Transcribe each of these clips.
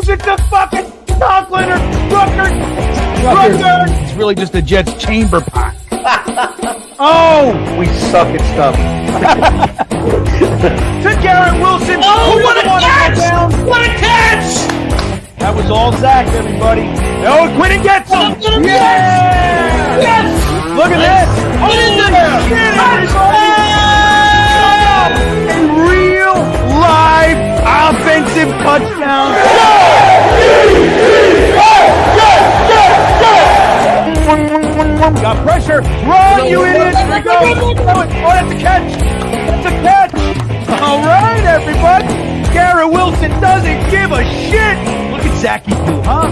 lose it to fucking Conklin or Rutgers. It's really just a Jets chamber pot. Oh, we suck at stuff. To Garrett Wilson. Oh, what a catch! What a catch! That was all Zach, everybody. Oh, Quinn gets him. Yeah! Yes! Look at this. What is it? A real live offensive touchdown. Got pressure. Run, you idiot. Here we go. Oh, that's a catch. That's a catch. All right, everybody. Garrett Wilson doesn't give a shit. Look at Zachy too, huh?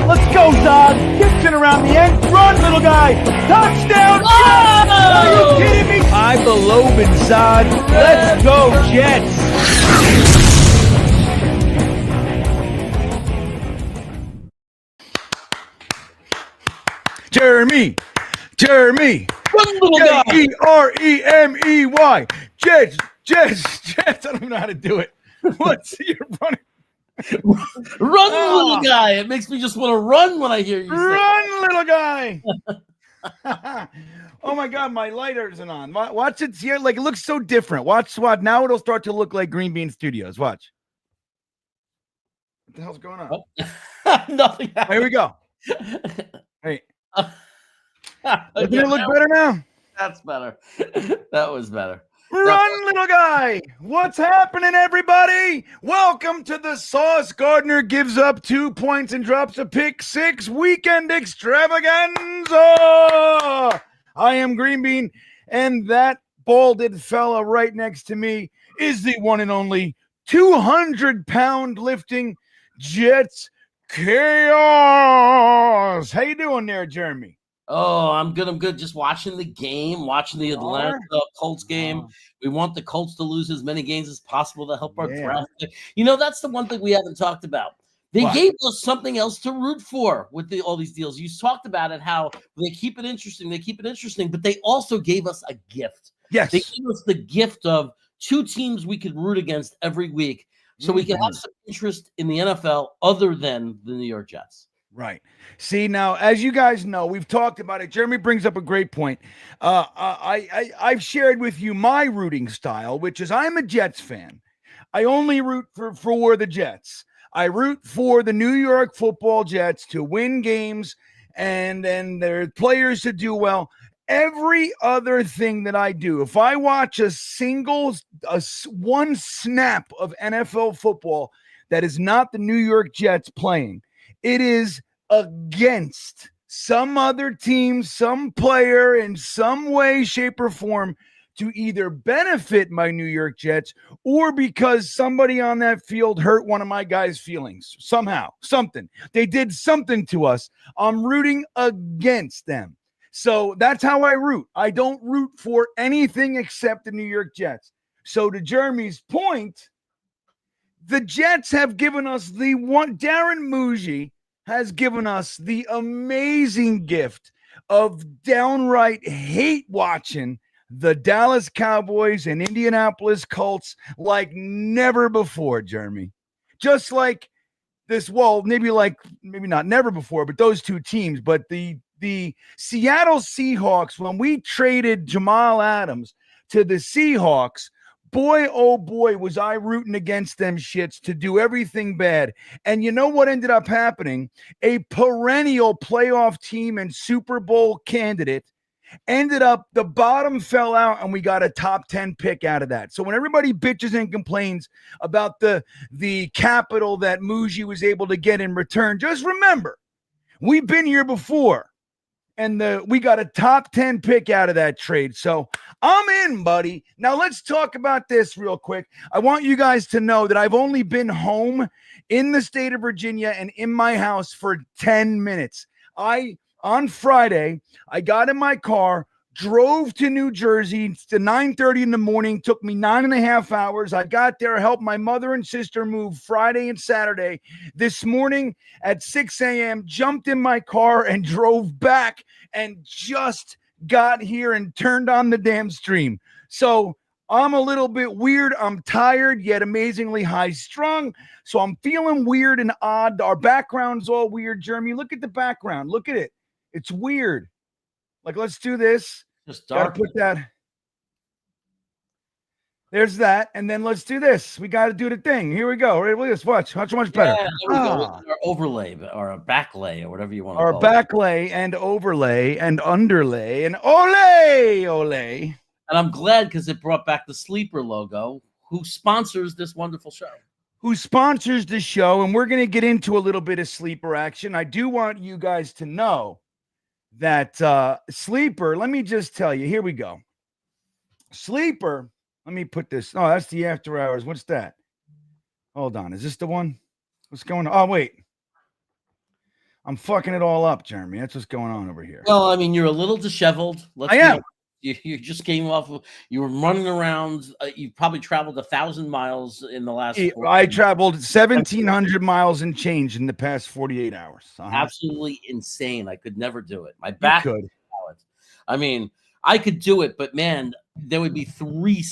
Let's go, Zod. Gibson around the end. Run, little guy. Touchdown. Oh! Are you kidding me? I believe in Zod. Let's go, Jets. Jeremy. One little guy. Jeremey. Jets. I don't even know how to do it. What's your running? Run, little guy. It makes me just want to run when I hear you say Run, little guy. Oh, my God. My lighter isn't on. Watch it here. Like, it looks so different. Watch. Now it'll start to look like Green Bean Studios. Watch. What the hell's going on? Nothing. Here we go. Hey. Doesn't it look better now? That's better. That was better. Run, little guy. What's happening, everybody? Welcome to the Sauce Gardner gives up 2 points and drops a pick 6 weekend extravaganza. I am Green Bean, and that balded fella right next to me is the one and only 200-pound lifting Jets Chaos. How you doing there, Jeremy? Oh, I'm good. Just watching the game, watching the Atlanta Colts game. We want the Colts to lose as many games as possible to help our draft. You know, that's the one thing we haven't talked about. They gave us something else to root for with all these deals. You talked about it, how they keep it interesting, but they also gave us a gift. Yes. They gave us the gift of 2 teams we could root against every week so we can have some interest in the NFL other than the New York Jets. Right. See, now, as you guys know, we've talked about it. Jeremy brings up a great point. I've shared with you my rooting style, which is I'm a Jets fan. I only root for the Jets. I root for the New York Football Jets to win games and their players to do well. Every other thing that I do, if I watch one snap of NFL football that is not the New York Jets playing, it is against some other team, some player in some way, shape, or form to either benefit my New York Jets or because somebody on that field hurt one of my guys' feelings. Somehow, something. They did something to us. I'm rooting against them. So that's how I root. I don't root for anything except the New York Jets. So to Jeremy's point, the Jets have given us the one. Darren Muji has given us the amazing gift of downright hate watching the Dallas Cowboys and Indianapolis Colts like never before, Jeremy. Just like this, well, maybe not never before, but those 2 teams. But the Seattle Seahawks, when we traded Jamal Adams to the Seahawks, boy, oh boy, was I rooting against them shits to do everything bad. And you know what ended up happening? A perennial playoff team and Super Bowl candidate ended up, the bottom fell out, and we got a top 10 pick out of that. So when everybody bitches and complains about the capital that Muji was able to get in return, just remember, we've been here before. And we got a top 10 pick out of that trade. So I'm in, buddy. Now let's talk about this real quick. I want you guys to know that I've only been home in the state of Virginia and in my house for 10 minutes. On Friday, I got in my car, drove to New Jersey to 9:30 in the morning. Took me 9.5 hours. I got there, helped my mother and sister move Friday and Saturday. This morning at 6 a.m., jumped in my car and drove back and just got here and turned on the damn stream. So I'm a little bit weird. I'm tired, yet amazingly high strung. So I'm feeling weird and odd. Our background's all weird, Jeremy. Look at the background. Look at it. It's weird. Like, let's do this. Just Got dark. to put that. There's that. And then let's do this. We got to do the thing. Here we go. Look at this. Watch. Much better. Yeah, there we go. Our overlay or a backlay or whatever you want to call it. Our backlay and overlay and underlay and ole. And I'm glad because it brought back the Sleeper logo, who sponsors this wonderful show. Who sponsors the show. And we're going to get into a little bit of Sleeper action. I do want you guys to know that Sleeper, let me just tell you. Here we go. Sleeper. Let me put this. Oh, that's the after hours. What's that? Hold on. Is this the one? What's going on? Oh, wait. I'm fucking it all up, Jeremy. That's what's going on over here. Well, I mean, you're a little disheveled. I am. You just came off of, you were running around. You probably traveled 1,000 miles in the last. I traveled 1,700 miles and change in the past 48 hours. Absolutely insane. I could never do it. My back. You could. I mean, I could do it, but man, there would be three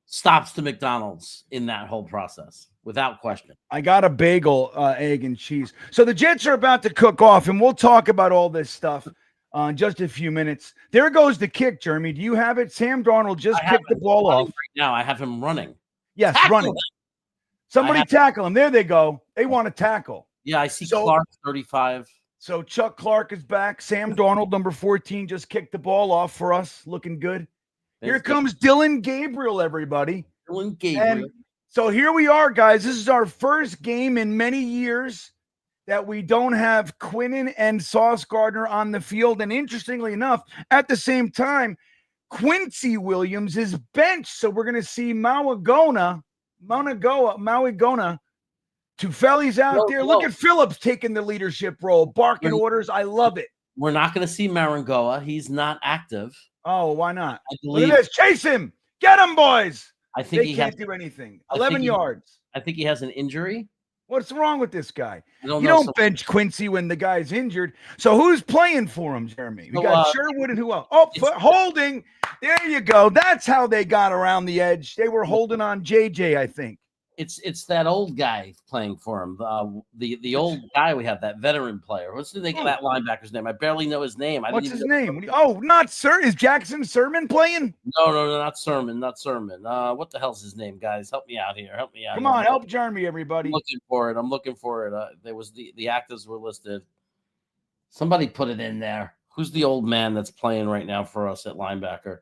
stops to McDonald's in that whole process, without question. I got a bagel, egg, and cheese. So the Jets are about to cook off, and we'll talk about all this stuff in just a few minutes. There goes the kick, Jeremy. Do you have it? Sam Darnold just kicked the ball off. Right now, I have him running. Yes, running. Somebody tackle him. There they go. They want to tackle. Yeah, I see Clark, 35. So Chuck Clark is back. Sam Darnold, number 14, just kicked the ball off for us. Looking good. Here comes Dylan Gabriel, everybody. Dylan Gabriel. And so here we are, guys. This is our first game in many years that we don't have Quinnen and Sauce Gardner on the field. And interestingly enough, at the same time, Quincy Williams is benched. So we're going to see Mauigona. Tufeli's out there. Look at Phillips taking the leadership role, barking orders. I love it. We're not going to see Marangoa. He's not active. Oh, why not? Look at this. Chase him. Get him, boys. I think he can't do anything. 11 yards. I think he has an injury. What's wrong with this guy? You don't bench Quincy when the guy's injured. So who's playing for him, Jeremy? We got Sherwood and who else? Oh, holding. There you go. That's how they got around the edge. They were holding on JJ, I think. It's that old guy playing for him. The old guy we have, that veteran player. What's the name of that linebacker's name? I barely know his name. What's his name? Not Sir. Is Jackson Sermon playing? No, not Sermon. Not Sermon. What the hell's his name, guys? Help me out here. Come on, help Jeremy, everybody. I'm looking for it. There was the actors were listed. Somebody put it in there. Who's the old man that's playing right now for us at linebacker?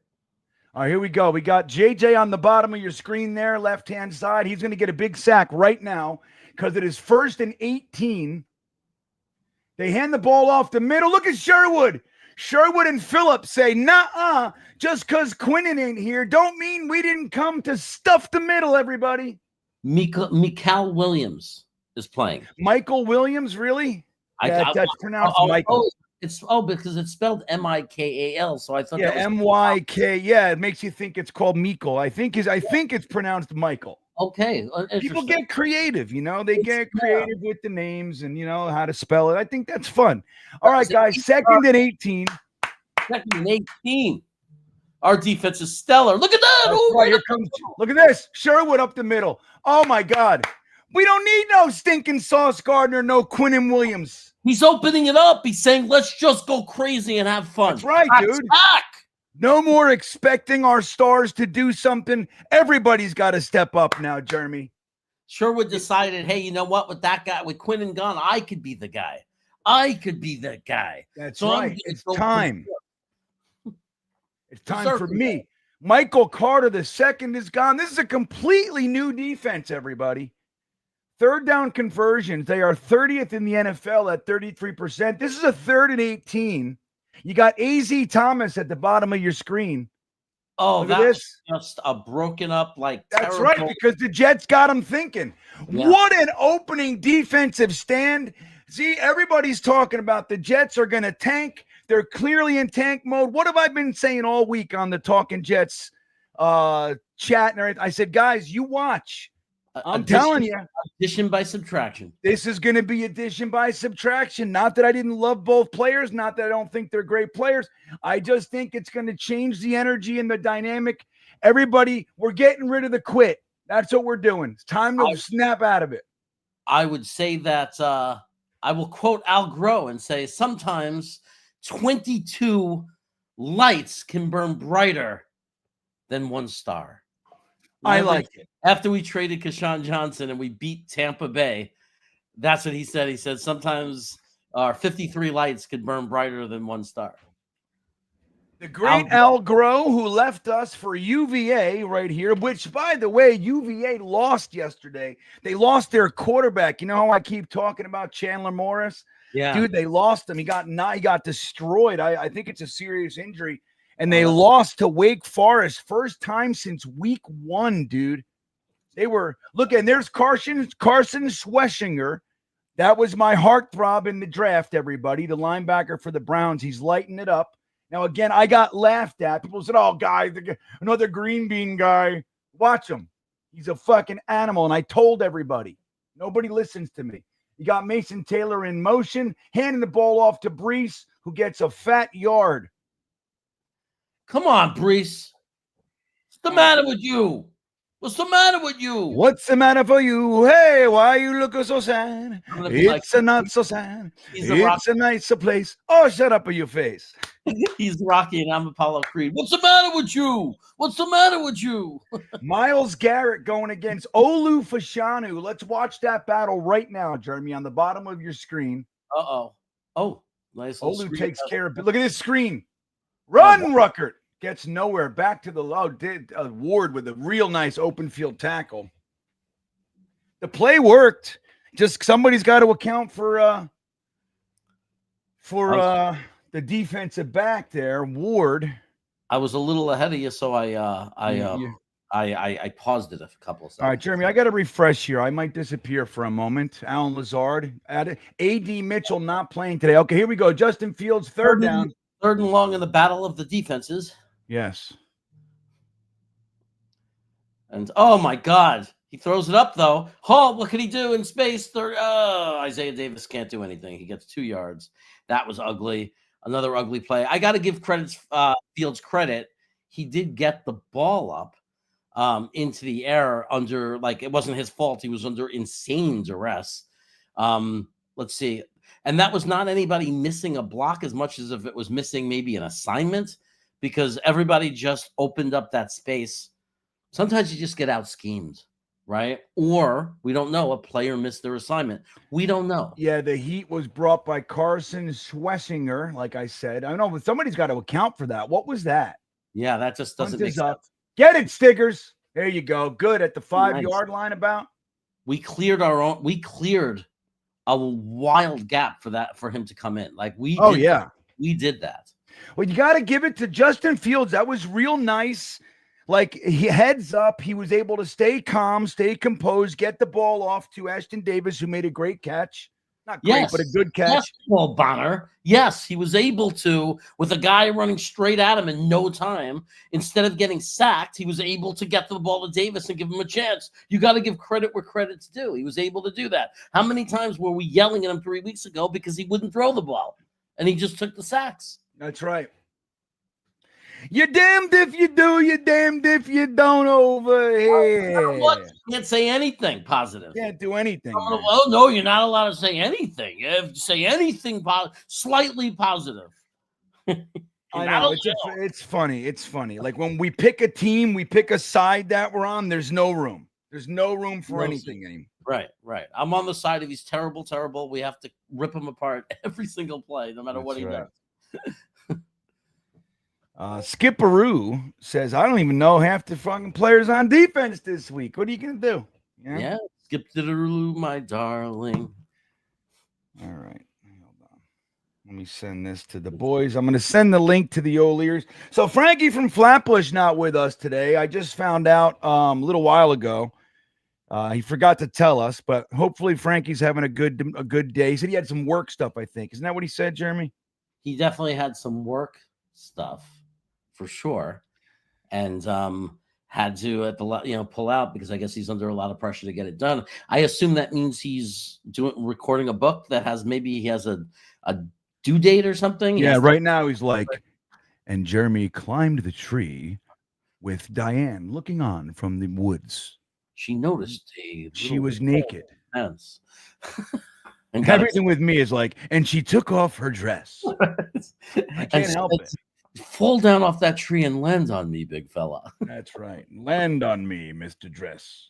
All right, here we go. We got JJ on the bottom of your screen there, left-hand side. He's going to get a big sack right now because it is 1st and 18. They hand the ball off the middle. Look at Sherwood. Sherwood and Phillips say, nah, just because Quinnen ain't here don't mean we didn't come to stuff the middle, everybody. Michael Williams is playing. Michael Williams, really? That's pronounced Michael. Because it's spelled Mikal. So I thought MYK. Yeah, it makes you think it's called Michael. I think it's pronounced Michael. Okay. People get creative, They get creative with the names and how to spell it. I think that's fun. All right, guys. 2nd and 18. 2nd and 18. Our defense is stellar. Look at that. Right, here comes. Look at this. Sherwood up the middle. Oh my God. We don't need no stinking Sauce Gardner, no Quinnen Williams. He's opening it up. He's saying, let's just go crazy and have fun. That's right, dude. No more expecting our stars to do something. Everybody's got to step up now, Jeremy. Sherwood decided, hey, you know what? With that guy, with Quinnen gone, I could be the guy. That's right. It's time. It's time for me. Michael Carter II is gone. This is a completely new defense, everybody. 3rd down conversions, they are 30th in the NFL at 33%. This is a 3rd and 18. You got A.Z. Thomas at the bottom of your screen. Oh, that's just a broken up, That's terrible. right, because the Jets got him thinking. Yeah. What an opening defensive stand. See, everybody's talking about the Jets are going to tank. They're clearly in tank mode. What have I been saying all week on the Talking Jets chat and everything? I said, guys, you watch. I'm telling you. Addition by subtraction. This is going to be addition by subtraction. Not that I didn't love both players. Not that I don't think they're great players. I just think it's going to change the energy and the dynamic. Everybody, we're getting rid of the quit. That's what we're doing. It's time to snap out of it. I would say that I will quote Al Groh and say sometimes 22 lights can burn brighter than one star. I like it. After we traded Keshawn Johnson and we beat Tampa Bay, that's what he said. He said sometimes 53 lights could burn brighter than one star. The great Al Groh, who left us for UVA right here, which, by the way, UVA lost yesterday. They lost their quarterback. You know how I keep talking about Chandler Morris? Yeah. Dude, they lost him. He got destroyed. I think it's a serious injury. And they lost to Wake Forest. First time since week 1, dude. They were – look, and there's Carson Schweschinger. That was my heartthrob in the draft, everybody, the linebacker for the Browns. He's lighting it up. Now, again, I got laughed at. People said, oh, guy, another green bean guy. Watch him. He's a fucking animal. And I told everybody. Nobody listens to me. You got Mason Taylor in motion, handing the ball off to Brees, who gets a fat yard. Come on, Brees. What's the matter with you? What's the matter with you? What's the matter for you? Hey, why you looking so sad? It's not so sad. It's a nicer place. Oh, shut up with your face. He's Rocky and I'm Apollo Creed. What's the matter with you? What's the matter with you? Myles Garrett going against Olu Fashanu. Let's watch that battle right now, Jeremy, on the bottom of your screen. Uh-oh. Oh, nice. Olu takes care of it. Look at this screen. Run, Ruckert. Gets nowhere. Back to the Ward with a real nice open field tackle. The play worked. Just somebody's got to account for the defensive back there, Ward. I was a little ahead of you, so I paused it a couple of seconds. All right, Jeremy, I got to refresh here. I might disappear for a moment. Alan Lazard, A.D. Mitchell not playing today. Okay, here we go. Justin Fields, third down. Third and long in the battle of the defenses. Yes. And oh my God, he throws it up though. Oh, what can he do in space? Isaiah Davis can't do anything. He gets 2 yards. That was ugly. Another ugly play. I got to give Fields credit. He did get the ball up into the air under, like, it wasn't his fault. He was under insane duress. Let's see. And that was not anybody missing a block as much as if it was missing maybe an assignment, because everybody just opened up that space. Sometimes you just get out schemed, right? Or we don't know, a player missed their assignment. We don't know. Yeah, the heat was brought by Carson Schweschinger, like I said. I don't know, but somebody's got to account for that. What was that? Yeah, that just doesn't make sense. Get it, Stiggers. There you go. Good at the 5-yard line about. We cleared a wild gap for him to come in. Like we did that. Well, you got to give it to Justin Fields. That was real nice. Like, he heads up. He was able to stay calm, stay composed, get the ball off to Ashton Davis, who made a great catch. Not great, but a good catch. Yes, well, Bonner. Yes, he was able to, with a guy running straight at him in no time, instead of getting sacked, he was able to get the ball to Davis and give him a chance. You got to give credit where credit's due. He was able to do that. How many times were we yelling at him 3 weeks ago because he wouldn't throw the ball? And he just took the sacks. That's right. You're damned if you do, you're damned if you don't over here. What? You can't say anything positive. Can't do anything. Oh, no, you're not allowed to say anything. You have to say anything slightly positive. I know. It's funny. It's funny. Like, when we pick a team, we pick a side that we're on, there's no room. There's no room for anything anymore. Right. I'm on the side of he's terrible. We have to rip him apart every single play, no matter what he does. Skipperoo says, I don't even know half the fucking players on defense this week. What are you going to do? Yeah, Skip-Didderoo, my darling. All right. Hold on. Let me send this to the boys. I'm going to send the link to the old ears. So Frankie from Flatbush not with us today. I just found out a little while ago. He forgot to tell us, but hopefully Frankie's having a good day. He said he had some work stuff, I think. Isn't that what he said, Jeremy? He definitely had some work stuff. For sure. And had to pull out because I guess he's under a lot of pressure to get it done. I assume that means he's recording a book that he has a due date or something. Yeah, right now he's like, and Jeremy climbed the tree with Diane looking on from the woods. She noticed she was naked. And everything with me is like, and she took off her dress. I can't help it. Fall down off that tree and land on me, big fella. That's right. Land on me, Mr. Dress.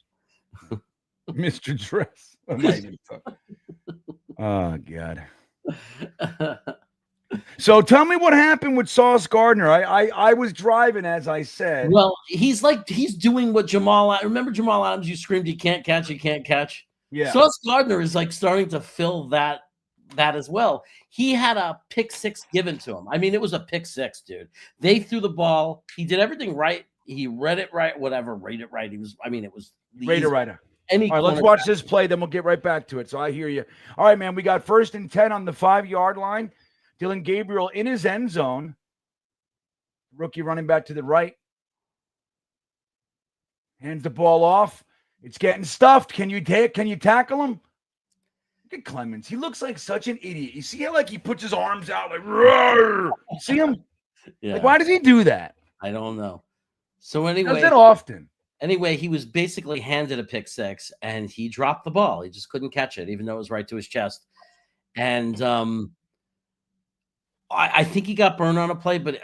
Mr. Dress. Oh, God. So tell me what happened with Sauce Gardner. I was driving, as I said. Well, he's doing what remember Jamal Adams, you screamed, you can't catch. Yeah. Sauce Gardner is like starting to fill that as well. He had a pick six given to him. I mean, it was a pick six, dude. They threw the ball. He did everything right. He read it right, whatever, read it right. It was Raider. All right, let's watch this play, then we'll get right back to it. So I hear you. All right, man, we got 1st and 10 on the 5-yard line. Dylan Gabriel in his end zone. Rookie running back to the right. Hands the ball off. It's getting stuffed. Can you tackle him? Look at Clemens. He looks like such an idiot. You see how he puts his arms out like, roar. You see him? Yeah. Why does he do that? I don't know. So anyway, does that often. Anyway, he was basically handed a pick six and he dropped the ball. He just couldn't catch it, even though it was right to his chest. And I think he got burned on a play, but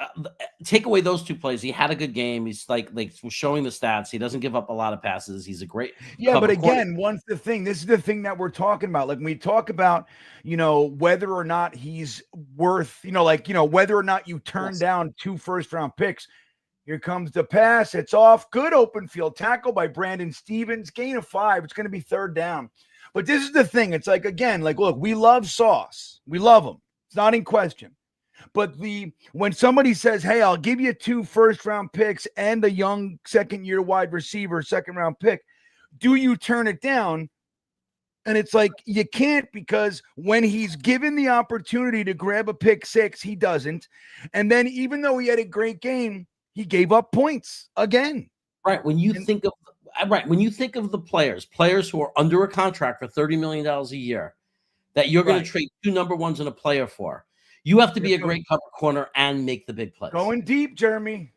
take away those 2 plays. He had a good game. He's like showing the stats. He doesn't give up a lot of passes. He's a great. Yeah, but again, this is the thing that we're talking about. Like when we talk about, whether or not he's worth, whether or not you turn down 2 first-round picks. Here comes the pass. It's off. Good open field tackle by Brandon Stevens. Gain of 5. It's going to be 3rd down. But this is the thing. It's like, again, look, we love Sauce. We love him. It's not in question. But when somebody says, hey, I'll give you 2 first-round picks and a young second-year wide receiver, second-round pick, do you turn it down? And it's like, you can't, because when he's given the opportunity to grab a pick 6, he doesn't. And then even though he had a great game, he gave up points again. Right. When you think of the players who are under a contract for $30 million a year, that you're going to trade 2 number 1s and a player for. You have to be a great cover corner and make the big plays. Going deep, Jeremy.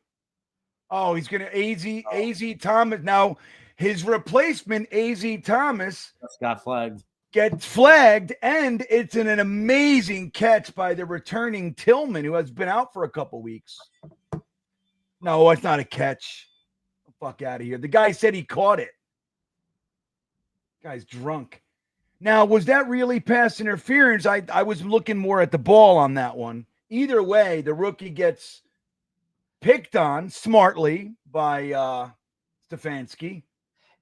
Oh, he's going to AZ Thomas. Now, his replacement, AZ Thomas, got flagged. Gets flagged, and it's an amazing catch by the returning Tillman, who has been out for a couple weeks. No, it's not a catch. Get the fuck out of here. The guy said he caught it. Guy's drunk. Now, was that really pass interference? I was looking more at the ball on that one. Either way, the rookie gets picked on smartly by Stefanski.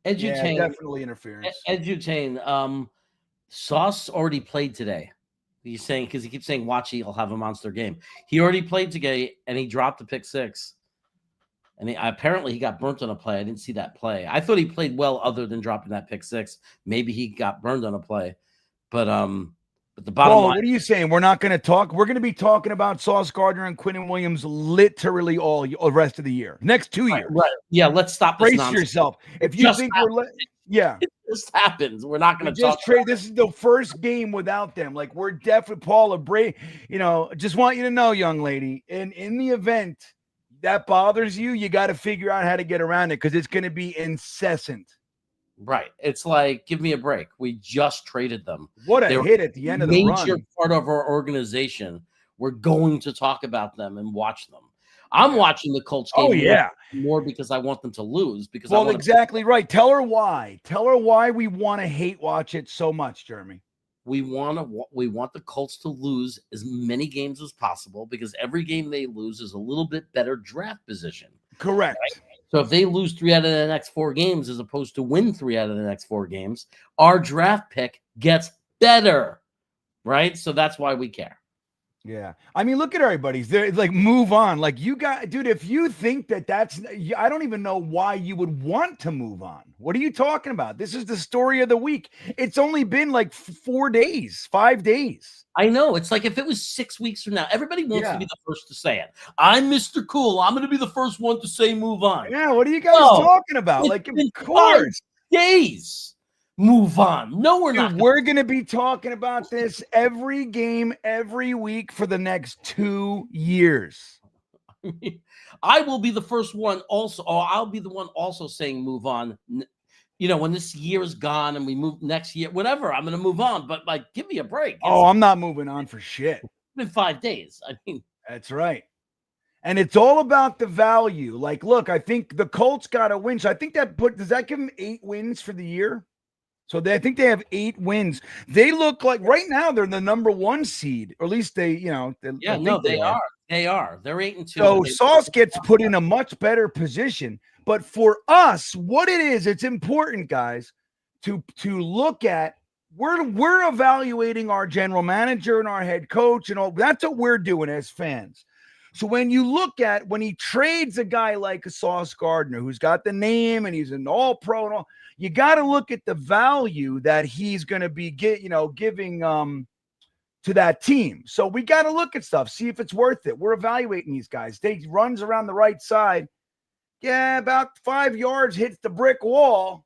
Edutane, definitely interference. Edutane, Sauce already played today. He's saying, because he keeps saying, watch, he'll have a monster game. He already played today, and he dropped the pick 6. And apparently he got burnt on a play. I didn't see that play. I thought he played well other than dropping that pick 6. Maybe he got burned on a play. But the bottom line. What are you saying? We're not going to talk. We're going to be talking about Sauce Gardner and Quinnen Williams literally all the rest of the year. Next 2 years. Right. Yeah, let's stop this nonsense. Brace yourself. If you think it just happens. We're not going to talk. This is the first game without them. Like, we're definitely, Paula Bray, just want you to know, young lady, in the event that bothers you, you got to figure out how to get around it, because it's going to be incessant. Right. It's like, give me a break. We just traded them. What a hit at the end of the run. Major part of our organization. We're going to talk about them and watch them. I'm watching the Colts game more because I want them to lose. Because exactly right. Tell her why. Tell her why we want to hate watch it so much, Jeremy. We want the Colts to lose as many games as possible, because every game they lose is a little bit better draft position. Correct. Right? So if they lose 3 out of the next 4 games as opposed to win 3 out of the next 4 games, our draft pick gets better, right? So that's why we care. Yeah. I mean, look at everybody's there. Like, move on. Like, you got, dude, if you think that's, I don't even know why you would want to move on. What are you talking about? This is the story of the week. It's only been like 4 days, 5 days. I know. It's like if it was 6 weeks from now, everybody wants to Yeah. be the first to say it. I'm Mr. Cool. I'm going to be the first one to say move on. Yeah. What are you guys talking about? Like, of course. 5 days. Move on. No, we're not. We're going to be talking about this every game, every week for the next 2 years. I will be the first one also, or I'll be the one also saying move on. You know, when this year is gone and we move next year, whatever, I'm going to move on. But like, give me a break. I'm not moving on for shit. It's been 5 days. I mean, that's right. And it's all about the value. Like, look, I think the Colts got a win. So I think does that give them 8 wins for the year? So I think they have 8 wins. They look like right now they're the number 1 seed, or at least they are. They are. They're 8-2. So Sauce gets put in a much better position. But for us, what it is, it's important, guys, to look at. We're evaluating our general manager and our head coach and all. That's what we're doing as fans. So when you look at when he trades a guy like a Sauce Gardner, who's got the name and he's an all-pro and all, you got to look at the value that he's going to be giving to that team. So we got to look at stuff, see if it's worth it. We're evaluating these guys. They runs around the right side. Yeah, about 5 yards, hits the brick wall.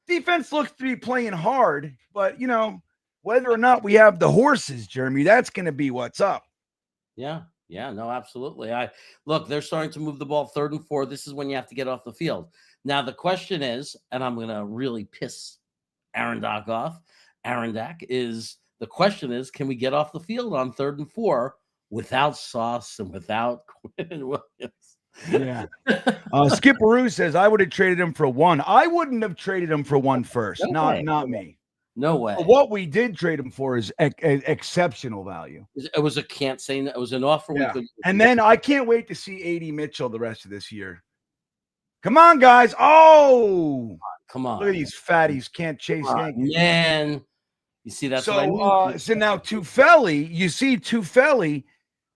Defense looks to be playing hard, but whether or not we have the horses, Jeremy, that's going to be what's up. Yeah. Yeah, no, absolutely. Look, they're starting to move the ball 3rd and 4. This is when you have to get off the field. Now, the question is, and I'm going to really piss Aaron Dock off. The question is, can we get off the field on 3rd and 4 without Sauce and without Quinn Williams? Yeah. Skipperoo says, I would have traded him for 1. I wouldn't have traded him for 1 first. Not me. No way. But what we did trade him for is exceptional value. It was it was an offer. Yeah. And then I can't wait to see A.D. Mitchell the rest of this year. Come on, guys. Oh, come on. Look at these fatties. Can't chase Yankees. Man. You see, that's so now Tufeli, Tufeli,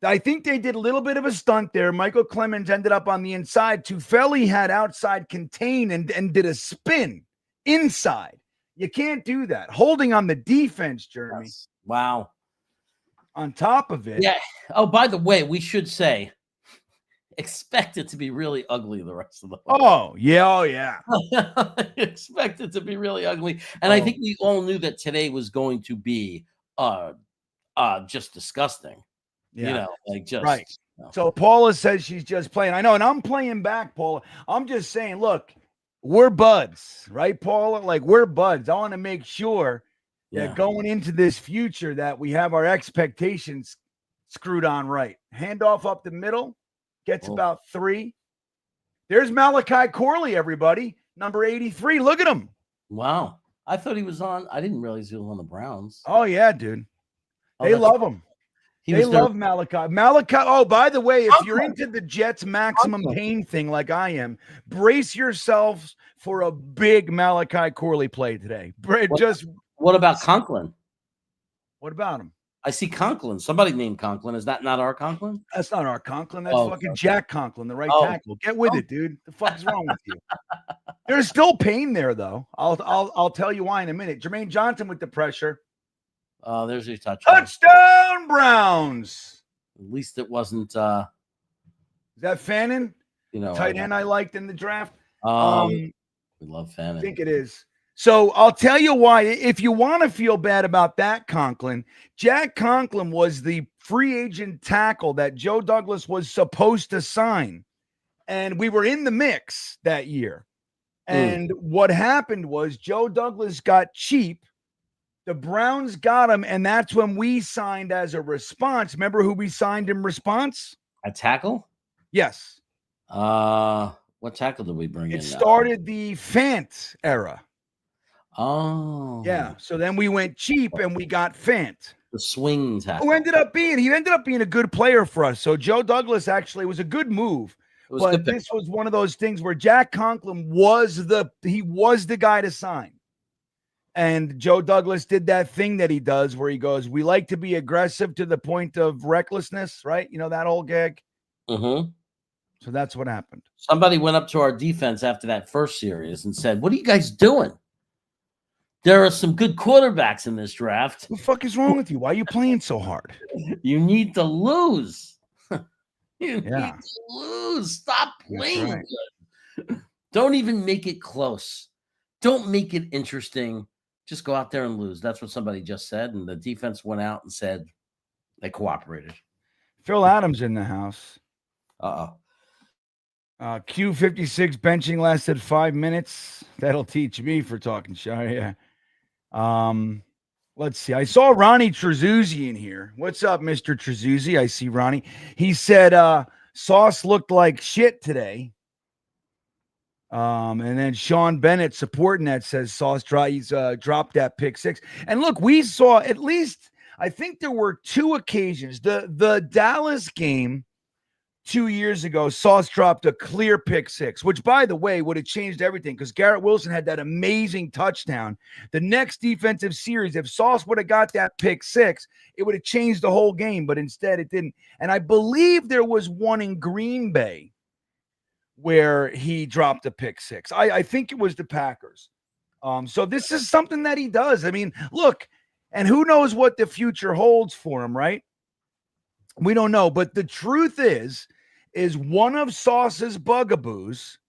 I think they did a little bit of a stunt there. Michael Clemens ended up on the inside. Tufeli had outside contain and did a spin inside. You can't do that. Holding on the defense, Jeremy. Yes. Wow. On top of it. Yeah. Oh, by the way, we should say, expect it to be really ugly the rest of the way. Oh, yeah. Oh, yeah. Expect it to be really ugly. And I think we all knew that today was going to be just disgusting. Yeah. Just right. So Paula says she's just playing. I know, and I'm playing back, Paula. I'm just saying, look, we're buds, right, Paula? Like, we're buds. I want to make sure that going into this future that we have our expectations screwed on right. Handoff up the middle, gets about 3. There's Malachi Corley, everybody. Number 83. Look at him. Wow. I thought he was on. I didn't realize he was on the Browns. Oh, yeah, dude. They love him. They love Malachi. Oh, by the way, if you're into the Jets maximum pain thing like I am, brace yourselves for a big Malachi Corley play today. What about Conklin? What about him? I see Conklin. Somebody named Conklin. Is that not our Conklin? That's not our Conklin. That's fucking Jack Conklin, the right tackle. Get with it, dude. The fuck's wrong with you? There's still pain there, though. I'll tell you why in a minute. Jermaine Johnson with the pressure. There's your touchdown. Touchdown, Browns. At least it wasn't. Is that Fannin? Tight end I liked in the draft. We love Fannin. I think it is. So I'll tell you why. If you want to feel bad about that, Conklin, Jack Conklin was the free agent tackle that Joe Douglas was supposed to sign. And we were in the mix that year. And what happened was Joe Douglas got cheap. The Browns got him, and that's when we signed as a response. Remember who we signed in response? A tackle? Yes. What tackle did we bring in? It started the Fant era. Oh. Yeah. So then we went cheap, and we got Fant. The swing tackle. He ended up being a good player for us. So Joe Douglas actually was a good move. But this was one of those things where Jack Conklin was the guy to sign. And Joe Douglas did that thing that he does where he goes, we like to be aggressive to the point of recklessness, right? You know, that old gag. Mm-hmm. So that's what happened. Somebody went up to our defense after that first series and said, what are you guys doing? There are some good quarterbacks in this draft. What the fuck is wrong with you? Why are you playing so hard? You need to lose. You need Yeah. to lose. Stop playing right. good. Don't even make it close. Don't make it interesting. Just go out there and lose. That's what somebody just said. And the defense went out and said they cooperated. Phil Adams in the house. Uh-oh. Q56 benching lasted 5 minutes. That'll teach me for talking shy. Yeah. Let's see. I saw Ronnie Trezuzzi in here. What's up, Mr. Trezuzzi? I see Ronnie. He said Sauce looked like shit today. And then Sean Bennett supporting that says Sauce dropped that pick 6. And look, we saw at least, I think there were 2 occasions. The Dallas game 2 years ago, Sauce dropped a clear pick 6, which, by the way, would have changed everything because Garrett Wilson had that amazing touchdown. The next defensive series, if Sauce would have got that pick 6, it would have changed the whole game, but instead it didn't. And I believe there was one in Green Bay where he dropped a pick 6. I think it was the Packers. So this is something that he does. I mean, look, and who knows what the future holds for him, right? We don't know, but the truth is one of Sauce's bugaboos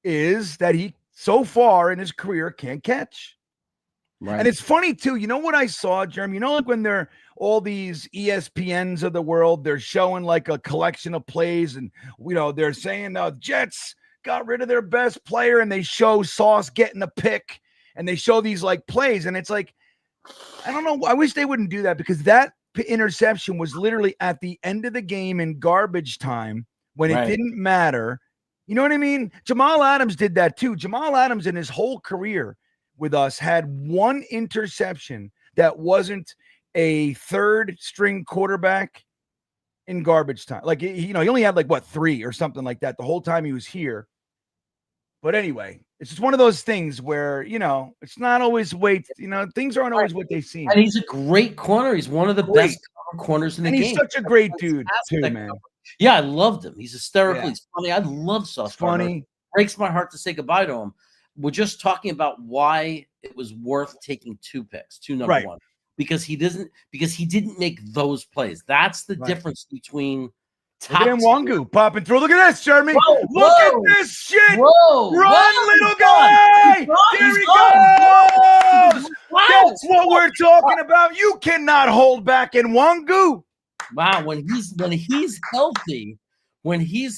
is that he so far in his career can't catch. Right. And it's funny too. You know what I saw, Jeremy? You know, like when they're all these ESPNs of the world, they're showing like a collection of plays, and they're saying Jets got rid of their best player, and they show Sauce getting a pick, and they show these like plays, and it's like, I don't know. I wish they wouldn't do that because that interception was literally at the end of the game in garbage time when it didn't matter. You know what I mean? Jamal Adams did that too. Jamal Adams in his whole career with us had one interception that wasn't a third string quarterback in garbage time. Like, he only had like 3 or something like that the whole time he was here. But anyway, it's just one of those things where, it's not always things aren't always what they seem. And he's a great corner. He's one of the best corners in the game. And he's such a great dude too, man. Yeah, I loved him. He's hysterical. Yeah. He's funny. I love Sauce. Funny. It breaks my heart to say goodbye to him. We're just talking about why it was worth taking 2 picks, 2 number 1, because he didn't make those plays. That's the difference between. Look at Wangu popping through. Look at this, Jeremy. Look at this shit. Run, little guy. There he goes. That's what we're talking about. You cannot hold back in Wangu. Wow, when he's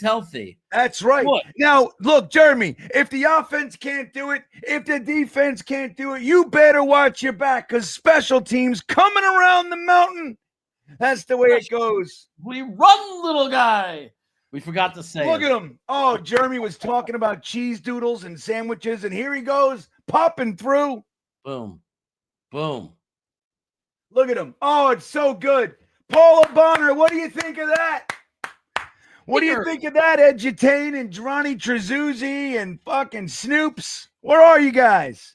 healthy. That's right. Look. Now, look, Jeremy, if the offense can't do it, if the defense can't do it, you better watch your back because special teams coming around the mountain. That's the way it goes. We run, little guy. We forgot to say Look at him. Oh, Jeremy was talking about cheese doodles and sandwiches, and here he goes, popping through. Boom. Boom. Look at him. Oh, it's so good. Paula Bonner, what do you think of that? What do you think of that, Edutane and Ronnie Trezuzzi and fucking Snoops? Where are you guys?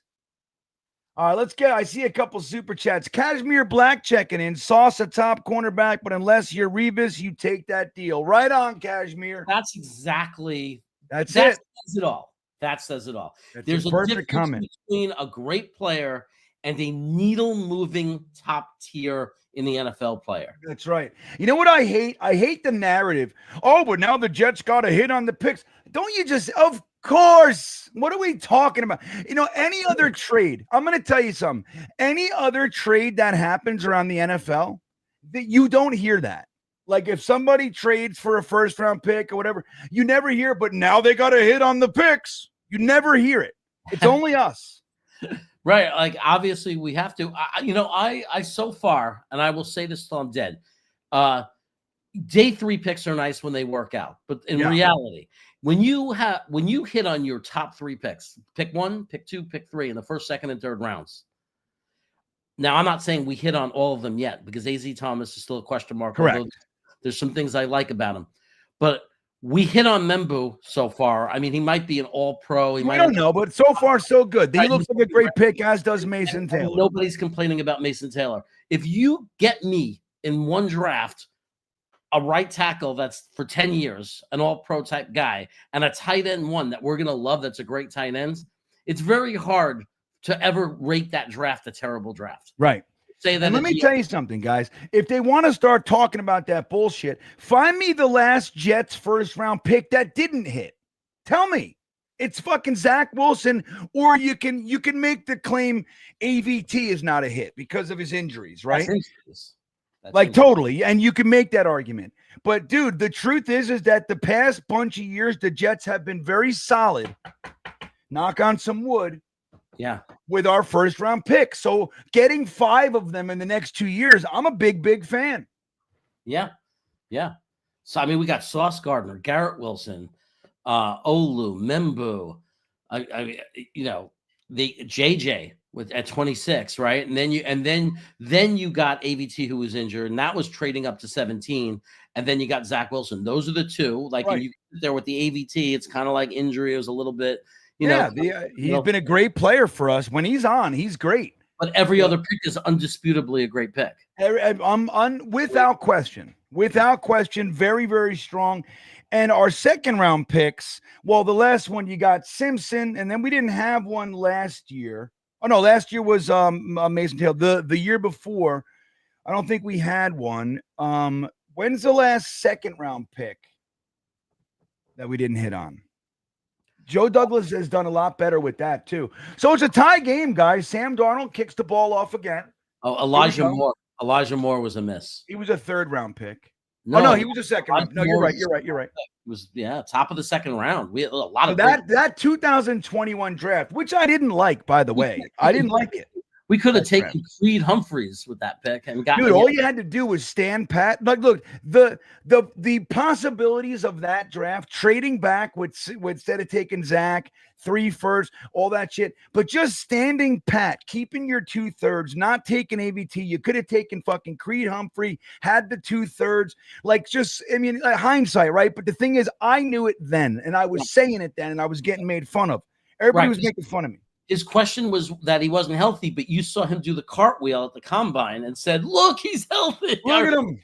All right, let's get. I see a couple super chats. Cashmere Black checking in. Sauce a top cornerback, but unless you're Revis, you take that deal. Right on, Cashmere. That's exactly. That it. Says it all. That says it all. There's a difference between a great player and a needle-moving top tier in the NFL player. That's right. You know what I hate? I hate the narrative. Oh, but now the Jets got a hit on the picks. Don't you just, of course. What are we talking about? Any other trade, I'm going to tell you something. Any other trade that happens around the NFL, that you don't hear that. Like if somebody trades for a first round pick or whatever, you never hear, but now they got a hit on the picks. You never hear it. It's only us. Right. Like, obviously we have to, I so far, and I will say this till I'm dead. Day 3 picks are nice when they work out, but in reality, when you hit on your top 3 picks, pick 1, pick 2, pick 3 in the first, second, and third rounds. Now, I'm not saying we hit on all of them yet because AZ Thomas is still a question mark. Correct. There's some things I like about him, but We hit on Membu so far. I mean, he might be an all-pro. We don't know, but so far so good. He looks like a great pick, as does Mason Taylor. Nobody's complaining about Mason Taylor. If you get me in one draft a right tackle that's for 10 years, an all-pro type guy, and a tight end one that we're going to love that's a great tight end, it's very hard to ever rate that draft a terrible draft. Right. Say that. And let me tell you something, guys. If they want to start talking about that bullshit, find me the last Jets first-round pick that didn't hit. Tell me. It's fucking Zach Wilson, or you can make the claim AVT is not a hit because of his injuries, right? That's totally. And you can make that argument. But, dude, the truth is that the past bunch of years, the Jets have been very solid. Knock on some wood. Yeah. With our first round pick. So getting 5 of them in the next 2 years, I'm a big fan. Yeah. Yeah. So, I mean, we got Sauce Gardner, Garrett Wilson, Olu, Membu, the JJ at 26, right? And then you got AVT who was injured, and that was trading up to 17. And then you got Zach Wilson. Those are the two. Like, right. When you sit there with the AVT, it's kind of like injury. It was a little bit. He's been a great player for us. When he's on, he's great. But every other pick is undisputably a great pick. Without question, very, very strong. And our second round picks, well, the last one you got Simpson, and then we didn't have one last year. Oh no, last year was Mason Taylor. The year before, I don't think we had one. When's the last second round pick that we didn't hit on? Joe Douglas has done a lot better with that, too. So it's a tie game, guys. Sam Darnold kicks the ball off again. Oh, Elijah Moore. Elijah Moore was a miss. He was a third-round pick. No, he was a second round. No, you're right. It was, top of the second round. We had a lot of that 2021 draft, which I didn't like, by the way. I didn't like it. We could have taken Creed Humphreys with that pick and got. Dude, all you had to do was stand pat. Like, look, the possibilities of that draft, trading back with instead of taking Zach, 3 firsts, all that shit, but just standing pat, keeping your 2/3, not taking AVT. You could have taken fucking Creed Humphrey, had the 2/3. Like, just, I mean, hindsight, right? But the thing is, I knew it then, and I was saying it then, and I was getting made fun of. Everybody was making fun of me. His question was that he wasn't healthy, but you saw him do the cartwheel at the combine and said, "Look, he's healthy. Look at him."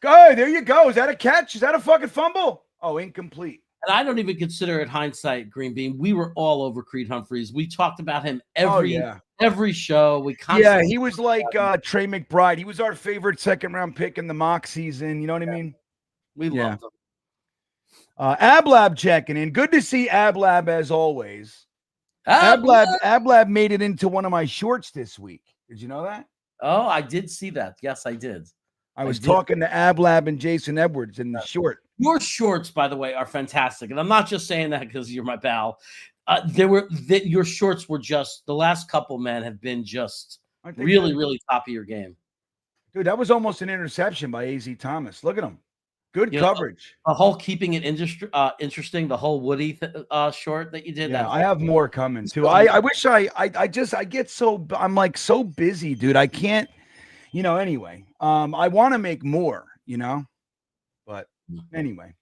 Good. There you go. Is that a catch? Is that a fucking fumble? Oh, incomplete. And I don't even consider it hindsight, Green Bean. We were all over Creed Humphreys. We talked about him every show. He was like Trey McBride. He was our favorite second-round pick in the mock season. You know what I mean? We loved him. Ablab checking in. Good to see Ablab as always. Ablab made it into one of my shorts this week. Did you know that? Oh, I did see that. Yes, I did. I was talking to Ablab and Jason Edwards in the short. Your shorts, by the way, are fantastic. And I'm not just saying that because you're my pal. Your shorts were just, the last couple, man, have been just really, really top of your game. Dude, that was almost an interception by A.Z. Thomas. Look at him. Good coverage. The whole keeping it interesting, the whole Woody short that you did. Yeah, I have more coming too. I wish I get so, I'm like so busy, dude. I can't, anyway. I want to make more, but anyway.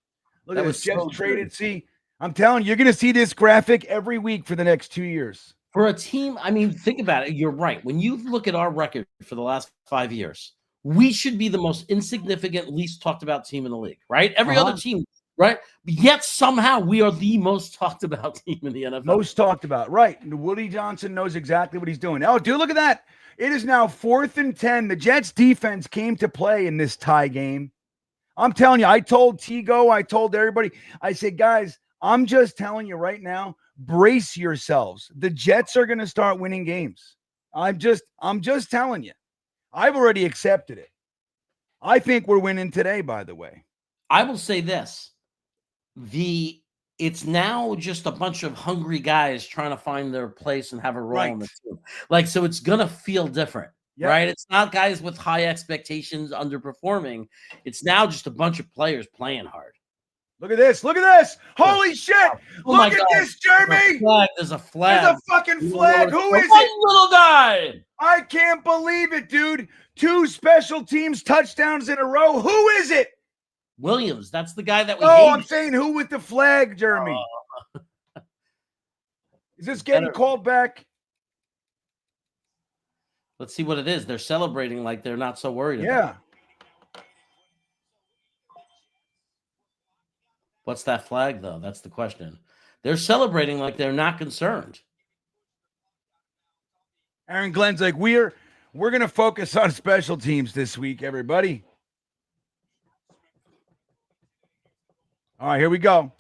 Look at this. Jets traded. See, I'm telling you, you're going to see this graphic every week for the next 2 years. For a team, I mean, think about it. You're right. When you look at our record for the last 5 years, we should be the most insignificant, least talked about team in the league, right? Every other team, right? Yet somehow we are the most talked about team in the NFL. Most talked about, right. Woody Johnson knows exactly what he's doing. Oh, dude, look at that. It is now 4th and 10. The Jets defense came to play in this tie game. I'm telling you, I told Tigo, I told everybody, I said, guys, I'm just telling you right now, brace yourselves. The Jets are going to start winning games. I'm just telling you. I've already accepted it. I think we're winning today, by the way. I will say this. It's now just a bunch of hungry guys trying to find their place and have a role in the team. Like, so it's going to feel different, right? It's not guys with high expectations underperforming. It's now just a bunch of players playing hard. Look at this. Look at this. Holy shit. Oh Look at this, Jeremy. There's a flag. There's a fucking flag. Who is one it? Little guy. I can't believe it, dude. 2 special teams touchdowns in a row. Who is it? Williams. That's the guy that we Oh, hate. I'm saying who with the flag, Jeremy? Is this getting called back? Let's see what it is. They're celebrating like they're not so worried about it. Yeah. What's that flag, though? That's the question. They're celebrating like they're not concerned. Aaron Glenn's like, we're going to focus on special teams this week, everybody. All right, here we go.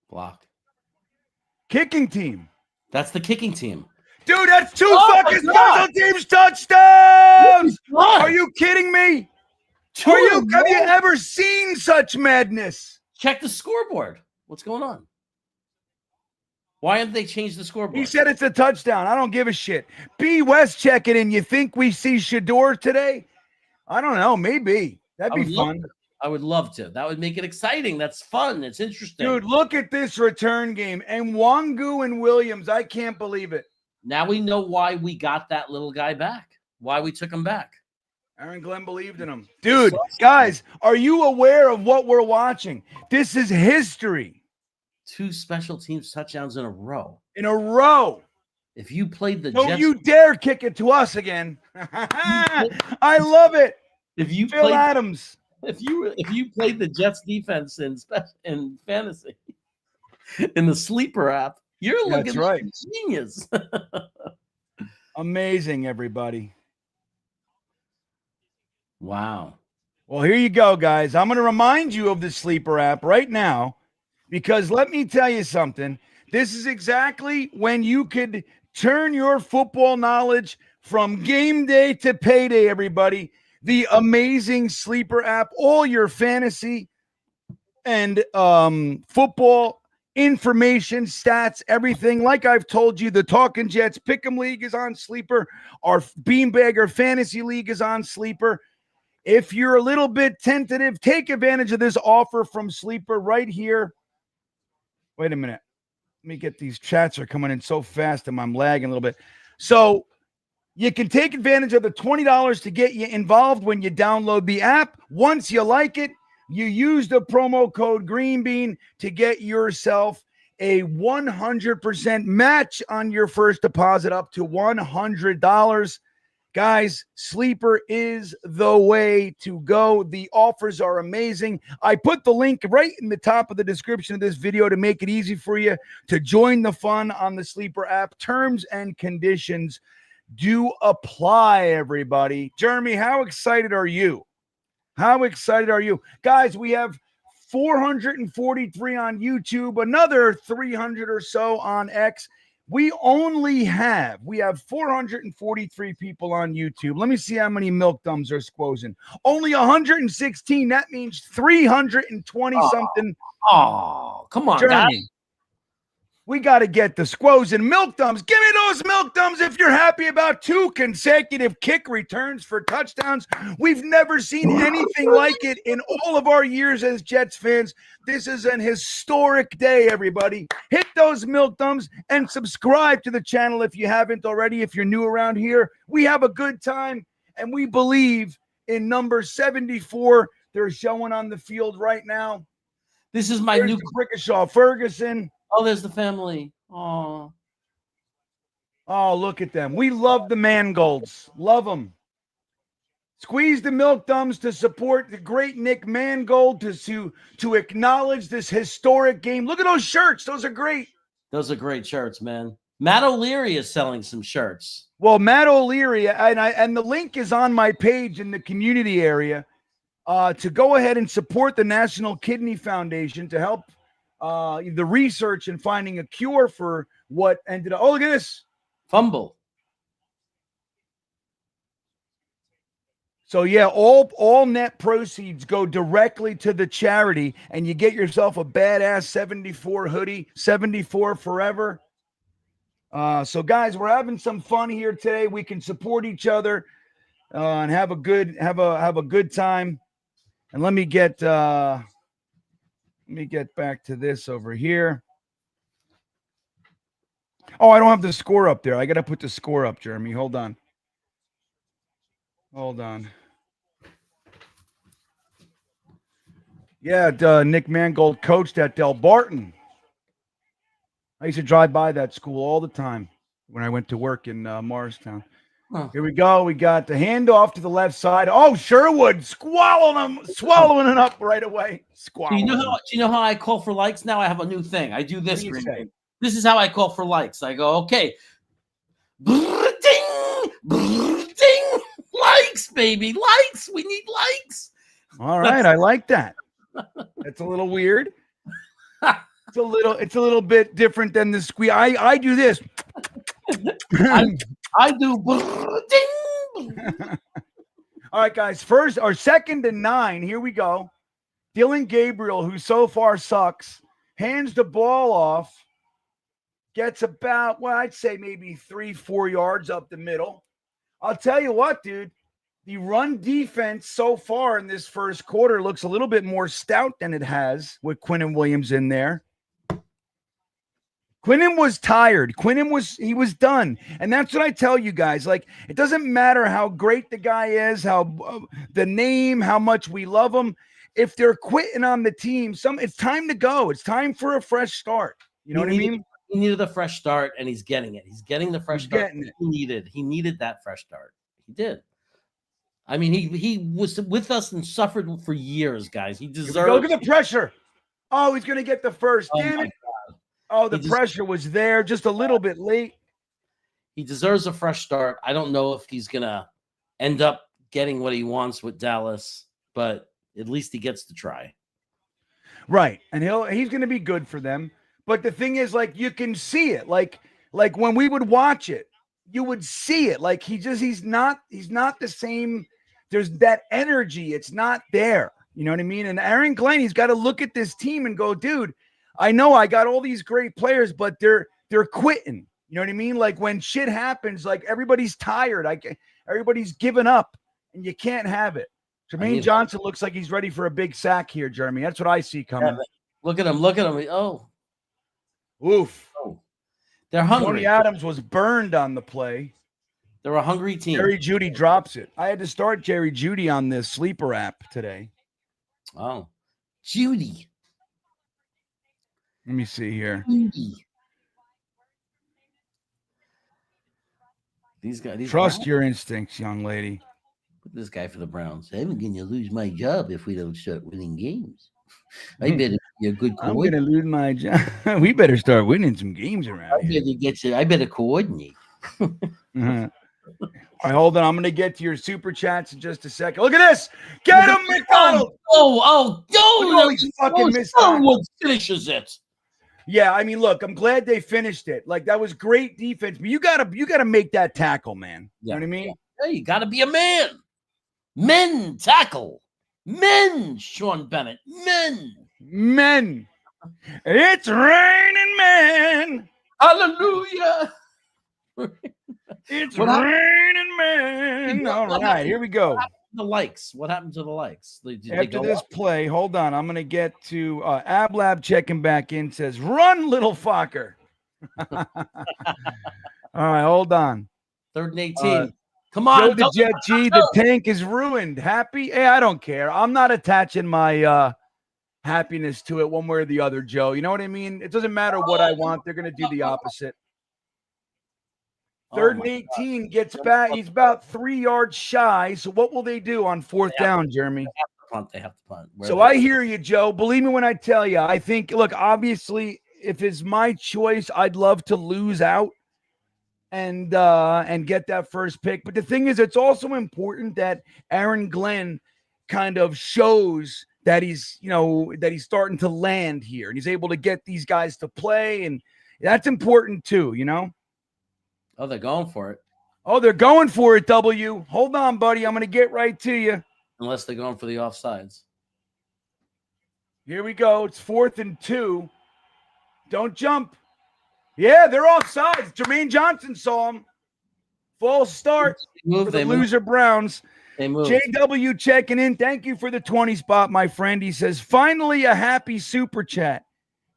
Block. Kicking team. That's the kicking team. Dude, that's two fucking special teams touchdowns. Are you kidding me? Have you ever seen such madness? Check the scoreboard. What's going on? Why haven't they changed the scoreboard? He said it's a touchdown. I don't give a shit. B. West, check it in. You think we see Shador today? I don't know. Maybe. That'd be fun. I would love to. That would make it exciting. That's fun. It's interesting. Dude, look at this return game. And Wangu and Williams, I can't believe it. Now we know why we got that little guy back. Why we took him back. Aaron Glenn believed in him. Dude, guys, are you aware of what we're watching? This is history. 2 special teams touchdowns in a row. In a row. If you played the Don't Jets, you dare kick it to us again. I love it. If you Phil played, Adams. If you played the Jets defense in fantasy, in the sleeper app, you're looking at genius. Amazing, everybody. Wow. Well, here you go, guys. I'm going to remind you of the sleeper app right now because let me tell you something. This is exactly when you could turn your football knowledge from game day to payday, everybody. The amazing sleeper app, all your fantasy and football information, stats, everything. Like I've told you, the Talking Jets Pick'em League is on sleeper. Our Beanbagger Fantasy League is on sleeper. If you're a little bit tentative, take advantage of this offer from Sleeper right here. Wait a minute. Let me get these chats are coming in so fast and I'm lagging a little bit. So you can take advantage of the $20 to get you involved when you download the app. Once you like it, you use the promo code GREENBEAN to get yourself a 100% match on your first deposit up to $100. Guys, Sleeper is the way to go. The offers are amazing. I put the link right in the top of the description of this video to make it easy for you to join the fun on the Sleeper app. Terms and conditions do apply, everybody. Jeremy, how excited are you? How excited are you? Guys, we have 443 on YouTube, another 300 or so on X. We have 443 people on YouTube. Let me see how many milk dumbs are squozing. Only 116. That means 320 something. Oh, come on, Jeremy, guys. we got to get the squoze and milk dumbs. Give me those milk dumbs if you're happy about 2 consecutive kick returns for touchdowns. We've never seen anything like it in all of our years as Jets fans. This is an historic day, everybody. Hit those milk dumbs and subscribe to the channel if you haven't already. If you're new around here, we have a good time, and we believe in number 74. They're showing on the field right now. This is my new Brickashaw Ferguson. Oh, there's the family. Oh, look at them. We love the Mangolds. Love them. Squeeze the milk dumbs to support the great Nick Mangold to acknowledge this historic game. Look at those shirts. Those are great. Those are great shirts, man. Matt O'Leary is selling some shirts. Well, Matt O'Leary, and the link is on my page in the community area to go ahead and support the National Kidney Foundation to help the research and finding a cure for what ended up. Oh, look at this. Fumble. So, yeah, all net proceeds go directly to the charity, and you get yourself a badass 74 hoodie, 74 forever. So, guys, we're having some fun here today. We can support each other and have a good time. And let me get back to this over here. Oh, I don't have the score up there. I got to put the score up, Jeremy. Hold on. Hold on. Yeah, Nick Mangold coached at Del Barton. I used to drive by that school all the time when I went to work in Morristown. Huh. Here we go. We got the handoff to the left side. Oh, Sherwood swallowing it up right away. Do you know how I call for likes now? I have a new thing. I do this. This is how I call for likes. I go, okay. Ding, ding, likes, baby, likes. We need likes. All right, I like that. That's a little weird. It's a little bit different than the squeak. I do this. I do ding. All right, guys. First or second and 9. Here we go. Dylan Gabriel, who so far sucks, hands the ball off. Gets about, well, I'd say maybe 3-4 yards up the middle. I'll tell you what, dude. The run defense so far in this first quarter looks a little bit more stout than it has with Quinnen Williams in there. Quinnen was tired. He was done. And that's what I tell you guys. Like, it doesn't matter how great the guy is, how the name, how much we love him. If they're quitting on the team, it's time to go. It's time for a fresh start. You know what I mean? He needed a fresh start, and he's getting it. He's getting the fresh start he needed. He needed that fresh start. He did. I mean, he was with us and suffered for years, guys. He deserves. Look at the pressure. Oh, he's going to get the first. Damn it. God. Oh, the pressure was there just a little bit late. He deserves a fresh start. I don't know if he's going to end up getting what he wants with Dallas, but at least he gets to try. Right. And he's going to be good for them. But the thing is, like, you can see it. Like when we would watch it, you would see it. Like he's not the same. There's that energy. It's not there. You know what I mean? And Aaron Glenn, he's got to look at this team and go, dude, I know I got all these great players, but they're quitting. You know what I mean? Like when shit happens, like everybody's tired. Everybody's given up, and you can't have it. Jermaine Johnson looks like he's ready for a big sack here, Jeremy. That's what I see coming. Yeah, look at him. Look at him. Oh. Oof. Oh. They're hungry. Tony Adams was burned on the play. They're a hungry team. Jerry Jeudy drops it. I had to start Jerry Jeudy on this sleeper app today. Oh. Jeudy. Let me see here. These guys. Trust your instincts, young lady. This guy for the Browns. I'm going to lose my job if we don't start winning games. I better be a good coordinator. I'm going to lose my job. We better start winning some games around here. I better coordinate. All right, hold on. I'm going to get to your super chats in just a second. Look at this. Get him, McDonald. Oh. He fucking missed that. Finishes it. Yeah, I mean, look, I'm glad they finished it. Like, that was great defense, but you gotta make that tackle, man. You know what I mean? Yeah, you got to be a man. Men tackle. Men, Sean Bennett. Men. It's raining men. Hallelujah. It's raining men. All right, here we go. What happened to the likes? After this play, hold on. I'm going to get to Ablab checking back in. Says, run, little fucker. All right, hold on. 3rd and 18. Come on. Joe the Jet G, the tank is ruined. Happy? Hey, I don't care. I'm not attaching my happiness to it one way or the other, Joe. You know what I mean? It doesn't matter what I want. They're going to do the opposite. 3rd and 18 gets back. He's about 3 yards shy. So what will they do on 4th down, Jeremy? They have to punt. So I hear you, Joe. Believe me when I tell you. I think, look, obviously, if it's my choice, I'd love to lose out and get that first pick. But the thing is, it's also important that Aaron Glenn kind of shows that he's starting to land here and he's able to get these guys to play. And that's important too, you know? Oh, they're going for it. Oh, they're going for it, W. Hold on, buddy. I'm going to get right to you. Unless they're going for the offsides. Here we go. It's 4th and 2. Don't jump. Yeah, they're offsides. Jermaine Johnson saw him. False start for the loser Browns. They moved. JW checking in. Thank you for the 20 spot, my friend. He says, finally a happy super chat.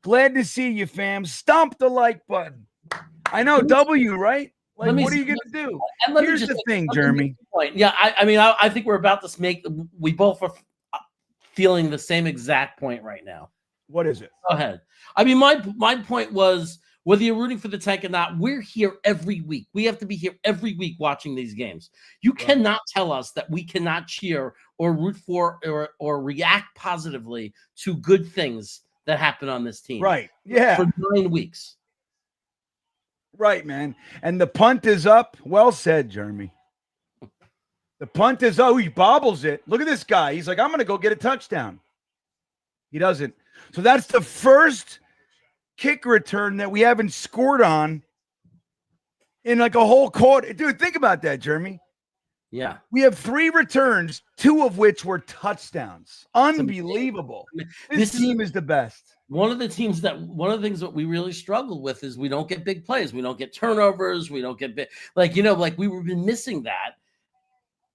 Glad to see you, fam. Stomp the like button. I know, W, right? Like, what are you going to do? And Here's the thing, Jeremy. Yeah, I think we're about to make. We both are feeling the same exact point right now. What is it? Go ahead. I mean, my point was, whether you're rooting for the tank or not, we're here every week. We have to be here every week watching these games. You cannot tell us that we cannot cheer or root for or react positively to good things that happen on this team. Right. Yeah. For 9 weeks. Right, man. And the punt is up. Well said, Jeremy. The punt is, he bobbles it. Look at this guy. He's like, I'm going to go get a touchdown. He doesn't. So that's the first kick return that we haven't scored on in like a whole quarter. Dude, think about that, Jeremy. Yeah. We have 3 returns, 2 of which were touchdowns. Unbelievable. This team is the best. One of the things that we really struggle with is we don't get big plays. We don't get turnovers. We don't get big, we've been missing that.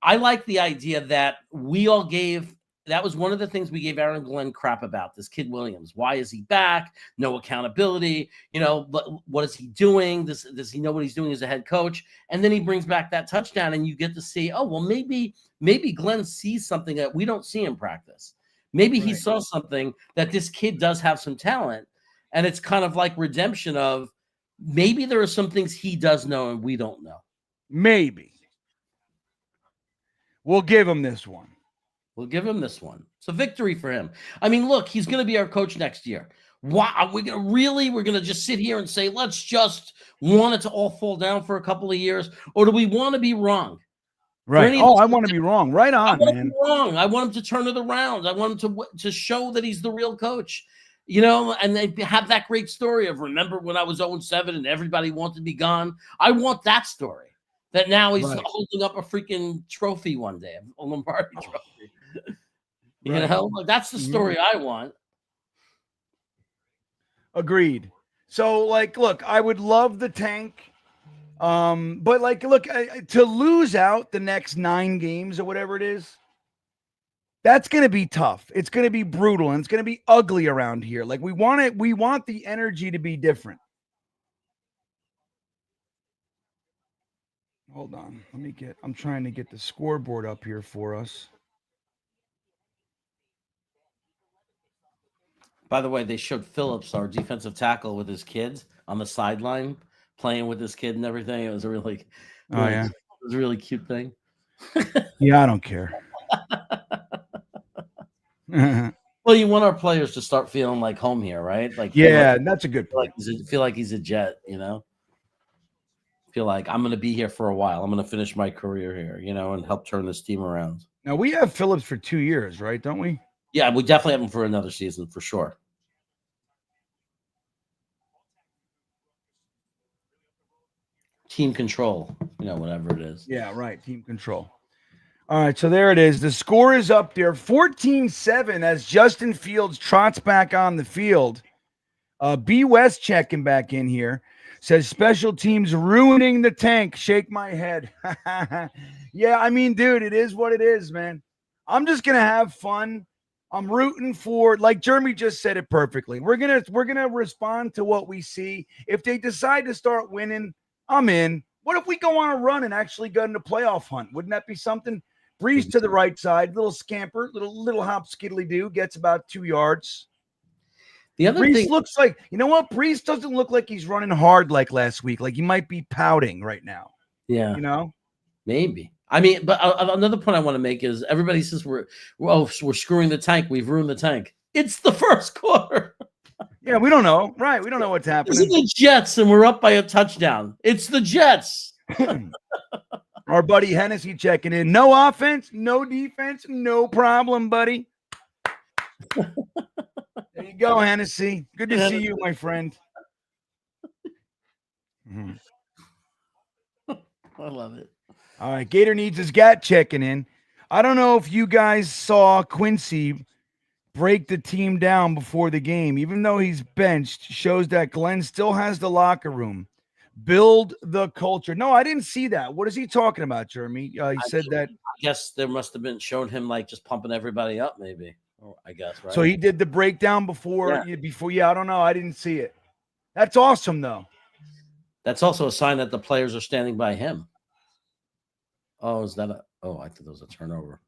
I like the idea that we all gave. That was one of the things we gave Aaron Glenn crap about, this kid Williams. Why is he back? No accountability. What is he doing? Does he know what he's doing as a head coach? And then he brings back that touchdown, and you get to see, maybe Glenn sees something that we don't see in practice. Maybe he saw something that this kid does have some talent, and it's kind of like redemption of maybe there are some things he does know and we don't know. Maybe. We'll give him this one. It's a victory for him. I mean, look, he's going to be our coach next year. Wow, we're going to just sit here and say, let's just want it to all fall down for a couple of years, or do we want to be wrong? Right. I want to be wrong. Right on, man. Wrong. I want him to turn it around. I want him to show that he's the real coach. And they have that great story of, remember when I was 0-7 and everybody wanted me gone? I want that story. That now he's holding up a freaking trophy one day, a Lombardi trophy. That's the story I want. Agreed. So, look, I would love the tank. But look, to lose out the next 9 games or whatever it is, that's going to be tough. It's going to be brutal, and it's going to be ugly around here. We want the energy to be different. Hold on. I'm trying to get the scoreboard up here for us. By the way, they showed Phillips, our defensive tackle, with his kids on the sideline, playing with his kid and everything. It was a really cute thing. Yeah, I don't care. Well, you want our players to start feeling like home here, right? That's a good point. Feel like he's a Jet, Feel like I'm going to be here for a while. I'm going to finish my career here, and help turn this team around. Now, we have Phillips for 2 years, right? Don't we? Yeah, we definitely have him for another season, for sure. Team control, whatever it is. Yeah, right. Team control. All right, so there it is. The score is up there, 14-7, as Justin Fields trots back on the field. B. West checking back in here. Says special teams ruining the tank. Shake my head. Yeah, I mean, dude, it is what it is, man. I'm just gonna have fun. I'm rooting for, like Jeremy just said it perfectly. We're gonna respond to what we see. If they decide to start winning, I'm in. What if we go on a run and actually go into playoff hunt? Wouldn't that be something? Breeze to the right side, little scamper, little hop skiddly do, gets about 2 yards. The other Breeze thing looks like, Breeze doesn't look like he's running hard like last week. Like he might be pouting right now. Yeah. Maybe. I mean, but another point I want to make is everybody says we're screwing the tank. We've ruined the tank. It's the first quarter. Yeah, we don't know. Right. We don't know what's happening. It's the Jets, and we're up by a touchdown. It's the Jets. Our buddy Hennessy checking in. No offense, no defense, no problem, buddy. There you go, Hennessy. Good to see you, my friend. I love it. All right, Gator needs his gat checking in. I don't know if you guys saw Quincy break the team down before the game. Even though he's benched, shows that Glenn still has the locker room. Build the culture. No, I didn't see that. What is he talking about, Jeremy? He said that. I guess there must have been shown him just pumping everybody up, maybe. I guess, right? So he did the breakdown before. Yeah, I don't know. I didn't see it. That's awesome, though. That's also a sign that the players are standing by him. Oh, is that I thought that was a turnover.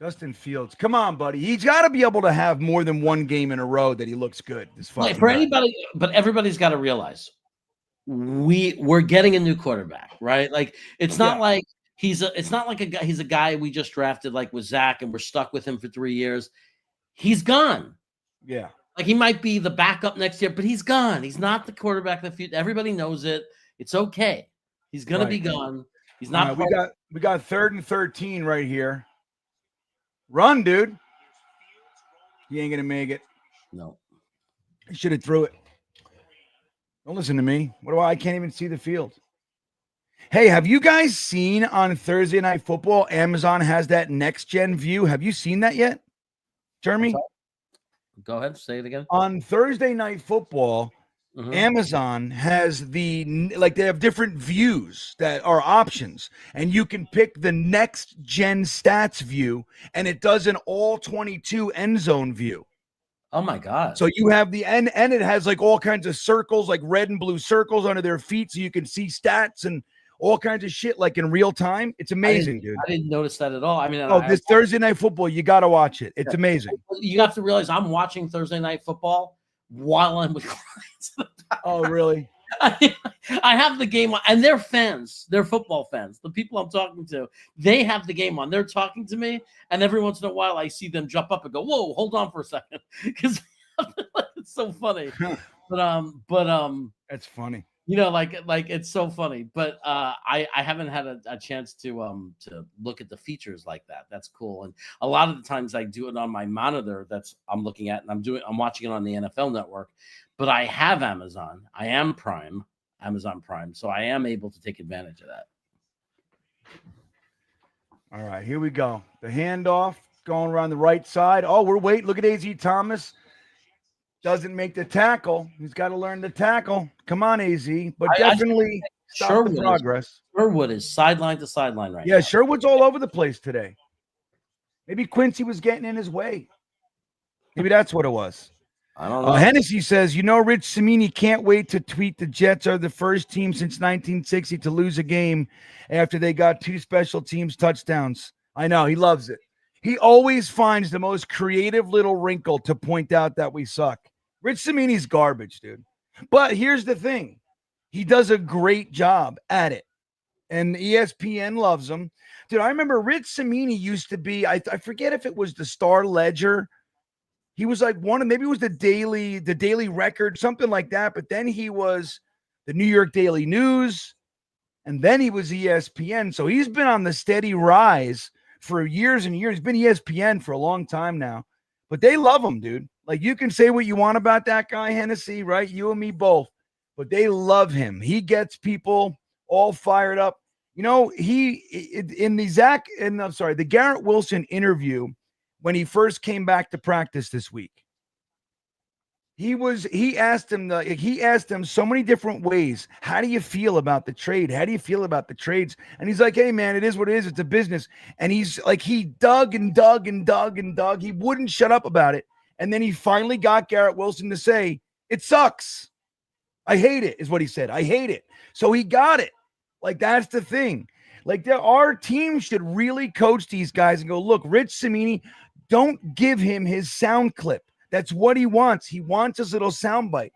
Justin Fields, come on, buddy. He's got to be able to have more than one game in a row that he looks good. This fucking for guy. Anybody, but everybody's got to realize we're getting a new quarterback, right? Like it's not like it's not like a guy. He's a guy we just drafted, like with Zach, and we're stuck with him for 3 years. He's gone. Yeah, like he might be the backup next year, but he's gone. He's not the quarterback of the future. Everybody knows it. It's okay. He's gonna be gone. He's not. We got 3rd and 13 right here. Run, dude. He ain't gonna make it. No. He should have threw it. Don't listen to me. What do I can't even see the field. Hey, have you guys seen on Thursday Night Football, Amazon has that next gen view? Have you seen that yet? Jeremy? Go ahead, say it again. On Thursday Night Football, Amazon has they have different views that are options, and you can pick the next gen stats view, and it does an all 22 end zone view. Oh my God. So you have the end, and it has like all kinds of circles, like red and blue circles under their feet, so you can see stats and all kinds of shit like in real time. It's amazing, dude. I didn't notice that at all. I mean, this Thursday Night Football, you got to watch it. It's amazing. You have to realize I'm watching Thursday Night Football while I'm with clients. Oh, really? I have the game on, and they're fans. They're football fans. The people I'm talking to, they have the game on. They're talking to me, and every once in a while, I see them jump up and go, "Whoa, hold on for a second," because it's so funny. But that's funny. You know, like it's so funny. But I haven't had a chance to look at the features like that. That's cool. And a lot of the times I do it on my monitor. I'm looking at, and I'm watching it on the NFL Network. But I have Amazon. I am Amazon Prime. So I am able to take advantage of that. All right, here we go. The handoff going around the right side. Oh, we're waiting. Look at A.Z. Thomas. Doesn't make the tackle. He's got to learn to tackle. Come on, AZ. But definitely stop the progress. Sherwood is sideline to sideline right now. Yeah, Sherwood's all over the place today. Maybe Quincy was getting in his way. Maybe that's what it was. I don't know. Hennessy says, Rich Cimini can't wait to tweet the Jets are the first team since 1960 to lose a game after they got 2 special teams touchdowns. I know. He loves it. He always finds the most creative little wrinkle to point out that we suck. Rich Cimini's garbage, dude. But here's the thing. He does a great job at it. And ESPN loves him. Dude, I remember Rich Cimini used to be, I forget if it was the Star Ledger. He was like maybe it was the Daily Record, something like that. But then he was the New York Daily News. And then he was ESPN. So he's been on the steady rise for years and years. He's been ESPN for a long time now. But they love him, dude. Like, you can say what you want about that guy, Hennessy, right? You and me both. But they love him. He gets people all fired up. The Garrett Wilson interview when he first came back to practice this week, he asked him so many different ways. How do you feel about the trade? How do you feel about the trades? And he's like, hey, man, it is what it is. It's a business. And he's like, he dug and dug and dug and dug. He wouldn't shut up about it. And then he finally got Garrett Wilson to say, it sucks. I hate it, is what he said. I hate it. So he got it. Like, that's the thing. Like, our team should really coach these guys and go, look, Rich Cimini, don't give him his sound clip. That's what he wants. He wants his little soundbite.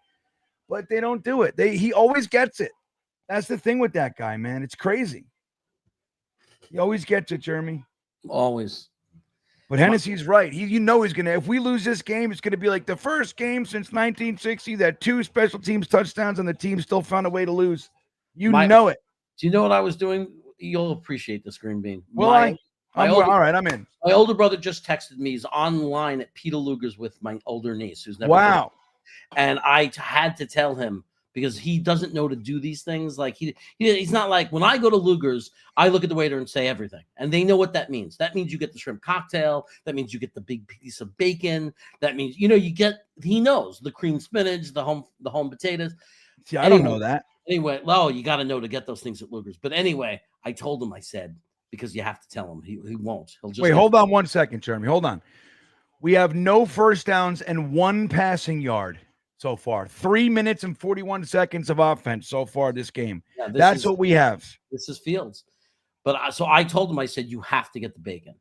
But they don't do it. He always gets it. That's the thing with that guy, man. It's crazy. He always gets it, Jeremy. Always. But Hennessy's right. He's going to, if we lose this game, it's going to be like the first game since 1960 that 2 special teams touchdowns and the team still found a way to lose. Know it. Do you know what I was doing? You'll appreciate this, Green Bean. Well, all right, I'm in. My older brother just texted me. He's online at Peter Luger's with my older niece, who's never. Wow. And I had to tell him because he doesn't know to do these things. Like he's not like, when I go to Luger's, I look at the waiter and say everything, and they know what that means. That means you get the shrimp cocktail. That means you get the big piece of bacon. That means he knows the cream spinach, the home potatoes. See, I don't know that. Anyway, well, you got to know to get those things at Luger's. But anyway, I told him, I said, because you have to tell him. He won't. He'll just wait. Hold on 1 second, Jeremy. Hold on. We have no first downs and 1 passing yard. so far. 3 minutes and 41 seconds of offense so far this game. Yeah, That's what we have. This is Fields. But so I told him, I said, you have to get the bacon.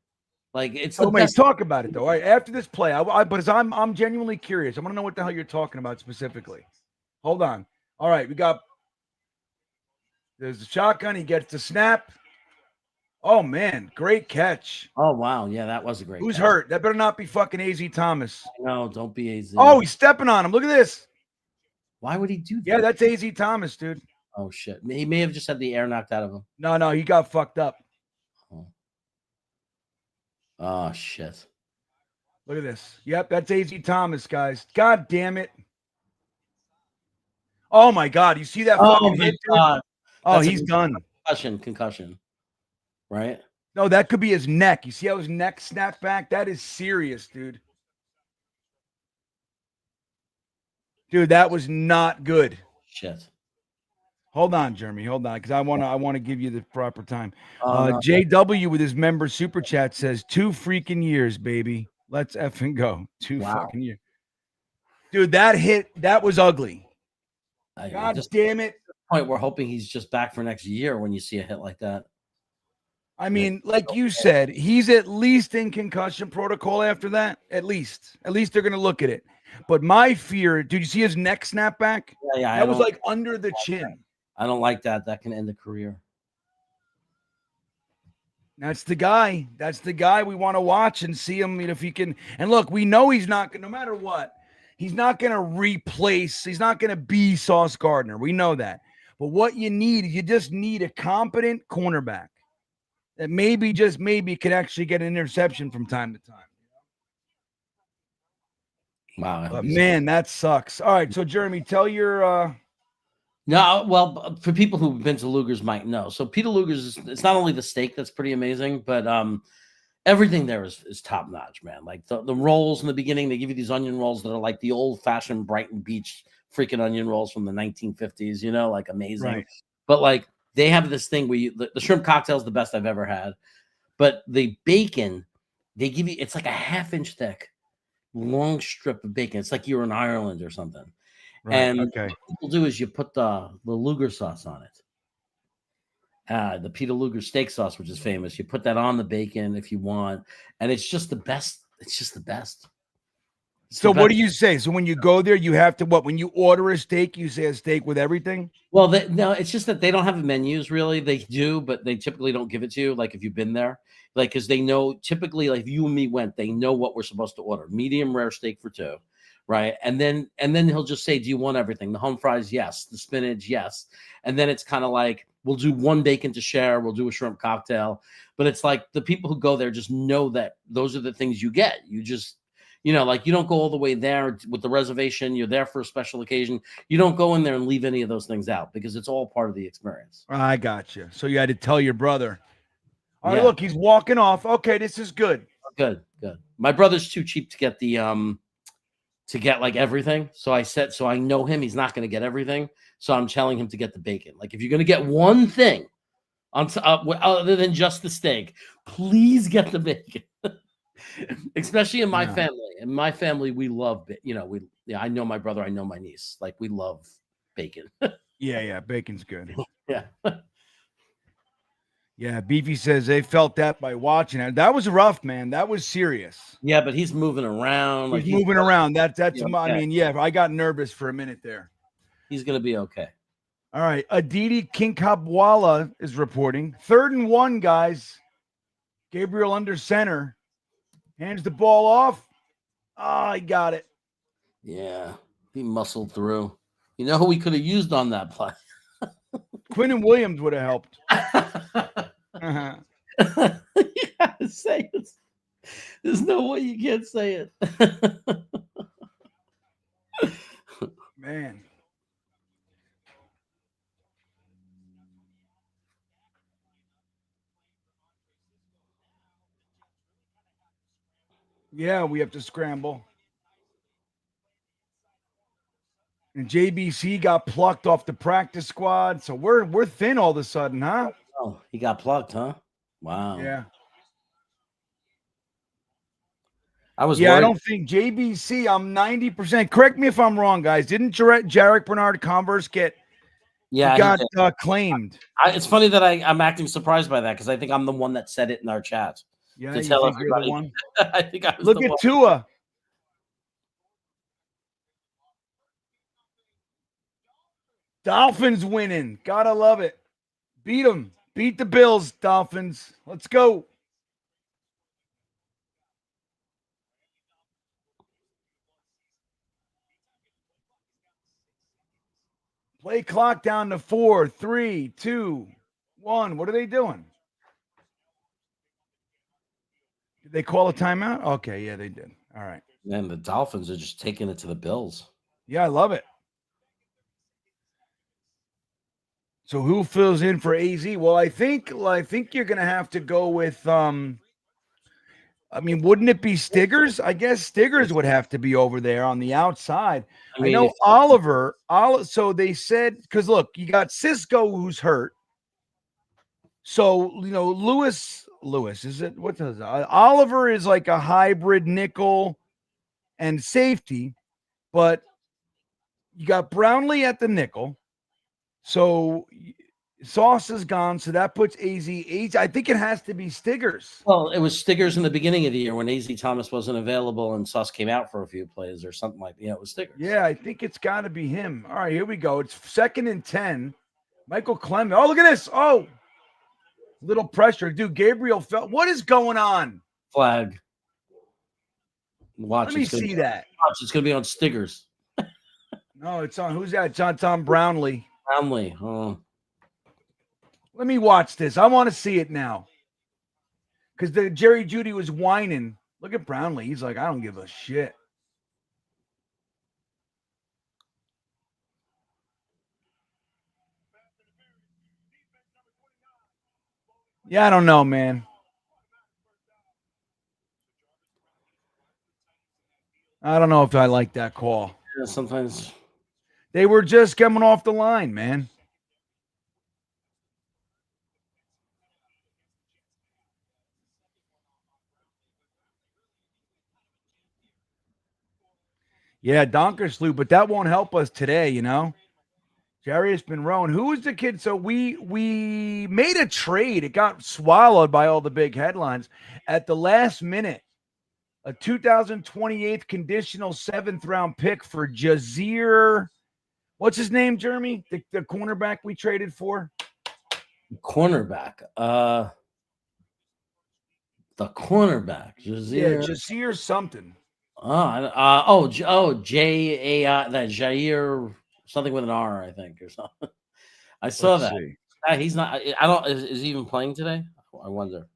Like, it's the best. best. Talk about it, though. All right, after this play, but I'm genuinely curious. I want to know what the hell you're talking about specifically. Hold on. All right, there's the shotgun. He gets the snap. Oh, man, great catch. Oh, wow. Yeah, that was a great Who's catch. hurt? That better not be fucking AZ Thomas. No, don't be AZ. Oh, he's stepping on him. Look at this. Why would he do that? Yeah, that's AZ Thomas, dude. Oh, shit. He may have just had the air knocked out of him. No, he got fucked up. Oh, shit. Look at this. Yep, that's AZ Thomas, guys. God damn it. Oh, my God. You see that fucking hit? God. Oh, he's done. Concussion. Right? No, that could be his neck. You see how his neck snapped back? That is serious, dude. Dude, that was not good. Shit. Hold on, Jeremy. Hold on, because I want to give you the proper time. No. JW with his member super chat says 2 freaking years, baby. Let's effing go. 2 fucking years. Dude, that was ugly. God damn it. Point, we're hoping he's just back for next year when you see a hit like that. I mean, like you said, he's at least in concussion protocol after that. At least they're going to look at it. But my fear, did you see his neck snap back? Yeah. That was like under the chin. I don't like that. That can end a career. That's the guy. That's the guy we want to watch and see him. If he can. And look, we know he's not going to, no matter what, he's not going to replace, he's not going to be Sauce Gardner. We know that. But what you just need a competent cornerback that maybe, just maybe, can actually get an interception from time to time. Wow. But man, that sucks. All right. So, Jeremy, tell your. No, well, for people who've been to Luger's might know. So Peter Luger's, it's not only the steak that's pretty amazing, but everything there is top notch, man. Like the rolls in the beginning, they give you these onion rolls that are like the old fashioned Brighton Beach freaking onion rolls from the 1950s, like amazing. Right. But like they have this thing where the shrimp cocktail is the best I've ever had. But the bacon, they give you, it's like a 1/2 inch thick, long strip of bacon. It's like you're in Ireland or something. Right, and what people do is you put the Luger sauce on it. The Peter Luger steak sauce, which is famous. You put that on the bacon if you want. And it's just the best. It's just the best. So what do you say? So when you go there, you have to when you order a steak, you say a steak with everything? Well, no, it's just that they don't have menus really. They do, but they typically don't give it to you. Like if you've been there, like, because they know typically, like if you and me went, they know what we're supposed to order. Medium rare steak for 2. Right. And then he'll just say, do you want everything? The home fries? Yes. The spinach? Yes. And then it's kind of like, we'll do 1 bacon to share. We'll do a shrimp cocktail. But it's like the people who go there just know that those are the things you get. You just, like you don't go all the way there with the reservation. You're there for a special occasion. You don't go in there and leave any of those things out because it's all part of the experience. I got you. So you had to tell your brother. All right, look, he's walking off. Okay, this is good. Good. My brother's too cheap to get to get like everything. So I know him, he's not going to get everything. So I'm telling him to get the bacon. Like if you're going to get one thing other than just the steak, please get the bacon. Especially in my family. In my family, we love, I know my brother, I know my niece. Like we love bacon. Yeah. Bacon's good. Yeah. Yeah, Beefy says they felt that by watching it. That was rough, man. That was serious. Yeah, but he's moving around. He's moving around. That's okay. I mean, yeah, I got nervous for a minute there. He's going to be okay. All right. Aditi Kinkabwala is reporting. 3rd and 1, guys. Gabriel under center. Hands the ball off. Oh, he got it. Yeah, he muscled through. You know who we could have used on that play? Quinnen Williams would have helped. You gotta say it. There's no way you can't say it. Man. Yeah, we have to scramble. And JBC got plucked off the practice squad, so we're thin all of a sudden, huh? Oh, he got plucked, huh? Wow. Yeah. I was Yeah, worried. I don't think JBC, I'm 90%. Correct me if I'm wrong, guys. Didn't Jarek Bernard Converse get he got claimed? It's funny that I'm acting surprised by that because I think I'm the one that said it in our chat. Yeah, To you tell think everybody. you're the one? I think I was Look the at one. Tua. Dolphins winning. Gotta love it. Beat them. Beat the Bills, Dolphins. Let's go. Play clock down to 4, 3, 2, 1. What are they doing? Did they call a timeout? Okay, yeah, they did. All right. And the Dolphins are just taking it to the Bills. Yeah, I love it. So who fills in for AZ? Well, I think you're gonna have to go with I mean, wouldn't it be Stiggers? I guess Stiggers would have to be over there on the outside. I mean, know Oliver. So they said because look, you got Cisco who's hurt. So Lewis is it? What does Oliver is like a hybrid nickel and safety, but you got Brownlee at the nickel. So Sauce is gone, so that puts AZ. I think it has to be Stiggers. Well, it was Stiggers in the beginning of the year when AZ Thomas wasn't available and Sauce came out for a few plays or something like that. Yeah, it was Stiggers. Yeah, I think it's got to be him. All right, here we go. It's 2nd and 10. Michael Clement. Oh, look at this. Oh, little pressure. Dude, Gabriel felt. What is going on? Flag. Watch. Let me see that. Watch. It's going to be on Stiggers. No, it's on. Who's that? It's on Brownlee. Brownlee. Oh. Let me watch this. I want to see it now. Because the Jerry Jeudy was whining. Look at Brownlee. He's like, I don't give a shit. Yeah, I don't know, man. I don't know if I like that call. Yeah, sometimes they were just coming off the line, man. Yeah, Donkersloot, but that won't help us today, Jarius been rowing. Who was the kid? So we made a trade. It got swallowed by all the big headlines at the last minute. A 2028 conditional 7th round pick for Jazir. What's his name, Jeremy? The cornerback we traded for? Cornerback. The cornerback. Jazir. Yeah, Jazir something. J-A-I, that Jair, something with an R, I think, or something. I saw that. He's not, I don't, is he even playing today? I wonder.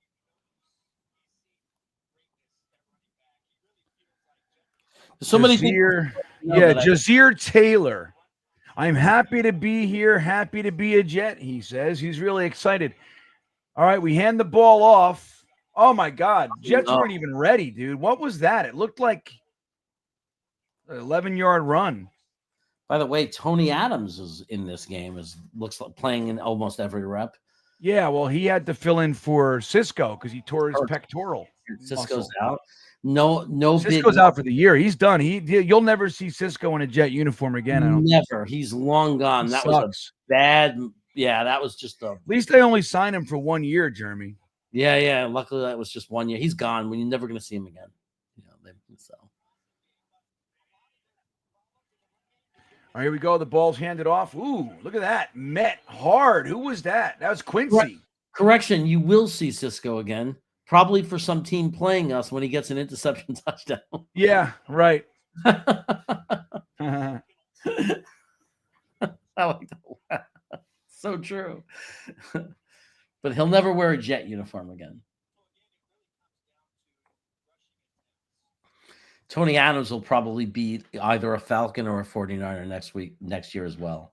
So many Jazir, Jazir Taylor. I'm happy to be here, happy to be a Jet, he says. He's really excited. All right, we hand the ball off. Oh, my God. Jets weren't even ready, dude. What was that? It looked like an 11-yard run. By the way, Tony Adams is in this game. Looks like playing in almost every rep. Yeah, well, he had to fill in for Cisco because he tore his pectoral. Cisco's out. No Cisco's out for the year. He's done. You'll never see Cisco in a Jet uniform again. Never. He's long gone. That was a bad. Yeah, that was just a. At least they only signed him for 1 year, Jeremy. Yeah. Luckily, that was just 1 year. He's gone. You're never going to see him again. So. All right, here we go. The ball's handed off. Ooh, look at that. Met hard. Who was that? That was Quincy. Correction. You will see Cisco again. Probably for some team playing us when he gets an interception touchdown. Yeah, right. I like that. So true. But he'll never wear a Jet uniform again. Tony Adams will probably be either a Falcon or a 49er next year as well.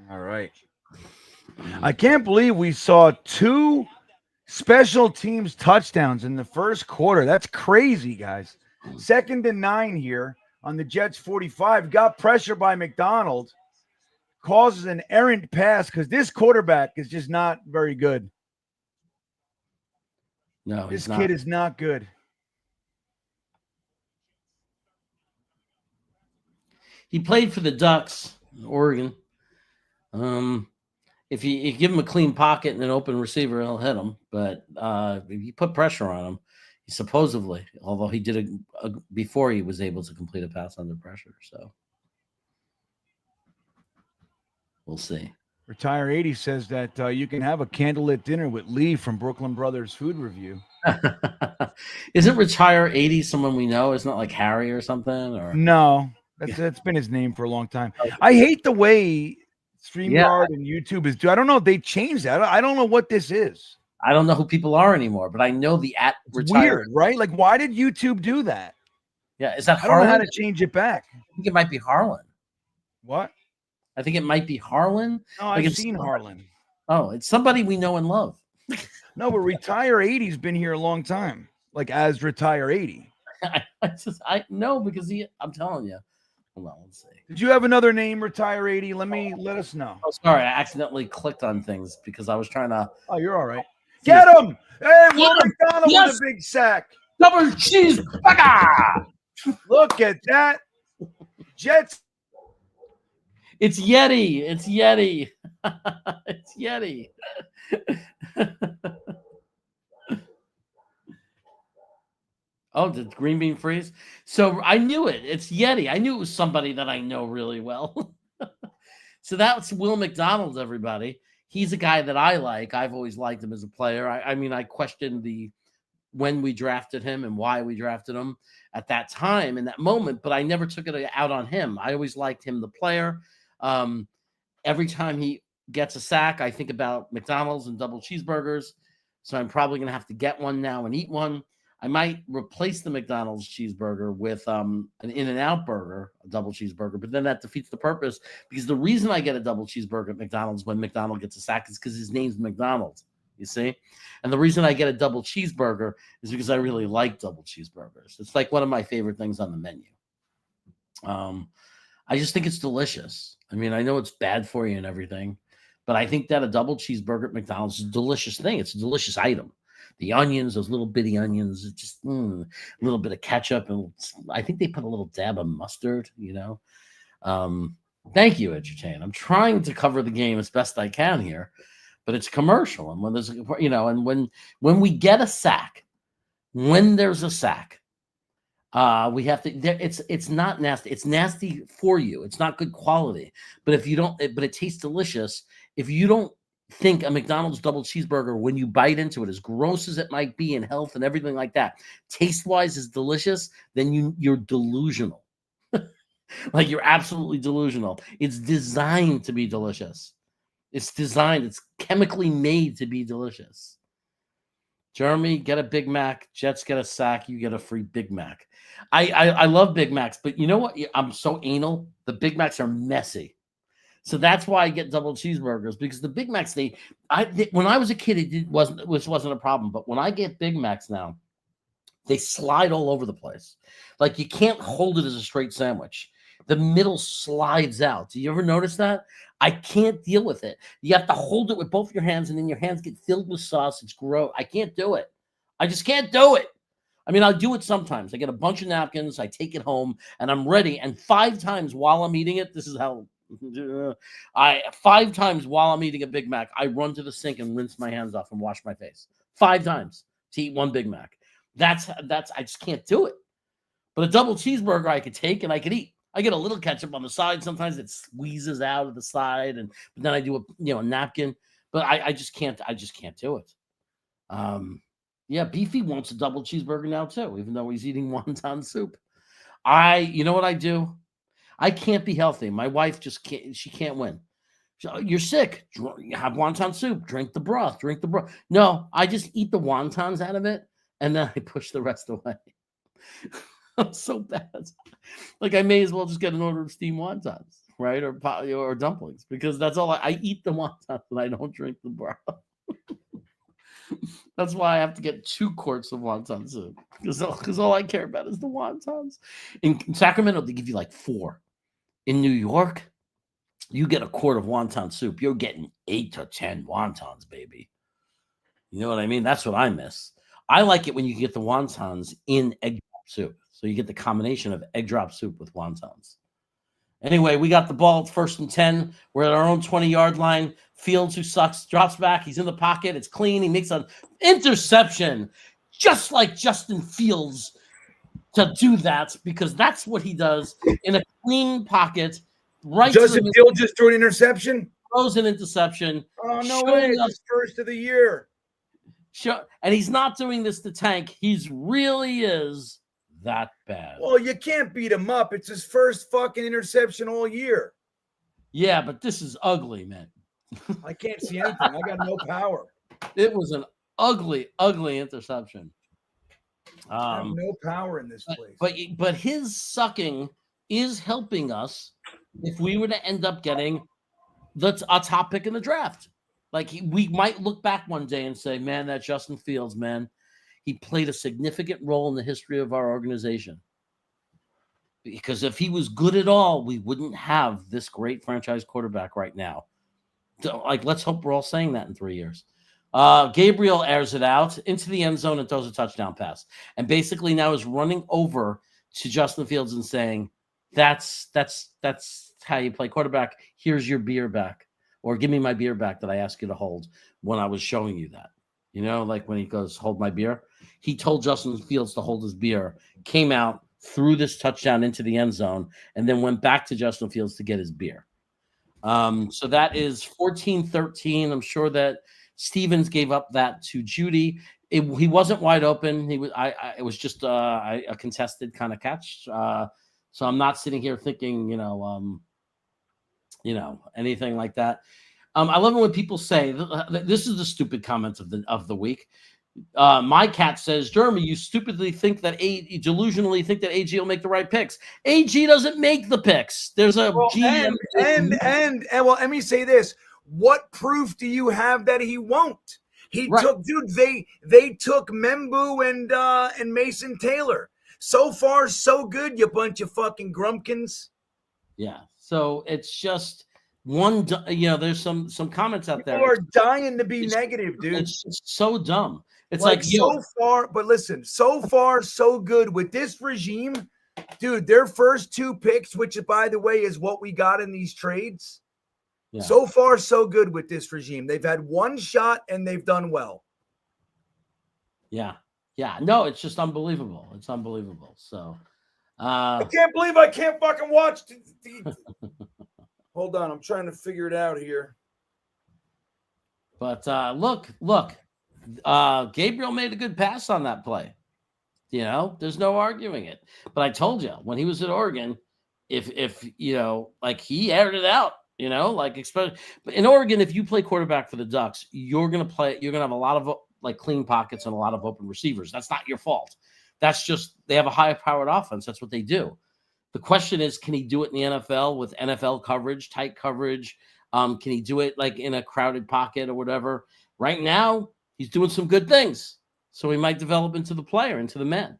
All right. I can't believe we saw 2 special teams touchdowns in the first quarter. That's crazy, guys. 2nd and 9 here on the Jets 45. Got pressure by McDonald. Causes an errant pass because this quarterback is just not very good. No, this he's not. kid is not good. He played for the Ducks in Oregon. If you give him a clean pocket and an open receiver, he'll hit him. But if you put pressure on him, he supposedly, although he did before he was able to complete a pass under pressure. So we'll see. Retire 80 says that you can have a candlelit dinner with Lee from Brooklyn Brothers Food Review. Isn't Retire 80 someone we know? Isn't it like Harry or something? Or no, that's been his name for a long time. I hate the way StreamYard and YouTube is doing. I don't know if they changed that. I don't know what this is. I don't know who people are anymore, but I know the weird, right? Like, why did YouTube do that? Yeah, is that Harlan? I don't know how to change it back. I think it might be Harlan. What? I think it might be Harlan. No, I've seen Harlan. Oh, it's somebody we know and love. No, but Retire 80's been here a long time. Like as Retire 80. I know because I'm telling you. Hold on, let's see. Did you have another name, Retire 80? Let us know. Oh, sorry, I accidentally clicked on things because I was trying to. Oh, you're all right. Get him! Hey, Will McDonald with a big sack. Double cheeseburger. Look at that. Jets. It's Yeti. It's Yeti. It's Yeti. Oh, did green bean freeze? So I knew it. It's Yeti. I knew it was somebody that I know really well. So that's Will McDonald, everybody. He's a guy that I like. I've always liked him as a player. I mean, I questioned when we drafted him and why we drafted him at that time, in that moment, but I never took it out on him. I always liked him, the player. Every time he gets a sack, I think about McDonald's and double cheeseburgers. So I'm probably going to have to get one now and eat one. I might replace the McDonald's cheeseburger with an In-N-Out burger, a double cheeseburger, but then that defeats the purpose because the reason I get a double cheeseburger at McDonald's when McDonald gets a sack is because his name's McDonald, you see? And the reason I get a double cheeseburger is because I really like double cheeseburgers. It's like one of my favorite things on the menu. I just think it's delicious. I mean, I know it's bad for you and everything, but I think that a double cheeseburger at McDonald's is a delicious thing. It's a delicious item. The onions, those little bitty onions, it's just a little bit of ketchup. And I think they put a little dab of mustard, you know. Thank you, Entertain. I'm trying to cover the game as best I can here, but it's commercial. And when there's, and when we get a sack, when there's a sack, we have to, it's not nasty. It's nasty for you. It's not good quality, but if you don't, but it tastes delicious. If you don't think a McDonald's double cheeseburger, when you bite into it, as gross as it might be in health and everything like that, taste-wise is delicious, then you're delusional. Like you're absolutely delusional. It's designed to be delicious. It's chemically made to be delicious. Jeremy, get a Big Mac. Jets get a sack. You get a free Big Mac. I love Big Macs, but you know what? I'm so anal. The Big Macs are messy. So that's why I get double cheeseburgers, because the Big Macs, when I was a kid, it wasn't a problem. But when I get Big Macs now, they slide all over the place. Like you can't hold it as a straight sandwich. The middle slides out. Do you ever notice that? I can't deal with it. You have to hold it with both your hands, and then your hands get filled with sauce. It's gross. I can't do it. I just can't do it. I mean, I'll do it sometimes. I get a bunch of napkins. I take it home, and I'm ready. And 5 times while I'm eating it, this is how... 5 times while I'm eating a Big Mac, I run to the sink and rinse my hands off and wash my face 5 times to eat one Big Mac. That's I just can't do it. But a double cheeseburger I could take and I could eat. I get a little ketchup on the side. Sometimes it squeezes out of the side, but then I do a napkin. But I just can't. I just can't do it. Yeah, Beefy wants a double cheeseburger now too, even though he's eating wonton soup. You know what I do? I can't be healthy. My wife just can't. She can't win. You're sick. Have wonton soup. Drink the broth. No, I just eat the wontons out of it, and then I push the rest away. I'm so bad. Like I may as well just get an order of steamed wontons, right, or dumplings, because that's all I eat the wontons, and I don't drink the broth. That's why I have to get 2 quarts of wonton soup, because all I care about is the wontons. In Sacramento, they give you like 4. In New York, you get a quart of wonton soup. You're getting 8 to 10 wontons, baby. You know what I mean? That's what I miss. I like it when you get the wontons in egg drop soup. So you get the combination of egg drop soup with wontons. Anyway, we got the ball at 1st and 10. We're at our own 20-yard line. Fields, who sucks, drops back. He's in the pocket. It's clean. He makes an interception, just like Justin Fields to do that, because that's what he does in a clean pocket. Right. Justin Fields just threw an interception? Throws an interception. Oh, no way. It's his first of the year. And he's not doing this to tank. He's really is that bad. Well, you can't beat him up. It's his first fucking interception all year. Yeah, but this is ugly, man. I can't see anything. I got no power. It was an ugly, ugly interception. I have no power in this place. But his sucking is helping us if we were to end up getting a top pick in the draft. Like, we might look back one day and say, man, that Justin Fields, man, he played a significant role in the history of our organization. Because if he was good at all, we wouldn't have this great franchise quarterback right now. So, like, let's hope we're all saying that in 3 years. Gabriel airs it out into the end zone and throws a touchdown pass. And basically now is running over to Justin Fields and saying, that's how you play quarterback. Here's your beer back. Or give me my beer back that I asked you to hold when I was showing you that. You know, like when he goes, hold my beer. He told Justin Fields to hold his beer, came out, threw this touchdown into the end zone, and then went back to Justin Fields to get his beer. So that is 14-13. I'm sure that Stevens gave up that to Judy. He wasn't wide open. It was just a contested kind of catch. So I'm not sitting here thinking, anything like that. I love it when people say this is the stupid comments of the week. My cat says, Jeremy, you delusionally think that AG will make the right picks. AG doesn't make the picks. There's a GM. And well, let me say this. What proof do you have that he won't? They took Membu and Mason Taylor. So far, so good, you bunch of fucking grumpkins. Yeah. So it's just one, there's some comments out there. People are dying to be negative, dude. It's just so dumb. It's so far, so good with this regime, dude. Their first 2 picks, which by the way is what we got in these trades. Yeah. So far, so good with this regime. They've had one shot and they've done well. Yeah. Yeah. No, it's just unbelievable. It's unbelievable. So I can't believe I can't fucking watch. Hold on. I'm trying to figure it out here. But look. Gabriel made a good pass on that play. There's no arguing it. But I told you, when he was at Oregon, if he aired it out, but in Oregon, if you play quarterback for the Ducks, you're going to have a lot of clean pockets and a lot of open receivers. That's not your fault. That's just, they have a high-powered offense. That's what they do. The question is, can he do it in the NFL with NFL coverage, tight coverage? Can he do it in a crowded pocket or whatever? Right now, he's doing some good things. So he might develop into the player, into the man.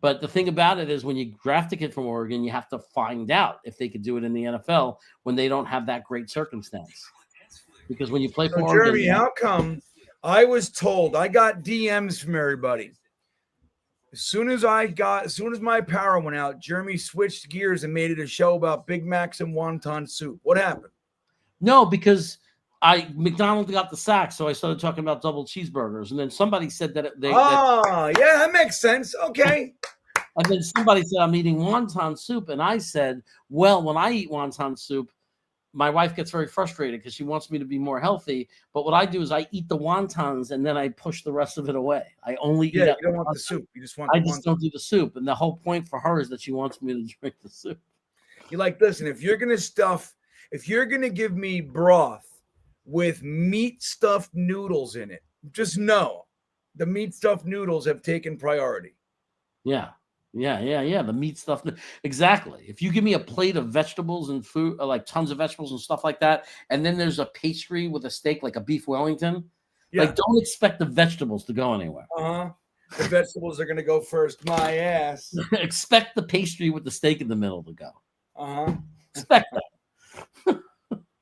But the thing about it is when you draft a kid from Oregon, you have to find out if they could do it in the NFL when they don't have that great circumstance. Because when you play for Oregon... Jeremy, how come I was told, I got DMs from everybody. As soon as my power went out, Jeremy switched gears and made it a show about Big Macs and wonton soup. What happened? No, because McDonald got the sack, so I started talking about double cheeseburgers, and then somebody said that yeah, that makes sense. Okay. And then somebody said I'm eating wonton soup, and I said, well, when I eat wonton soup, my wife gets very frustrated because she wants me to be more healthy. But what I do is I eat the wontons and then I push the rest of it away. I only eat. You don't want the soup. You just want. I just don't do the soup, and the whole point for her is that she wants me to drink the soup. You're like, listen, if you're gonna give me broth with meat stuffed noodles in it, just know the meat stuffed noodles have taken priority. Yeah. The meat stuff. Exactly. If you give me a plate of vegetables and fruit, tons of vegetables and stuff like that, and then there's a pastry with a steak, like a beef Wellington, don't expect the vegetables to go anywhere. The vegetables are going to go first. My ass. Expect the pastry with the steak in the middle to go. Uh-huh. Expect that.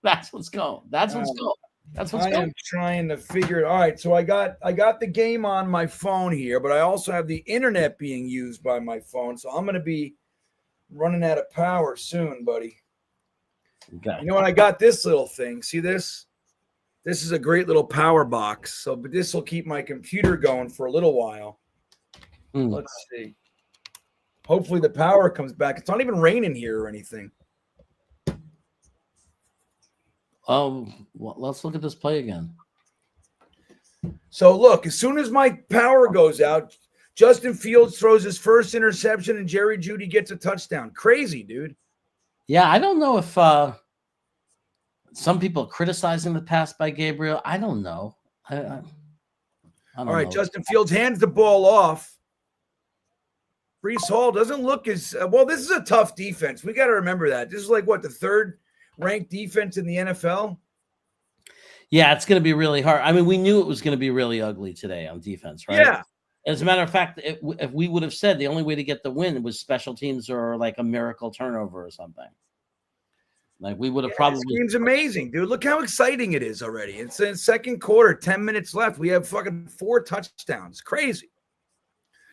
That's what's going. That's what's going. That's what's I am trying to figure it. All right, so I got the game on my phone here, but I also have the internet being used by my phone, so I'm going to be running out of power soon, buddy. Okay. You know what? I got this little thing. See this? This is a great little power box. So, but this will keep my computer going for a little while. Let's see. Hopefully the power comes back. It's not even raining here or anything. Well, let's look at this play again. So look, as soon as my power goes out, Justin Fields throws his first interception and Jerry Jeudy gets a touchdown. Crazy, dude. Yeah, I don't know if some people are criticizing the pass by Gabriel. I don't know. I don't All right, know. Justin Fields hands the ball off. Breece Hall doesn't look as well. This is a tough defense. We got to remember that. This is like what, the third ranked defense in the NFL? Yeah, it's going to be really hard. I mean, we knew it was going to be really ugly today on defense, right? Yeah. As a matter of fact, if we would have said the only way to get the win was special teams or like a miracle turnover or something, like we would have probably. This game's amazing, dude. Look how exciting it is already. It's in second quarter, 10 minutes left. We have fucking 4 touchdowns. Crazy.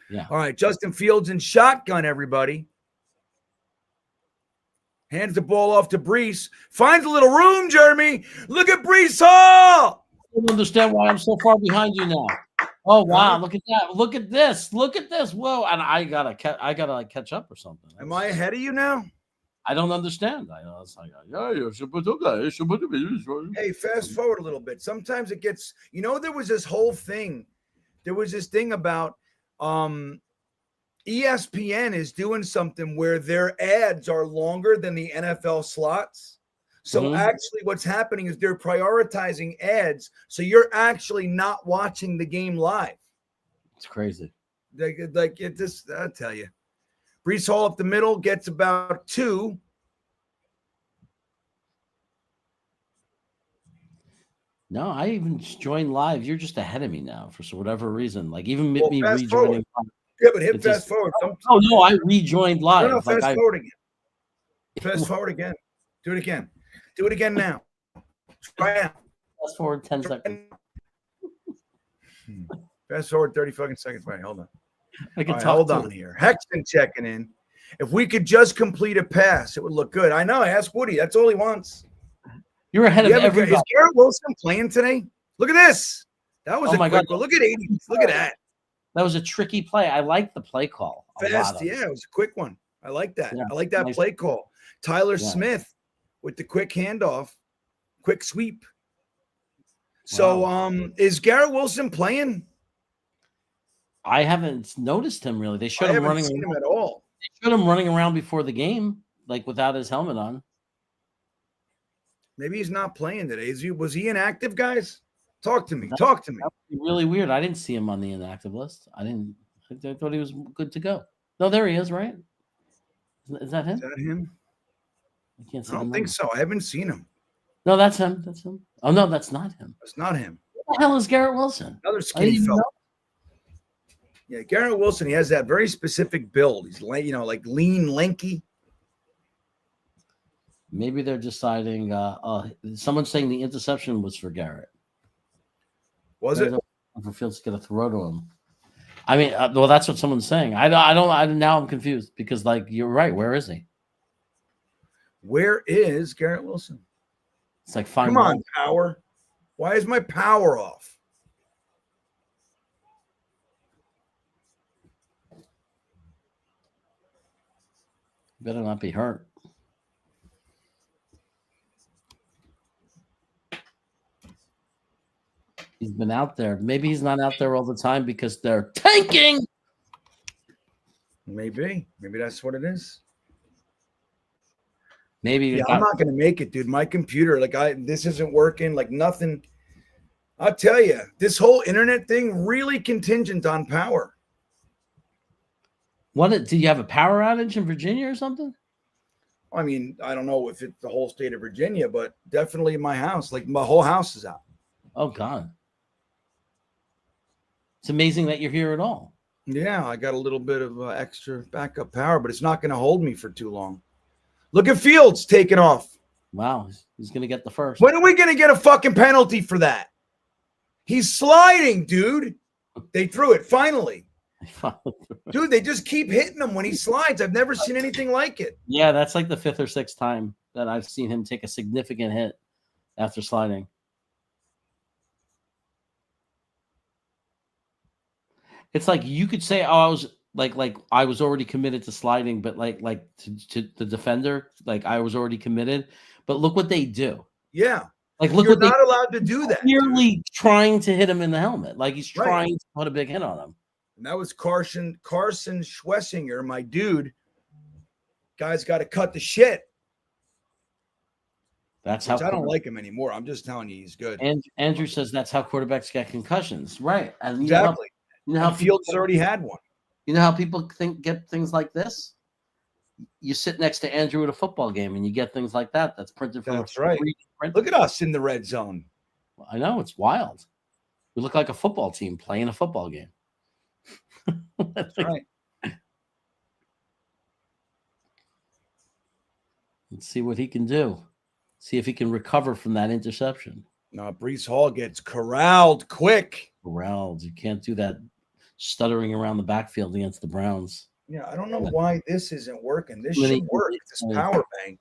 Yeah. All right, Justin Fields in shotgun, everybody. Hands the ball off to Breece. Finds a little room, Jeremy. Look at Breece Hall. I don't understand why I'm so far behind you now. Oh wow! Look at that! Look at this! Look at this! Whoa! And I gotta like catch up or something. Am I ahead of you now? I don't understand. I know it's like Hey, fast forward a little bit. Sometimes it gets. You know, there was this whole thing. There was this thing about ESPN is doing something where their ads are longer than the NFL slots. So actually what's happening is they're prioritizing ads. So you're actually not watching the game live. It's crazy. Like it just, I'll tell you. Breece Hall up the middle gets about 2. No, I even joined live. You're just ahead of me now for whatever reason. Like even me fast rejoining. forward. Yeah, but hit fast forward. Oh no, I rejoined live. No, fast forward again. Fast forward again. Do it again. Do it again now. Try out. Fast forward 10 seconds. Fast forward 30 fucking seconds. Wait, hold on. Hold on here. Hexton checking in. If we could just complete a pass, it would look good. I know. Ask Woody. That's all he wants. You're ahead of everybody. Is Garrett Wilson playing today? Look at this. That was quick one. Look at 80. Look at that. That was a tricky play. I like the play call. Fast. Yeah, it was a quick one. I like that. Yeah, I like that nice. play call. Tyler Smith with the quick handoff, quick sweep. So, is Garrett Wilson playing? I haven't noticed him really. They showed him running seen him at all. They showed him running around before the game, like without his helmet on. Maybe he's not playing today. Was he inactive, guys? Talk to me. Talk to me. That would be really weird. I didn't see him on the inactive list. I thought he was good to go. No, there he is, right? Is that him? Is that him? I can't see. I don't think so. I haven't seen him. No, that's him. That's him. Oh no, that's not him. That's not him. What the hell is Garrett Wilson? Another skinny fella. Yeah, Garrett Wilson. He has that very specific build. He's like lean, lanky. Maybe they're deciding. Someone's saying the interception was for Garrett. Was it? For Fields to get a throw to him. I mean, well, that's what someone's saying. I don't. Now I'm confused because, like, you're right. Where is he? Where is Garrett Wilson? It's like fine. Come on, power. Why is my power off? Better not be hurt. He's been out there. Maybe he's not out there all the time because they're tanking. Maybe that's what it is. Maybe I'm not going to make it, dude. My computer, this isn't working. Like nothing. I'll tell you, this whole internet thing really contingent on power. Did you have a power outage in Virginia or something? I mean, I don't know if it's the whole state of Virginia, but definitely my house. Like my whole house is out. Oh God. It's amazing that you're here at all. Yeah, I got a little bit of extra backup power, but it's not going to hold me for too long. Look at Fields taking off. Wow, he's going to get the first. When are we going to get a fucking penalty for that? He's sliding, dude. They threw it finally. Dude, they just keep hitting him when he slides. I've never seen anything like it. Yeah, that's like the 5th or 6th time that I've seen him take a significant hit after sliding. It's like you could say, "Oh, I was like I was already committed to sliding," but like to the defender, like I was already committed. But look what they do. Yeah, like look you're what not allowed to do that. Clearly trying to hit him in the helmet, like he's trying to put a big hit on him. And that was Carson Schwessinger, my dude. Guy's got to cut the shit. That's how I don't like him anymore. I'm just telling you, he's good. And Andrew says that's how quarterbacks get concussions, right? And exactly. You know how Fields already had one. You know how people get things like this? You sit next to Andrew at a football game and you get things like that. That's printed from. That's right. Look at us in the red zone. I know, it's wild. We look like a football team playing a football game. That's right. Let's see what he can do. See if he can recover from that interception. No, Breece Hall gets corralled quick. Corralled. You can't do that stuttering around the backfield against the Browns. Yeah, I don't know why this isn't working. This should work. This power bank.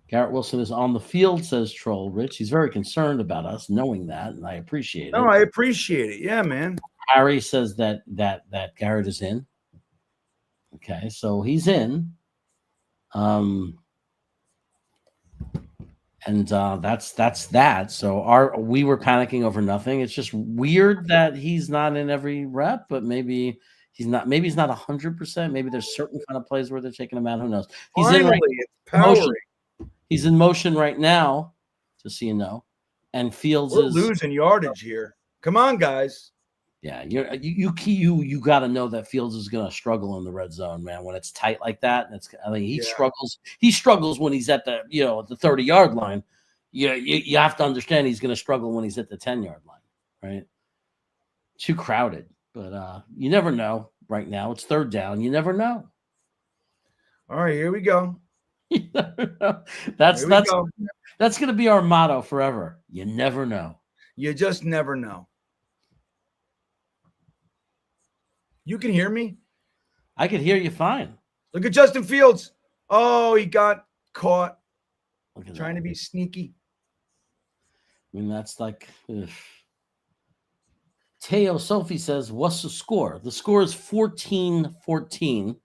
Garrett Wilson is on the field, says Troll Rich. He's very concerned about us knowing that, and I appreciate it. No, I appreciate it. Yeah, man. Harry says that Garrett is in. Okay, so he's in. And that's that. So we were panicking over nothing. It's just weird that he's not in every rep, but maybe he's not 100%. Maybe there's certain kind of plays where they're taking him out. Who knows? He's He's in motion right now, just so you know. And Fields We're is losing yardage here. Come on, guys. Yeah, you got to know that Fields is going to struggle in the red zone, man. When it's tight like that, and he struggles. He struggles when he's at the at the 30-yard line. You have to understand he's going to struggle when he's at the 10-yard line, right? Too crowded, but you never know. Right now, it's 3rd down. You never know. All right, here we go. You never know. That's going to be our motto forever. You never know. You just never know. You can hear me? I can hear you fine. Look at Justin Fields. Oh, he got caught trying to be sneaky. I mean, that's like Teo Sophie says, what's the score? The score is 14-14.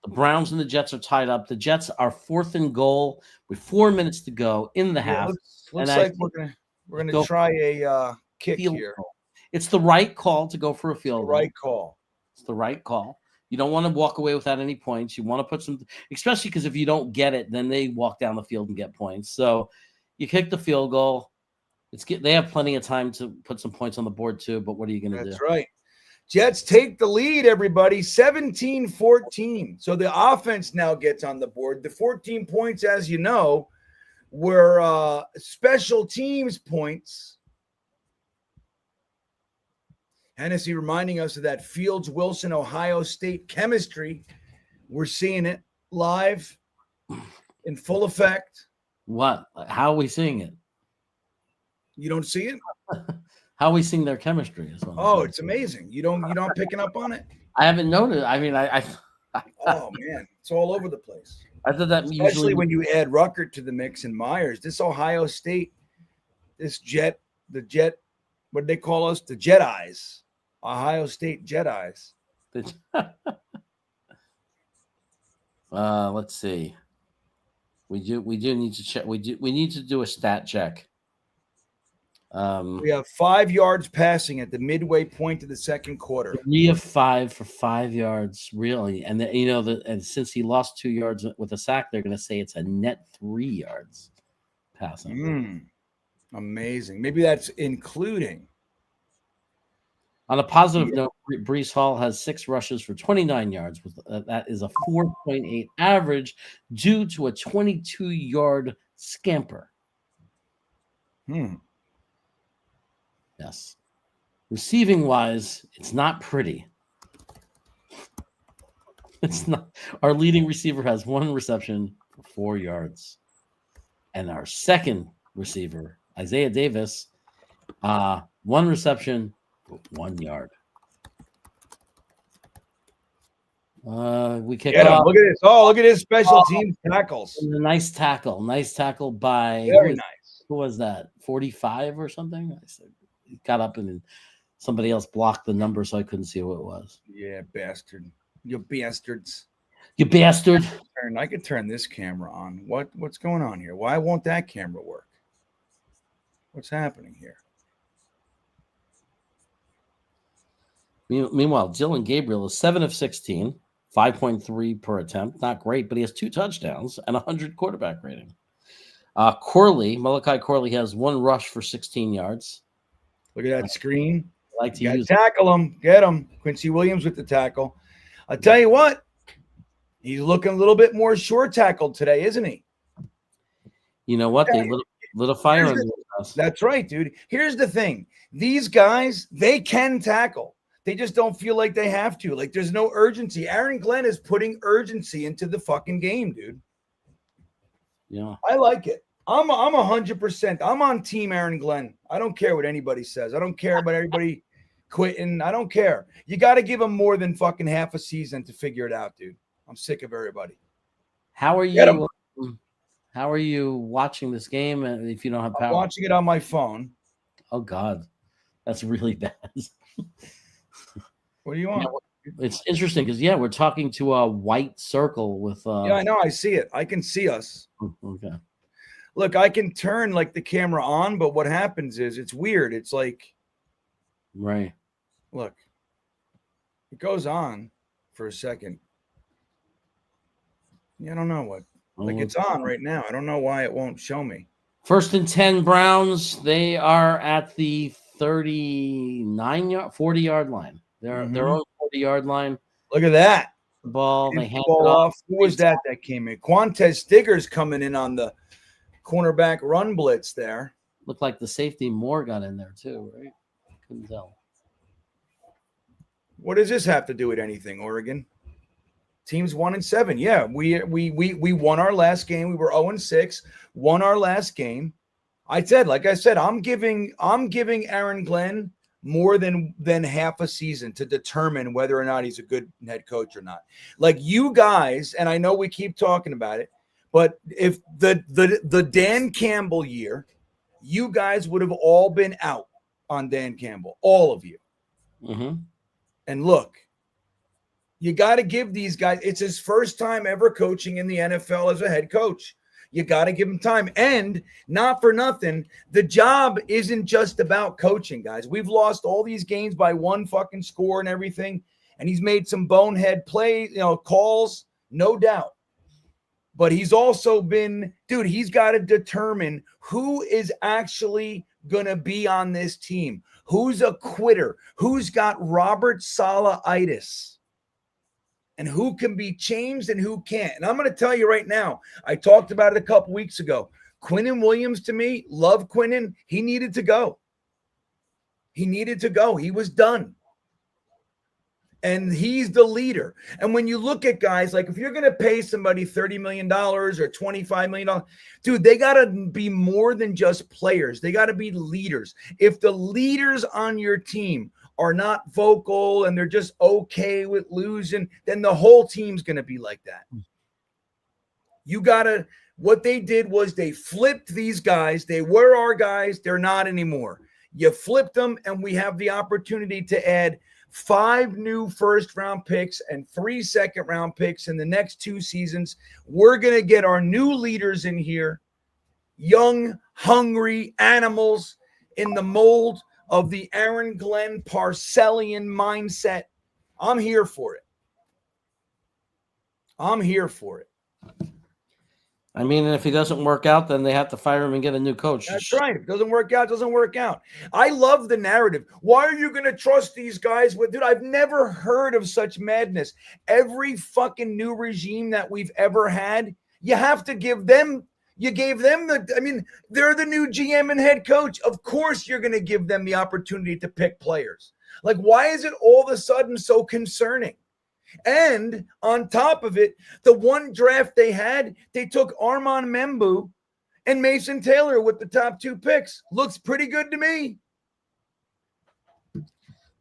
The Browns and the Jets are tied up. The Jets are 4th and goal with 4 minutes to go in the half. Looks like we're gonna try a kick here. Goal. It's the right call to go for a field goal. Right call. It's the right call. You don't want to walk away without any points. You want to put some, especially because if you don't get it, then they walk down the field and get points. So you kick the field goal. They have plenty of time to put some points on the board too, but what are you going to do? That's right. Jets take the lead, everybody, 17-14. So the offense now gets on the board. The 14 points, as you know, were special teams points. Hennessy reminding us of that Fields-Wilson, Ohio State chemistry. We're seeing it live in full effect. What? How are we seeing it? You don't see it? How are we seeing their chemistry? It's amazing. You're not picking up on it? I haven't noticed. I mean, I oh man, it's all over the place. I thought that especially when you add Ruckert to the mix and Myers. This Ohio State, the Jet, what do they call us? The Jedis. Ohio State Jedis. Let's see. We do need to check. We need to do a stat check. We have 5 yards passing at the midway point of the second quarter. 3 of 5 for 5 yards, really. And and since he lost 2 yards with a sack, they're going to say it's a net 3 yards passing. Amazing. Maybe that's including. On a positive note, Breece Hall has 6 rushes for 29 yards. That is a 4.8 average due to a 22-yard scamper. Yes. Receiving wise, it's not pretty. It's not. Our leading receiver has 1 reception for 4 yards. And our second receiver, Isaiah Davis, 1 reception for 1 yard. We kick off. Look at this. Oh, look at his special team tackles. Nice tackle. Nice tackle by very nice. Who was that? 45 or something? I said he got up and somebody else blocked the number so I couldn't see who it was. Yeah, bastard. You bastards. You bastard. I could turn this camera on. What's going on here? Why won't that camera work? What's happening here? Meanwhile, Dylan Gabriel is 7 of 16, 5.3 per attempt. Not great, but he has 2 touchdowns and 100 quarterback rating. Malachi Corley has 1 rush for 16 yards. Look at that screen. I like to tackle him. Get him. Quincy Williams with the tackle. I'll tell you what. He's looking a little bit more short tackled today, isn't he? You know what? They lit a fire under us. That's right, dude. Here's the thing. These guys, they can tackle. They just don't feel like they have to. Like, there's no urgency. Aaron Glenn is putting urgency into the fucking game, dude. Yeah. I like it. I'm 100%. I'm on team Aaron Glenn. I don't care what anybody says. I don't care about everybody quitting. I don't care. You got to give him more than fucking half a season to figure it out, dude. I'm sick of everybody. How are you? How are you watching this game if you don't have power? I'm watching it on my phone. Oh God, that's really bad. What do you want? It's interesting because we're talking to a white circle with. Yeah, I know. I see it. I can see us. Okay. Look, I can turn like the camera on, but what happens is it's weird. It's like, right. Look, it goes on for a second. Yeah, I don't know what. Like, it's on right now. I don't know why it won't show me. 1st and 10 Browns. They are at the 40-yard line. They're their own 40-yard line. Look at that. The ball. They hand ball it off. Who was that came in? Quantez Stigger's coming in on the cornerback run blitz there. Looked like the safety Moore got in there too, right? Couldn't tell. What does this have to do with anything, Oregon? Teams 1-7. Yeah, we won our last game. We were 0-6. Won our last game. Like I said, I'm giving Aaron Glenn more than half a season to determine whether or not he's a good head coach or not. Like, you guys, and I know we keep talking about it, but if the Dan Campbell year, you guys would have all been out on Dan Campbell, all of you. Mm-hmm. And look, you got to give these guys, it's his first time ever coaching in the NFL as a head coach. You got to give him time. And not for nothing, the job isn't just about coaching, guys. We've lost all these games by 1 fucking score and everything. And he's made some bonehead calls, no doubt. But he's also been, dude, he's got to determine who is actually going to be on this team. Who's a quitter? Who's got Robert Saleh-itis? And who can be changed and who can't. And I'm going to tell you right now, I talked about it a couple weeks ago. Quinnen Williams, to me, love Quinnen. He needed to go. He was done. And he's the leader. And when you look at guys, like if you're going to pay somebody $30 million or $25 million, dude, they got to be more than just players. They got to be leaders. If the leaders on your team are not vocal and they're just okay with losing, then the whole team's going to be like that. What they did was they flipped these guys. They were our guys. They're not anymore. You flipped them, and we have the opportunity to add 5 new first-round picks and 3 second-round picks in the next 2 seasons. We're going to get our new leaders in here, young, hungry animals in the mold of the Aaron Glenn Parcellian mindset. I'm here for it. I mean, if he doesn't work out, then they have to fire him and get a new coach. That's right. If it doesn't work out, doesn't work out. I love the narrative. Why are you going to trust these guys with, dude, I've never heard of such madness. Every fucking new regime that we've ever had, you have to give them. You gave them they're the new GM and head coach. Of course, you're going to give them the opportunity to pick players. Like, why is it all of a sudden so concerning? And on top of it, the one draft they had, they took Armand Membu and Mason Taylor with the top 2 picks. Looks pretty good to me.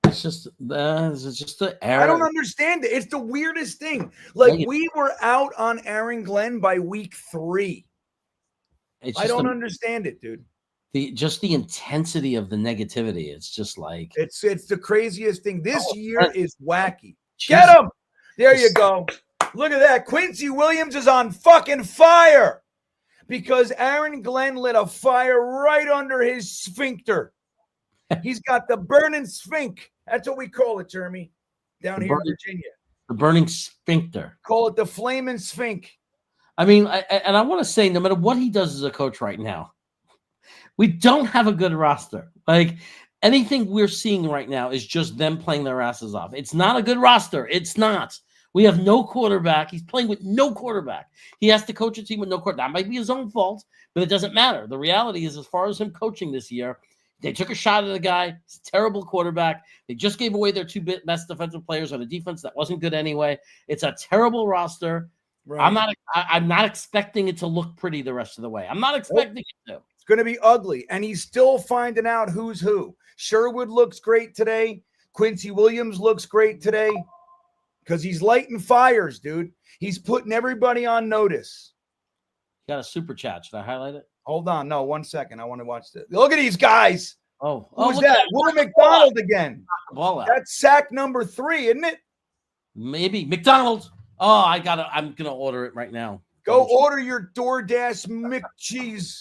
It's just the era. I don't understand it. It's the weirdest thing. Like, we were out on Aaron Glenn by week 3. I don't understand it, dude. The intensity of the negativity. It's just like it's the craziest thing. This year is wacky. Get him. There you go. Look at that. Quincy Williams is on fucking fire because Aaron Glenn lit a fire right under his sphincter. He's got the burning sphinx. That's what we call it, Jeremy, down here in Virginia. The burning sphincter. Call it the flaming sphinx. I mean, I want to say, no matter what he does as a coach right now, we don't have a good roster. Like, anything we're seeing right now is just them playing their asses off. It's not a good roster. It's not. We have no quarterback. He's playing with no quarterback. He has to coach a team with no quarterback. That might be his own fault, but it doesn't matter. The reality is, as far as him coaching this year, they took a shot at a guy. He's a terrible quarterback. They just gave away their 2 best defensive players on a defense that wasn't good anyway. It's a terrible roster. Right. I'm not expecting it to look pretty the rest of the way. I'm not expecting it to. It's going to be ugly, and he's still finding out who's who. Sherwood looks great today. Quincy Williams looks great today because he's lighting fires, dude. He's putting everybody on notice. Got a super chat. Should I highlight it? Hold on. No, 1 second. I want to watch this. Look at these guys. Who's that? Will McDonald again. Ball out. That's sack number 3, isn't it? Maybe. McDonald. Oh, I'm going to order it right now. Go order your DoorDash McCheese.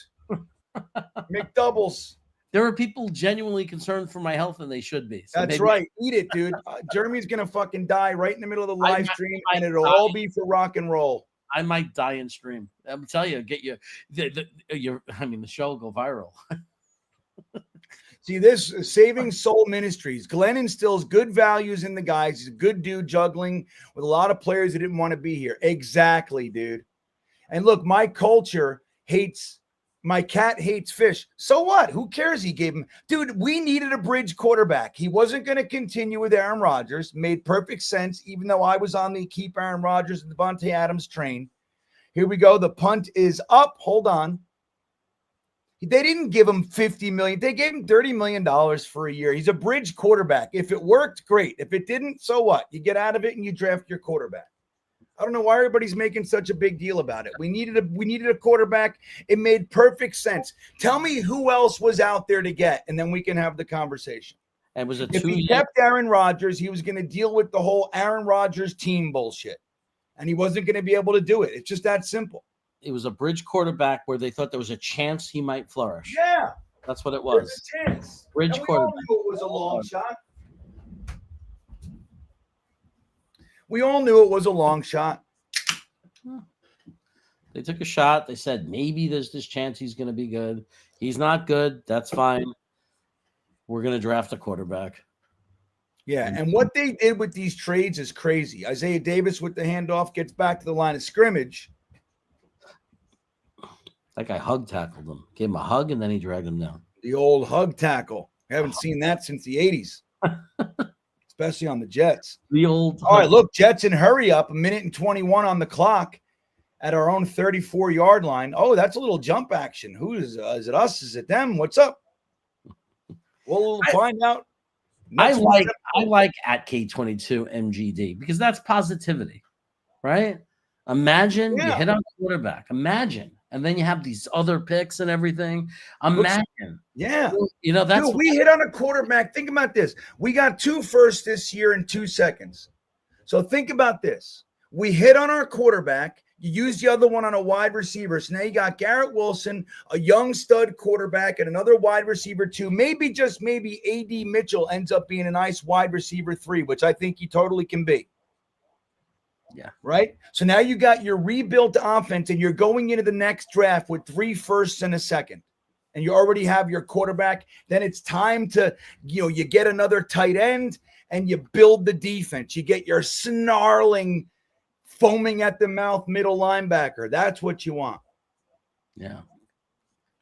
McDoubles. There are people genuinely concerned for my health, and they should be. So that's right. Eat it, dude. Jeremy's going to fucking die right in the middle of the live stream, and it'll all be for rock and roll. I might die in stream. I'm telling you, get you. The show will go viral. See, this Saving Soul Ministries. Glenn instills good values in the guys. He's a good dude juggling with a lot of players that didn't want to be here. Exactly, dude. And look, my culture hates. My cat hates fish. So what? Who cares? He gave him. Dude, we needed a bridge quarterback. He wasn't going to continue with Aaron Rodgers. Made perfect sense, even though I was on the keep Aaron Rodgers and Devontae Adams train. Here we go. The punt is up. Hold on. They didn't give him $50 million. They gave him $30 million for a year. He's a bridge quarterback. If it worked, great. If it didn't, so what? You get out of it and you draft your quarterback. I don't know why everybody's making such a big deal about it. We needed a quarterback. It made perfect sense. Tell me who else was out there to get, and then we can have the conversation. It was if he kept Aaron Rodgers, he was going to deal with the whole Aaron Rodgers team bullshit, and he wasn't going to be able to do it. It's just that simple. It was a bridge quarterback where they thought there was a chance he might flourish. Yeah. That's what it was. There's a chance. Bridge quarterback. We all knew it was a long shot. We all knew it was a long shot. They took a shot. They said, maybe there's this chance he's going to be good. He's not good. That's fine. We're going to draft a quarterback. Yeah, and what they did with these trades is crazy. Isaiah Davis with the handoff gets back to the line of scrimmage. That guy hug tackled him. Gave him a hug, and then he dragged him down. The old hug tackle. I haven't seen that since the 80s. Especially on the Jets. The old. All right, look, Jets in hurry up. 1:21 on the clock at our own 34-yard line. Oh, that's a little jump action. Who is it us? Is it them? What's up? We'll find out. I like at K22 MGD because that's positivity, right? Imagine you hit on the quarterback. Imagine. And then you have these other picks and everything. Imagine. Yeah. You know, that's. Dude, we hit on a quarterback. Think about this. We got 2 firsts this year in 2 seconds. So think about this. We hit on our quarterback. You use the other one on a wide receiver. So now you got Garrett Wilson, a young stud quarterback, and another wide receiver 2. Maybe, just maybe, A.D. Mitchell ends up being a nice wide receiver 3, which I think he totally can be. Yeah. Right. So now you got your rebuilt offense and you're going into the next draft with 3 firsts and a second, and you already have your quarterback. Then it's time to, you get another tight end and you build the defense. You get your snarling, foaming at the mouth middle linebacker. That's what you want. Yeah.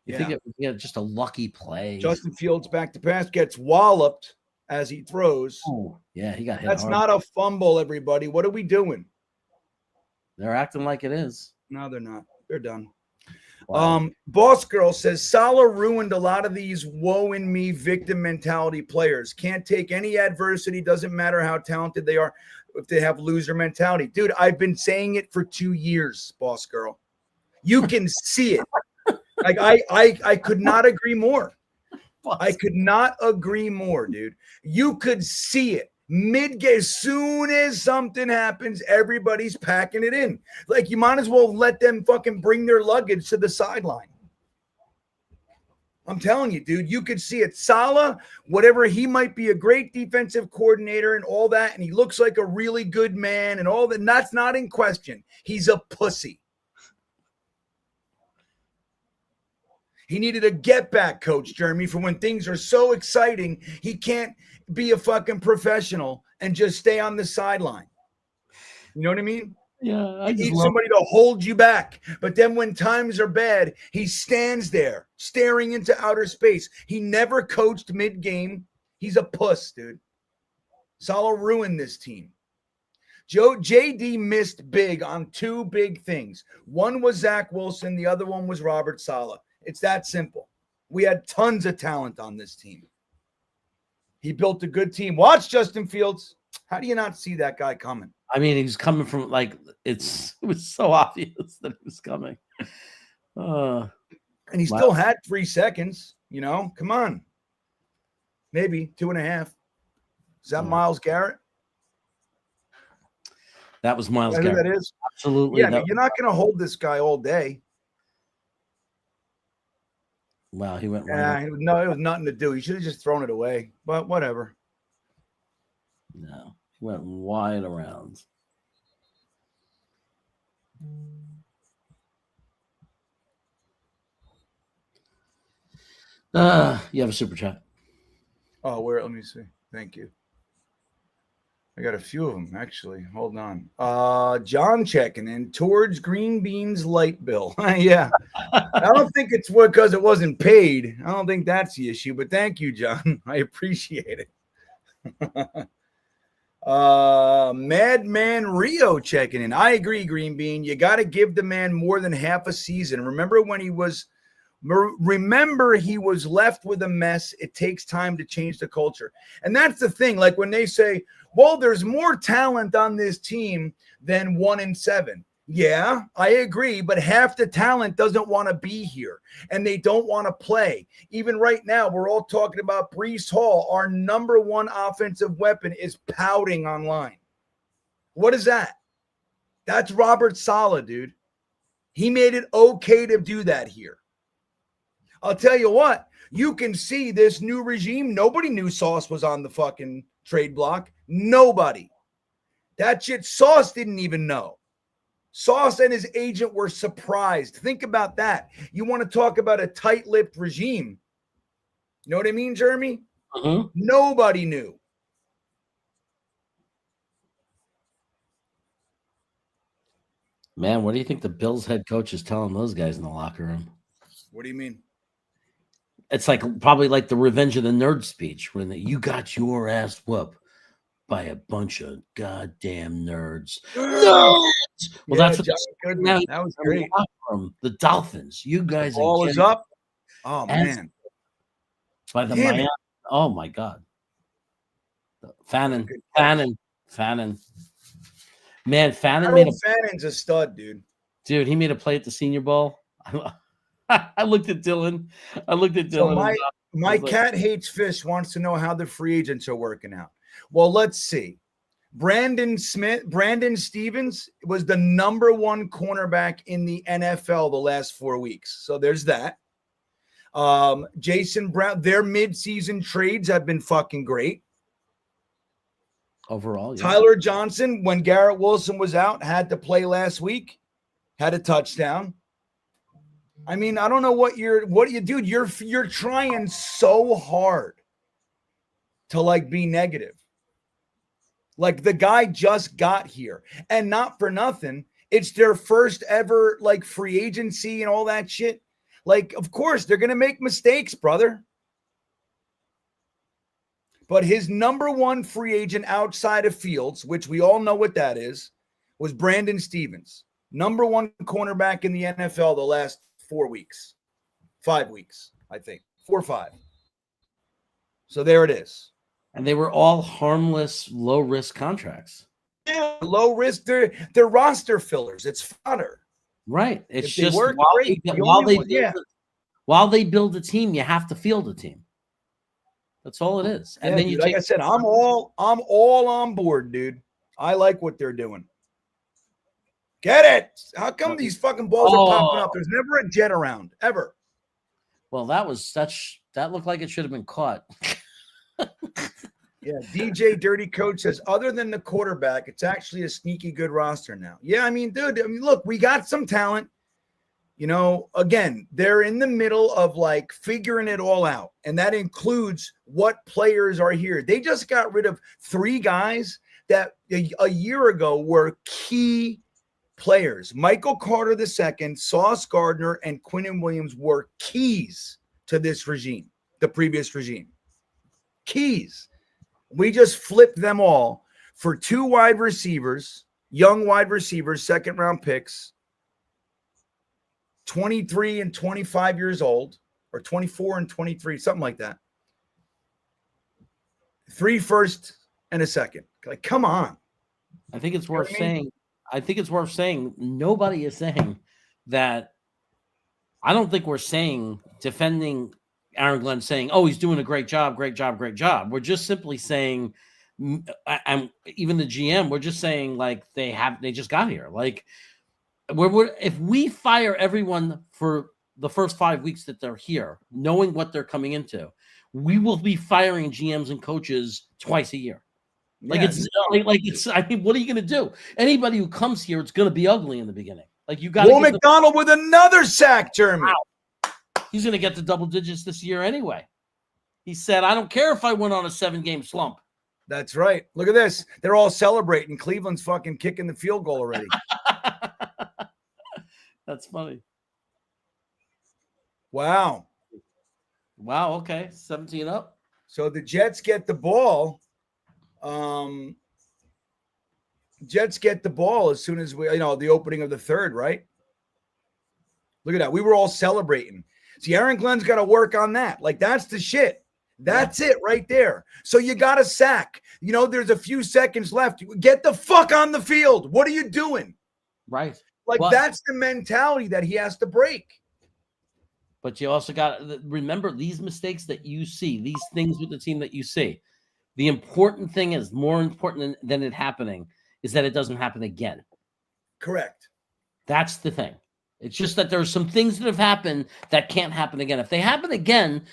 You think it was just a lucky play. Justin Fields back to pass, gets walloped. as he throws. Oh, yeah, he got hit. That's hard. not a fumble, everybody. What are we doing? They're acting like it is. No, they're not. They're done. Wow. Boss Girl says Salah ruined a lot of these woe in me victim mentality players. Can't take any adversity. Doesn't matter how talented they are if they have loser mentality. Dude, I've been saying it for 2 years, Boss Girl. You can see it. Like I could not agree more. I could not agree more, dude. You could see it. Mid-game, as soon as something happens, everybody's packing it in. Like, you might as well let them fucking bring their luggage to the sideline. I'm telling you, dude, you could see it. Salah, whatever, he might be a great defensive coordinator and all that, and he looks like a really good man and all that, and that's not in question. He's a pussy. He needed a get-back coach, Jeremy, for when things are so exciting, he can't be a fucking professional and just stay on the sideline. You know what I mean? Yeah, I need somebody to hold you back. But then when times are bad, he stands there staring into outer space. He never coached mid-game. He's a puss, dude. Salah ruined this team. JD missed big on 2 big things. One was Zach Wilson. The other one was Robert Salah. It's that simple. We had tons of talent on this team. He built a good team. Watch Justin Fields. How do you not see that guy coming? I mean, he's coming from it was so obvious that he was coming. And he still had 3 seconds. You know, come on. Maybe 2.5. Is that Myles Garrett? That was Myles Garrett. That is? Absolutely. Yeah, you're not going to hold this guy all day. Wow, he went right. No, it was nothing to do. He should have just thrown it away, but whatever. No, he went wide around. You have a super chat. Oh, where? Let me see. Thank you. I got a few of them, actually. Hold on. John checking in towards Green Bean's light bill. Yeah. I don't think it's because it wasn't paid. I don't think that's the issue, but thank you, John. I appreciate it. Madman Rio checking in. I agree, Green Bean. You got to give the man more than half a season. Remember he was left with a mess. It takes time to change the culture. And that's the thing. Like when they say, well, there's more talent on this team than 1-7. Yeah, I agree. But half the talent doesn't want to be here and they don't want to play. Even right now, we're all talking about Breece Hall. Our number 1 offensive weapon is pouting online. What is that? That's Robert Saleh, dude. He made it okay to do that here. I'll tell you what, you can see this new regime. Nobody knew Sauce was on the fucking trade block. Nobody. That shit, Sauce didn't even know. Sauce and his agent were surprised. Think about that. You want to talk about a tight-lipped regime. You know what I mean, Jeremy? Nobody knew. Man, what do you think the Bills head coach is telling those guys in the locker room? What do you mean? It's probably like the Revenge of the Nerd speech when you got your ass whooped by a bunch of goddamn nerds. Nerds! Well, yeah, that's what that was great. The Dolphins. You guys the ball is up. Oh, man. By the Miami. Oh, my God. Fannin. Man, Fannon's a stud, dude. Dude, he made a play at the Senior Bowl. I looked at Dylan. So my cat hates fish wants to know how the free agents are working out. Well, let's see. Brandon Stevens was the number 1 cornerback in the NFL the last 4 weeks. So there's that. Jason Brown, their midseason trades have been fucking great. Overall, yeah. Tyler Johnson, when Garrett Wilson was out, had to play last week, had a touchdown. I mean, I don't know what you do. You're trying so hard to be negative. Like the guy just got here and not for nothing. It's their first ever free agency and all that shit. Of course they're going to make mistakes, brother. But his number one free agent outside of Fields, which we all know what that is, was Brandon Stevens. Number one cornerback in the NFL the last 5 weeks, I think. 4 or 5. So there it is. And they were all harmless, low-risk contracts. Yeah, low risk. They're roster fillers. It's fodder. Right. It's if just work, while they build a team, you have to field a team. That's all it is. And then like I said, I'm all on board, dude. I like what they're doing. Get it? How come these fucking balls are popping up? There's never a jet around ever. Well, that looked like it should have been caught. Yeah, DJ Dirty Coach says, other than the quarterback, it's actually a sneaky good roster now. Yeah, I mean, dude, look, we got some talent. You know, again, they're in the middle of like figuring it all out. And that includes what players are here. They just got rid of 3 guys that a year ago were key players. Michael Carter II, Sauce Gardner, and Quinnen Williams were keys to this regime, the previous regime. Keys. We just flipped them all for 2 wide receivers, young wide receivers, second-round picks, 23 and 25 years old, or 24 and 23, something like that. 3 first and a second. Like, come on. I think it's worth saying. I think it's worth saying nobody is saying that. I don't think we're saying defending Aaron Glenn saying, oh, he's doing a great job, great job, great job. We're just simply saying, and even the GM, we're just saying like they just got here. Like if we fire everyone for the first 5 weeks that they're here, knowing what they're coming into, we will be firing GMs and coaches twice a year. Like it's I mean, what are you going to do? Anybody who comes here, it's going to be ugly in the beginning. Like you got McDonald with another sack, Jeremy. Wow. He's going to get to double digits this year anyway. He said, I don't care if I went on a 7-game slump. That's right. Look at this. They're all celebrating. Cleveland's fucking kicking the field goal already. That's funny. Wow. Okay. 17 up. So the Jets get the ball. Jets get the ball as soon as the opening of the third, right? Look at that. We were all celebrating. See, Aaron Glenn's got to work on that. Like, that's the shit. That's it right there. So you got a sack. There's a few seconds left. Get the fuck on the field. What are you doing? Right. Like, that's the mentality that he has to break. But you also got to remember these mistakes that you see, these things with the team that you see. The important thing is, more important than it happening, is that it doesn't happen again. Correct. That's the thing. It's just that there are some things that have happened that can't happen again. If they happen again,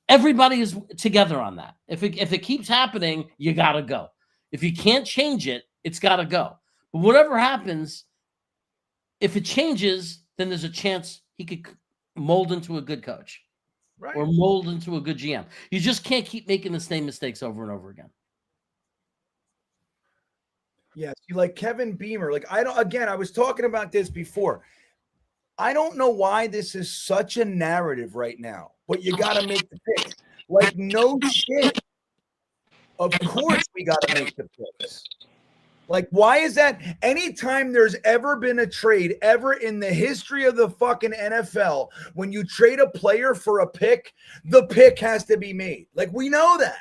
everybody is together on that. If it keeps happening, you got to go. If you can't change it, it's got to go. But whatever happens, if it changes, then there's a chance he could mold into a good coach. Right. Or mold into a good GM. You just can't keep making the same mistakes over and over again. Yes, like Kevin Beamer. Like, I was talking about this before. I don't know why this is such a narrative right now, but you got to make the pick. Like, no shit. Of course we got to make the picks. Like, why is that? Anytime there's ever been a trade ever in the history of the fucking NFL, when you trade a player for a pick, the pick has to be made. Like, we know that.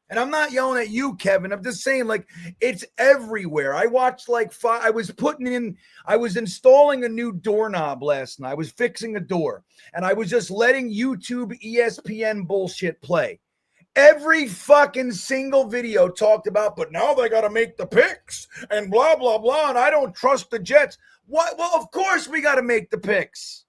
And I'm not yelling at you, Kevin. I'm just saying, like, it's everywhere. I watched I was installing a new doorknob last night. I was fixing a door, and I was just letting YouTube ESPN bullshit play. Every fucking single video talked about, but now they got to make the picks and blah, blah, blah, and I don't trust the Jets. What? Well, of course we got to make the picks.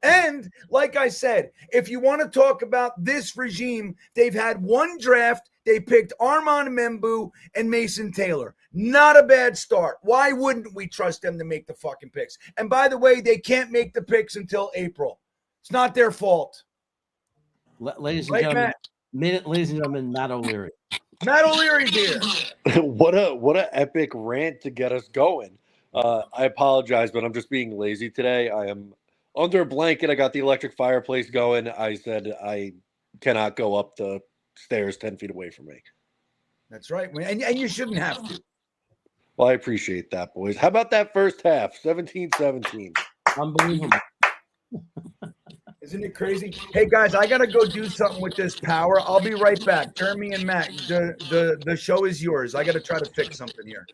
And like I said, if you want to talk about this regime, they've had one draft. They picked Armand Membu and Mason Taylor. Not a bad start. Why wouldn't we trust them to make the fucking picks? And by the way, they can't make the picks until April. It's not their fault. Ladies and gentlemen, Matt O'Leary. Matt O'Leary's here. What a epic rant to get us going. I apologize, but I'm just being lazy today. I am under a blanket. I got the electric fireplace going. I said I cannot go up the stairs 10 feet away from me. That's right. And you shouldn't have to. Well, I appreciate that, boys. How about that first half? 17-17. Unbelievable. Isn't it crazy? Hey guys, I gotta go do something with this power. I'll be right back. Jeremy and Matt, the show is yours. I gotta try to fix something here.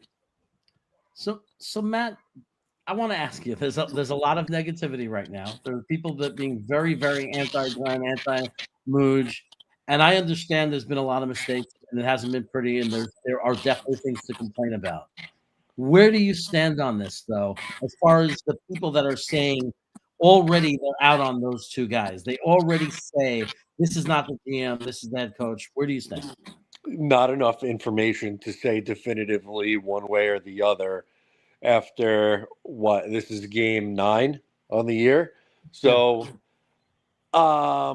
So Matt, I want to ask you. There's a lot of negativity right now. There are people that being very, very anti-Glenn, anti-Mooj, and I understand there's been a lot of mistakes and it hasn't been pretty, and there are definitely things to complain about. Where do you stand on this, though, as far as the people that are saying already they're out on those two guys? They already say this is not the GM, this is the head coach. Where do you stand? Not enough information to say definitively one way or the other after what? This is game 9 on the year. So, I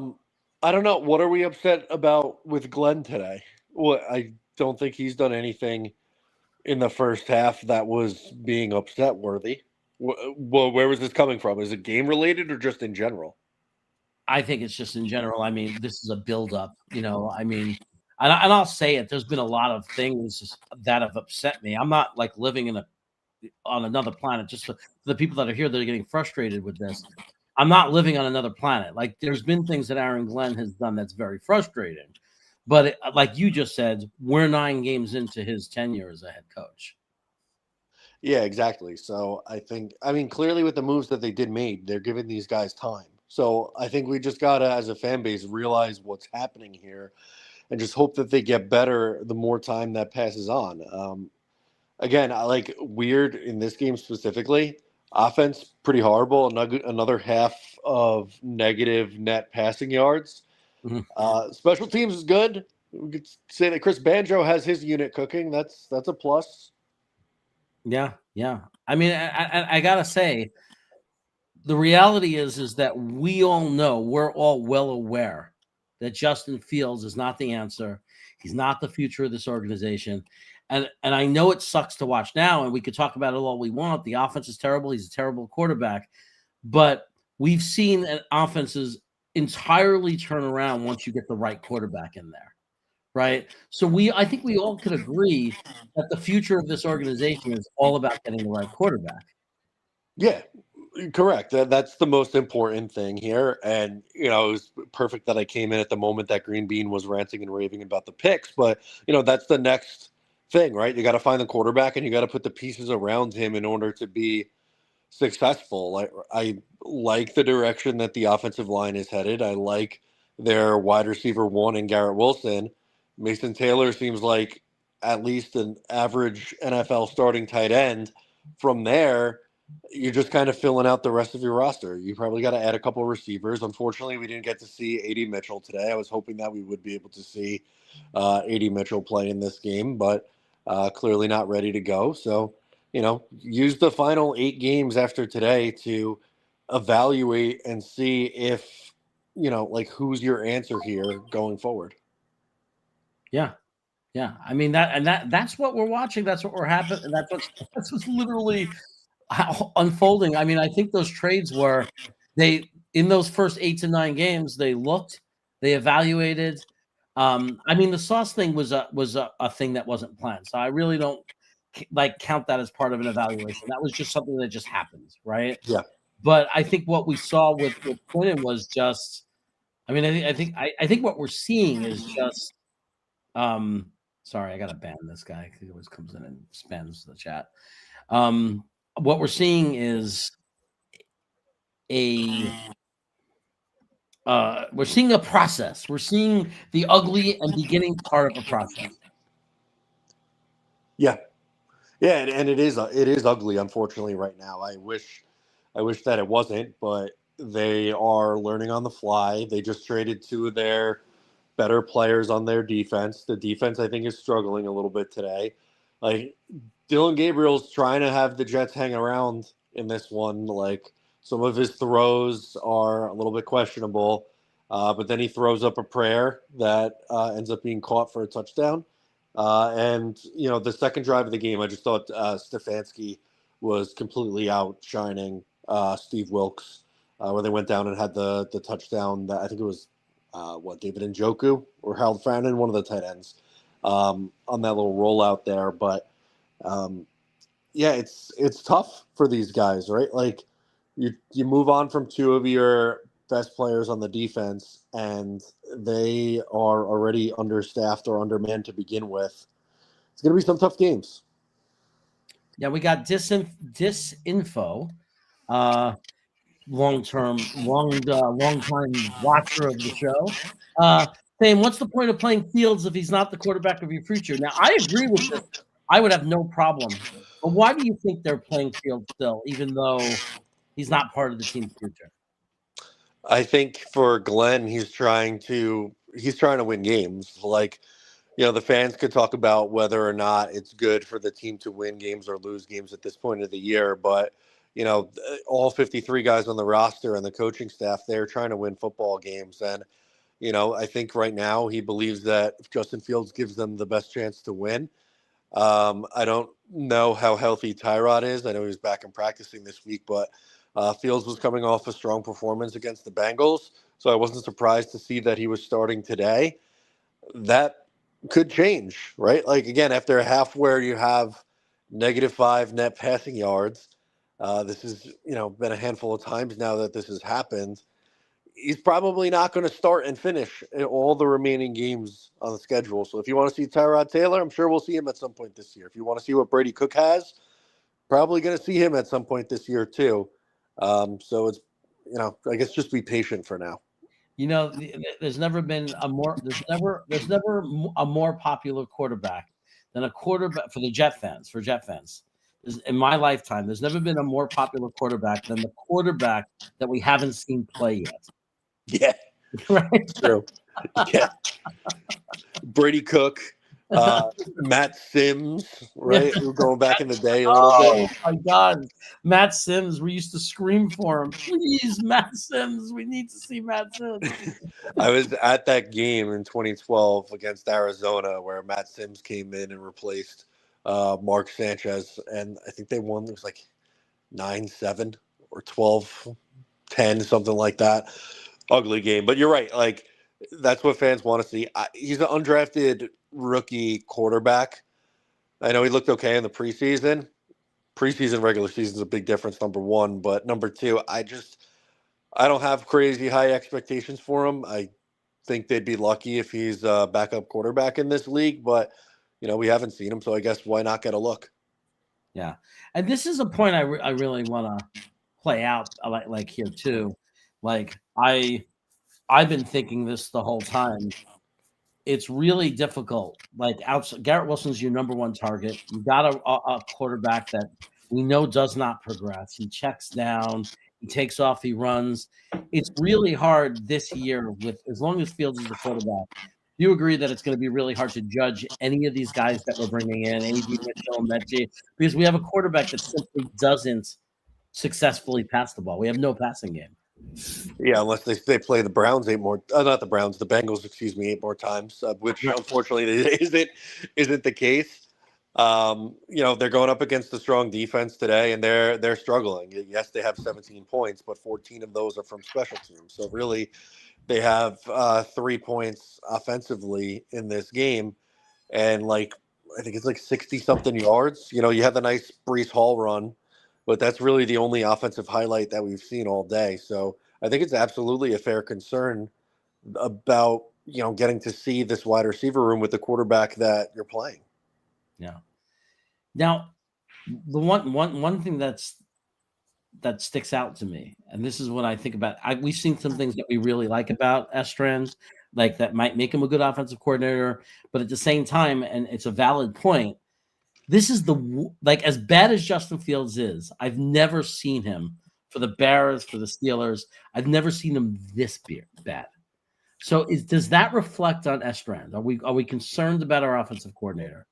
don't know. What are we upset about with Glenn today? Well, I don't think he's done anything in the first half that was being upset worthy. Well, where was this coming from? Is it game related or just in general? I think it's just in general. I mean, this is a buildup, I mean, and I'll say it. There's been a lot of things that have upset me. I'm not like living on another planet. Just for the people that are here that are getting frustrated with this, I'm not living on another planet. Like there's been things that Aaron Glenn has done that's very frustrating. But like you just said, we're 9 games into his tenure as a head coach. Yeah, exactly. So I mean, clearly with the moves that they did made, they're giving these guys time. So I think we just gotta, as a fan base, realize what's happening here, and just hope that they get better the more time that passes on. Again, I like weird in this game specifically. Offense pretty horrible. Another half of negative net passing yards. Special teams is good. We could say that Chris Banjo has his unit cooking. That's a plus. Yeah. I mean, I gotta say, the reality is that we all know, we're all well aware that Justin Fields is not the answer. He's not the future of this organization. And I know it sucks to watch now, and we could talk about it all we want. The offense is terrible. He's a terrible quarterback. But we've seen offenses entirely turn around once you get the right quarterback in there. Right. So I think we all could agree that the future of this organization is all about getting the right quarterback. Yeah, correct. That's the most important thing here. And, it was perfect that I came in at the moment that Green Bean was ranting and raving about the picks. But, that's the next thing, right? You got to find the quarterback and you got to put the pieces around him in order to be successful. I like the direction that the offensive line is headed. I like their wide receiver 1 and Garrett Wilson. Mason Taylor seems like at least an average NFL starting tight end. From there, you're just kind of filling out the rest of your roster. You probably got to add a couple of receivers. Unfortunately, we didn't get to see A.D. Mitchell today. I was hoping that we would be able to see A.D. Mitchell play in this game, but clearly not ready to go. So, use the final 8 games after today to evaluate and see if, who's your answer here going forward. Yeah. I mean that's what we're watching. That's what we're happening. And that's what's literally unfolding. I mean, I think those trades were in those first 8 to 9 games, they looked, they evaluated. I mean, the Sauce thing was a thing that wasn't planned. So I really don't count that as part of an evaluation. That was just something that just happened, right? Yeah. But I think what we saw with Quinton was just, I mean, I think what we're seeing is just, sorry, I gotta ban this guy because he always comes in and spams the chat. What we're seeing is we're seeing a process. We're seeing the ugly and beginning part of a process. Yeah, and it is ugly, unfortunately, right now. I wish that it wasn't, but they are learning on the fly. They just traded 2 of their better players on their defense. The defense, I think, is struggling a little bit today. Like, Dylan Gabriel's trying to have the Jets hang around in this one. Like, some of his throws are a little bit questionable, but then he throws up a prayer that ends up being caught for a touchdown. And, the second drive of the game, I just thought Stefanski was completely outshining Steve Wilks, where they went down and had the touchdown. That I think it was David Njoku or Harold Fannin, one of the tight ends, on that little rollout there. But yeah, it's tough for these guys, right? Like you move on from two of your best players on the defense, and they are already understaffed or undermanned to begin with. It's going to be some tough games. Yeah, we got disinfo. Long time watcher of the show. Saying, what's the point of playing Fields if he's not the quarterback of your future? Now, I agree with this. I would have no problem. But why do you think they're playing Fields still, even though he's not part of the team's future? I think for Glenn, he's trying to win games. Like, the fans could talk about whether or not it's good for the team to win games or lose games at this point of the year, but all 53 guys on the roster and the coaching staff, they're trying to win football games. And, I think right now he believes that if Justin Fields gives them the best chance to win. I don't know how healthy Tyrod is. I know he was back and practicing this week, but Fields was coming off a strong performance against the Bengals, so I wasn't surprised to see that he was starting today. That could change, right? Like, again, after a half where you have -5 net passing yards, this has been a handful of times now that this has happened. He's probably not going to start and finish all the remaining games on the schedule. So if you want to see Tyrod Taylor, I'm sure we'll see him at some point this year. If you want to see what Brady Cook has, probably going to see him at some point this year too. So it's, I guess just be patient for now. There's never a more popular quarterback than a quarterback for Jet fans. In my lifetime, there's never been a more popular quarterback than the quarterback that we haven't seen play yet. Yeah, right. True. Yeah, Brady Cook, Matt Sims, right? We're going back in the day a little bit. Oh my God, Matt Sims! We used to scream for him. Please, Matt Sims! We need to see Matt Sims. I was at that game in 2012 against Arizona where Matt Sims came in and replaced Mark Sanchez, and I think they won. It was like 9-7 or 12-10, something like that. Ugly game, but you're right. Like, that's what fans want to see. He's an undrafted rookie quarterback. I know he looked okay in the preseason. Preseason, regular season is a big difference, number one. But number two, I don't have crazy high expectations for him. I think they'd be lucky if he's a backup quarterback in this league. But, we haven't seen him, so I guess why not get a look? Yeah. And this is a point I really want to play out like here too. Like, I've been thinking this the whole time. It's really difficult. Like, Garrett Wilson's your number one target. You got a quarterback that we know does not progress. He checks down, he takes off, he runs. It's really hard this year with as long as Fields is the quarterback. Do you agree that it's going to be really hard to judge any of these guys that we're bringing in, A.D. Mitchell, Mechie, because we have a quarterback that simply doesn't successfully pass the ball. We have no passing game. Yeah, unless they play the Browns the Bengals, 8 more times, which unfortunately isn't the case. They're going up against a strong defense today, and they're struggling. Yes, they have 17 points, but 14 of those are from special teams. So really, they have 3 points offensively in this game, and I think it's 60-something yards. You have the nice Breece Hall run, but that's really the only offensive highlight that we've seen all day. So I think it's absolutely a fair concern about, getting to see this wide receiver room with the quarterback that you're playing. Yeah. Now, the one thing that sticks out to me, and this is what I think about. We've seen some things that we really like about Estrands, like that might make him a good offensive coordinator, but at the same time, and it's a valid point, this is as bad as Justin Fields is, I've never seen him for the Bears, for the Steelers. I've never seen him this bad. So does that reflect on Estrands? Are we concerned about our offensive coordinator?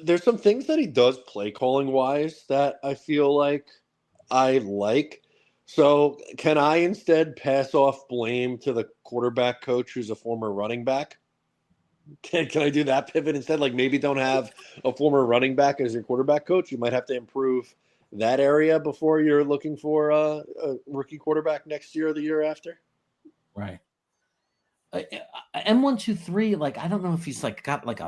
There's some things that he does play calling wise that I feel like I like. So can I instead pass off blame to the quarterback coach who's a former running back? Can I do that pivot instead? Like, maybe don't have a former running back as your quarterback coach. You might have to improve that area before you're looking for a rookie quarterback next year or the year after. Right. M123, like, I don't know if he's like got like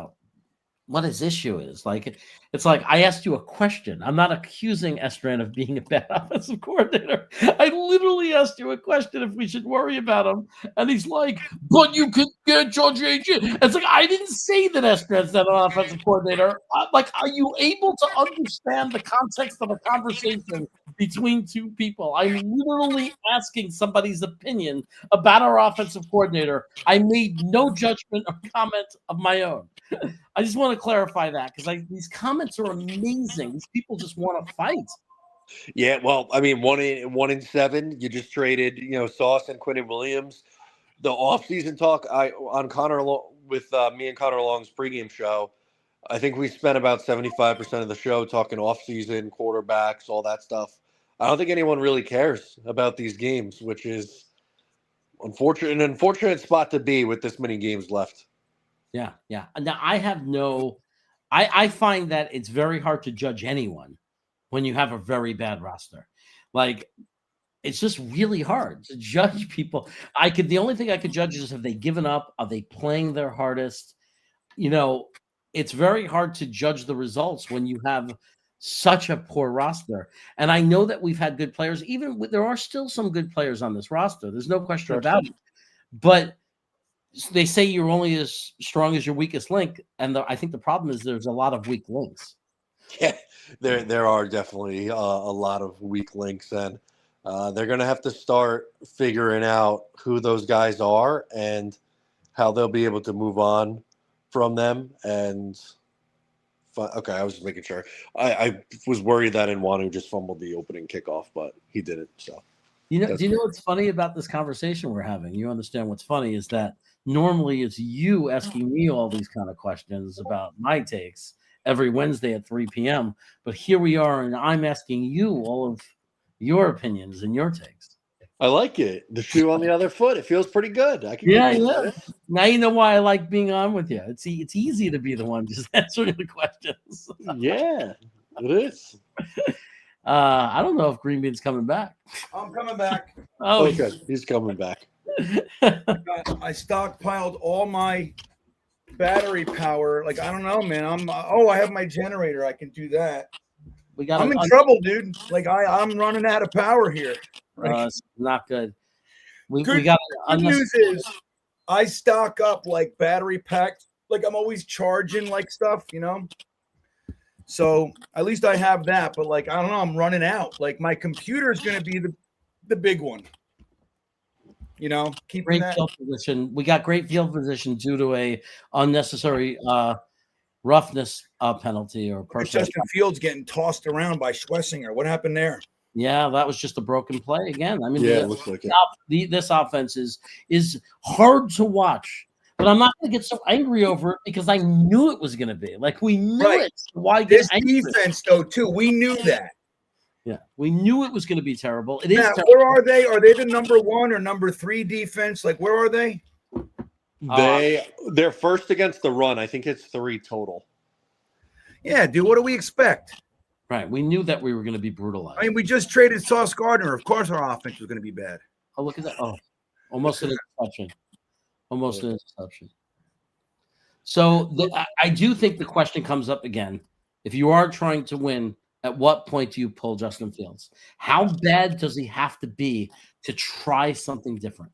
what his issue is. Like, it's like, I asked you a question. I'm not accusing Estran of being a bad offensive coordinator. I literally asked you a question if we should worry about him. And he's like, but you could get George H. It's like, I didn't say that Estran's not an offensive coordinator. Like, are you able to understand the context of a conversation between two people? I'm literally asking somebody's opinion about our offensive coordinator. I made no judgment or comment of my own. I just want to clarify that because these comments are amazing. These people just want to fight. Yeah, well, I mean, 1-7. You just traded, Sauce and Quinnen Williams. The offseason talk on Connor with me and Connor Long's pregame show. I think we spent about 75% of the show talking offseason, quarterbacks, all that stuff. I don't think anyone really cares about these games, which is an unfortunate spot to be with this many games left. Yeah. Now, I find that it's very hard to judge anyone when you have a very bad roster. Like, it's just really hard to judge people. The only thing I could judge is have they given up? Are they playing their hardest? It's very hard to judge the results when you have such a poor roster. And I know that we've had good players. There are still some good players on this roster. There's no question about it. But they say you're only as strong as your weakest link, and I think the problem is there's a lot of weak links. Yeah, there are definitely a lot of weak links, and they're going to have to start figuring out who those guys are and how they'll be able to move on from them. And okay, I was just making sure. I was worried that Nwannu just fumbled the opening kickoff, but he didn't. So do you know what's funny about this conversation we're having? You understand what's funny is that normally it's you asking me all these kind of questions about my takes every Wednesday at 3 p.m. But here we are, and I'm asking you all of your opinions and your takes. I like it. The shoe on the other foot. It feels pretty good. Yeah. Now you know why I like being on with you. It's easy to be the one just answering the questions. Yeah, it is. I don't know if Green Bean's coming back. I'm coming back. Oh, okay. He's coming back. I stockpiled all my battery power. Like, I don't know, man. I have my generator. I can do that. I'm in trouble, dude. Like, I'm running out of power here. It's not good. Good news is I stock up like battery packs. Like, I'm always charging like stuff, So at least I have that. But like, I don't know. I'm running out. Like, my computer is going to be the big one. Keeping great that field position. We got great field position due to a unnecessary roughness penalty or personal. Justin Fields getting tossed around by Schlesinger. What happened there? Yeah, that was just a broken play again. I mean, it looks like this offense is hard to watch, but I'm not going to get so angry over it because I knew it was going to be. Like, we knew it. Why get angry? Defense, though, too. We knew that. Yeah, we knew it was going to be terrible. It is terrible. Where are they? Are they the number 1 or number 3 defense? Like, where are they? They're first against the run. I think it's 3 total. Yeah, dude. What do we expect? Right. We knew that we were going to be brutalized. I mean, we just traded Sauce Gardner. Of course, our offense was going to be bad. Oh, look at that. Oh, almost an interception. Almost an interception. So I do think the question comes up again. If you are trying to win, at what point do you pull Justin Fields? How bad does he have to be to try something different?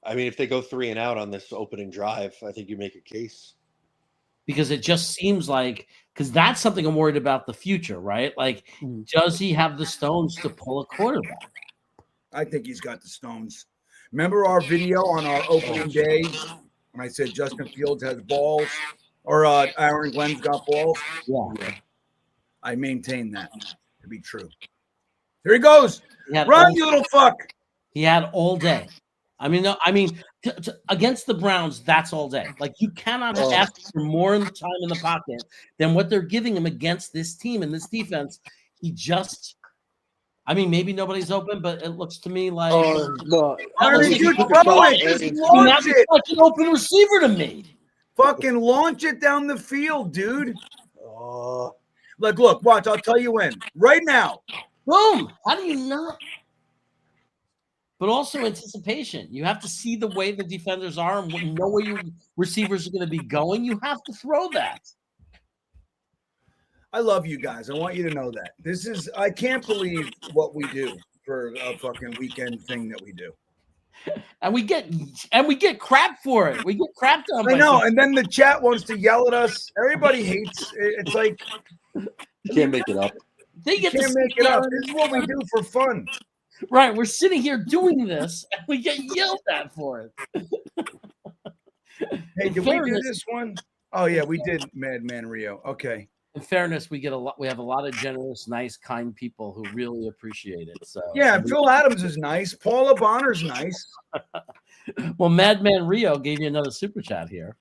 I mean, if they go 3 and out on this opening drive, I think you make a case. Because it just seems like, because that's something I'm worried about the future, right? Like, does he have the stones to pull a quarterback? I think he's got the stones. Remember our video on our opening day when I said Justin Fields has balls, or Aaron Glenn's got balls? Yeah. I maintain that to be true. Here he goes. Run, you little fuck. He had all day. Against the Browns, that's all day. Like, you cannot ask for more time in the pocket than what they're giving him against this team and this defense. He just, maybe nobody's open, but it looks to me like no. That's an open receiver to me. Fucking launch it down the field, dude. Look, watch. I'll tell you when. Right now. Boom. How do you not? but also anticipation. You have to see the way the defenders are and know where your receivers are going to be going. You have to throw that. I love you guys. I want you to know that. I can't believe what we do for a fucking weekend thing that we do. And we get crap for it. We get crapped on. I know, and then the chat wants to yell at us. Everybody hates. It's like you can't make it up. They get can't make it up. This is what we do for fun. Right, we're sitting here doing this, and we get yelled at for it. Hey, did we do this one? Oh yeah, we did. Madman Rio. Okay. In fairness, we have a lot of generous, nice, kind people who really appreciate it. So yeah, Phil Adams is nice. Paula Bonner's nice. Well, Madman Rio gave you another super chat here.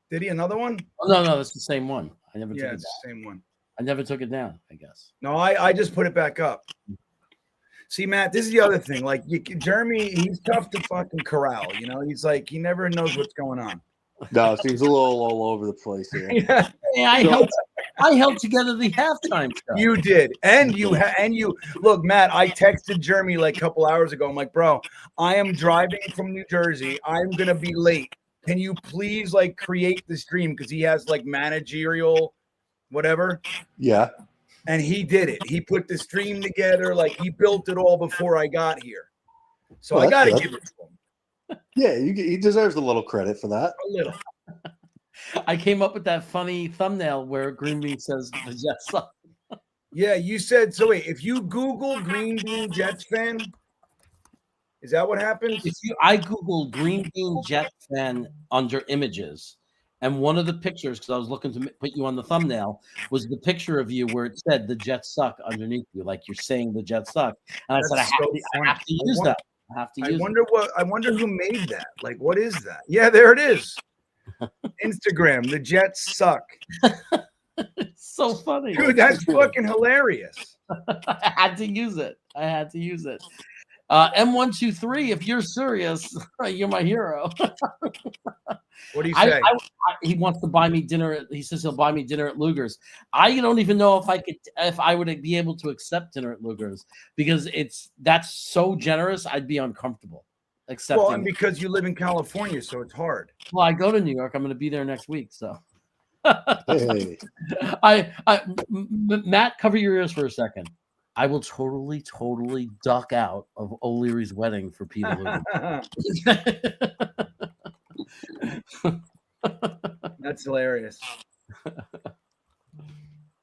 Did he another one? Oh, no, that's the same one. I never took it down. It's the same one. I never took it down, I guess. No, I just put it back up. See, Matt, this is the other thing. Like Jeremy, he's tough to fucking corral. You know, he's like he never knows what's going on. No, it seems a little all over the place here. Yeah, I held together the halftime show. You did, and you look, Matt. I texted Jeremy like a couple hours ago. I'm like, bro, I am driving from New Jersey. I'm gonna be late. Can you please like create the stream because he has like managerial, whatever. Yeah. And he did it. He put the stream together. Like he built it all before I got here. So I got to give it to him. Yeah, he deserves a little credit for that. A little. I came up with that funny thumbnail where Green Bean says the Jets suck. Yeah, you said so. Wait, if you Google Green Bean Jets fan, is that what happens? I Googled Green Bean Jets fan under images. And one of the pictures, because I was looking to put you on the thumbnail, was the picture of you where it said the Jets suck underneath you, like you're saying the Jets suck. And I said, I have to use that. I wonder who made that. Like, what is that? Yeah, there it is. Instagram, the Jets suck. It's so funny. Dude, that's fucking hilarious. I had to use it. M123, if you're serious, you're my hero. What do you say? He wants to buy me dinner. He says he'll buy me dinner at Luger's. I don't even know if I would be able to accept dinner at Luger's because that's so generous. I'd be uncomfortable accepting. Well, and because you live in California, so it's hard. Well, I go to New York. I'm going to be there next week, so. Hey. Matt, cover your ears for a second. I will totally duck out of O'Leary's wedding for Peter Luger. That's hilarious.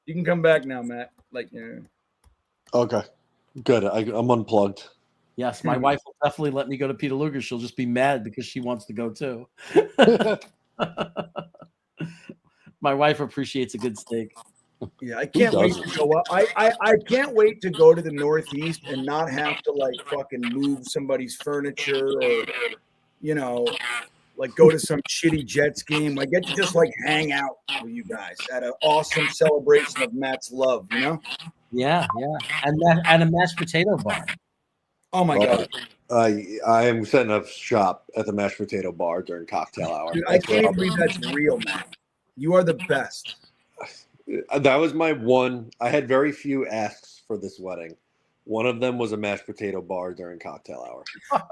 You can come back now, Matt. Okay, good. I'm unplugged. Yes, my wife will definitely let me go to Peter Luger. She'll just be mad because she wants to go too. My wife appreciates a good steak. Yeah, I can't wait to go up. I can't wait to go to the Northeast and not have to like fucking move somebody's furniture or, you know, like go to some shitty Jets game. I get to just like hang out with you guys at an awesome celebration of Matt's love, you know? Yeah. And a mashed potato bar. Oh my God. I am setting up shop at the mashed potato bar during cocktail hour. Dude, I can't even believe that's real, man. You are the best. That was my one. I had very few asks for this wedding. One of them was a mashed potato bar during cocktail hour.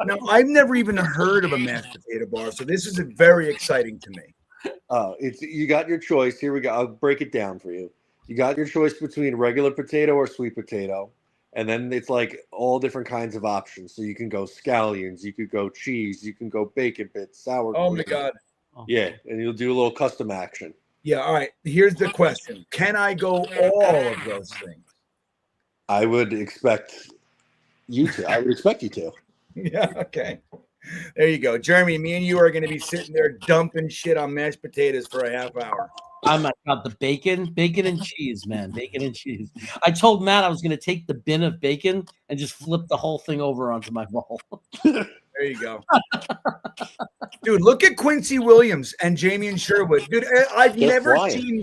Now, I've never even heard of a mashed potato bar, so this is very exciting to me. You got your choice. Here we go. I'll break it down for you. You got your choice between regular potato or sweet potato, and then it's like all different kinds of options. So you can go scallions, you could go cheese, you can go bacon bits, sour cream. Oh my God. Yeah, and you'll do a little custom action. Yeah, all right. Here's the question. Can I go all of those things? I would expect you to. I would expect you to. Yeah, okay. There you go. Jeremy, me and you are going to be sitting there dumping shit on mashed potatoes for a half hour. Oh my God, the bacon and cheese, man. Bacon and cheese. I told Matt I was going to take the bin of bacon and just flip the whole thing over onto my bowl. There you go. Dude, look at Quincy Williams and Jamie and Sherwood. Dude, I've never seen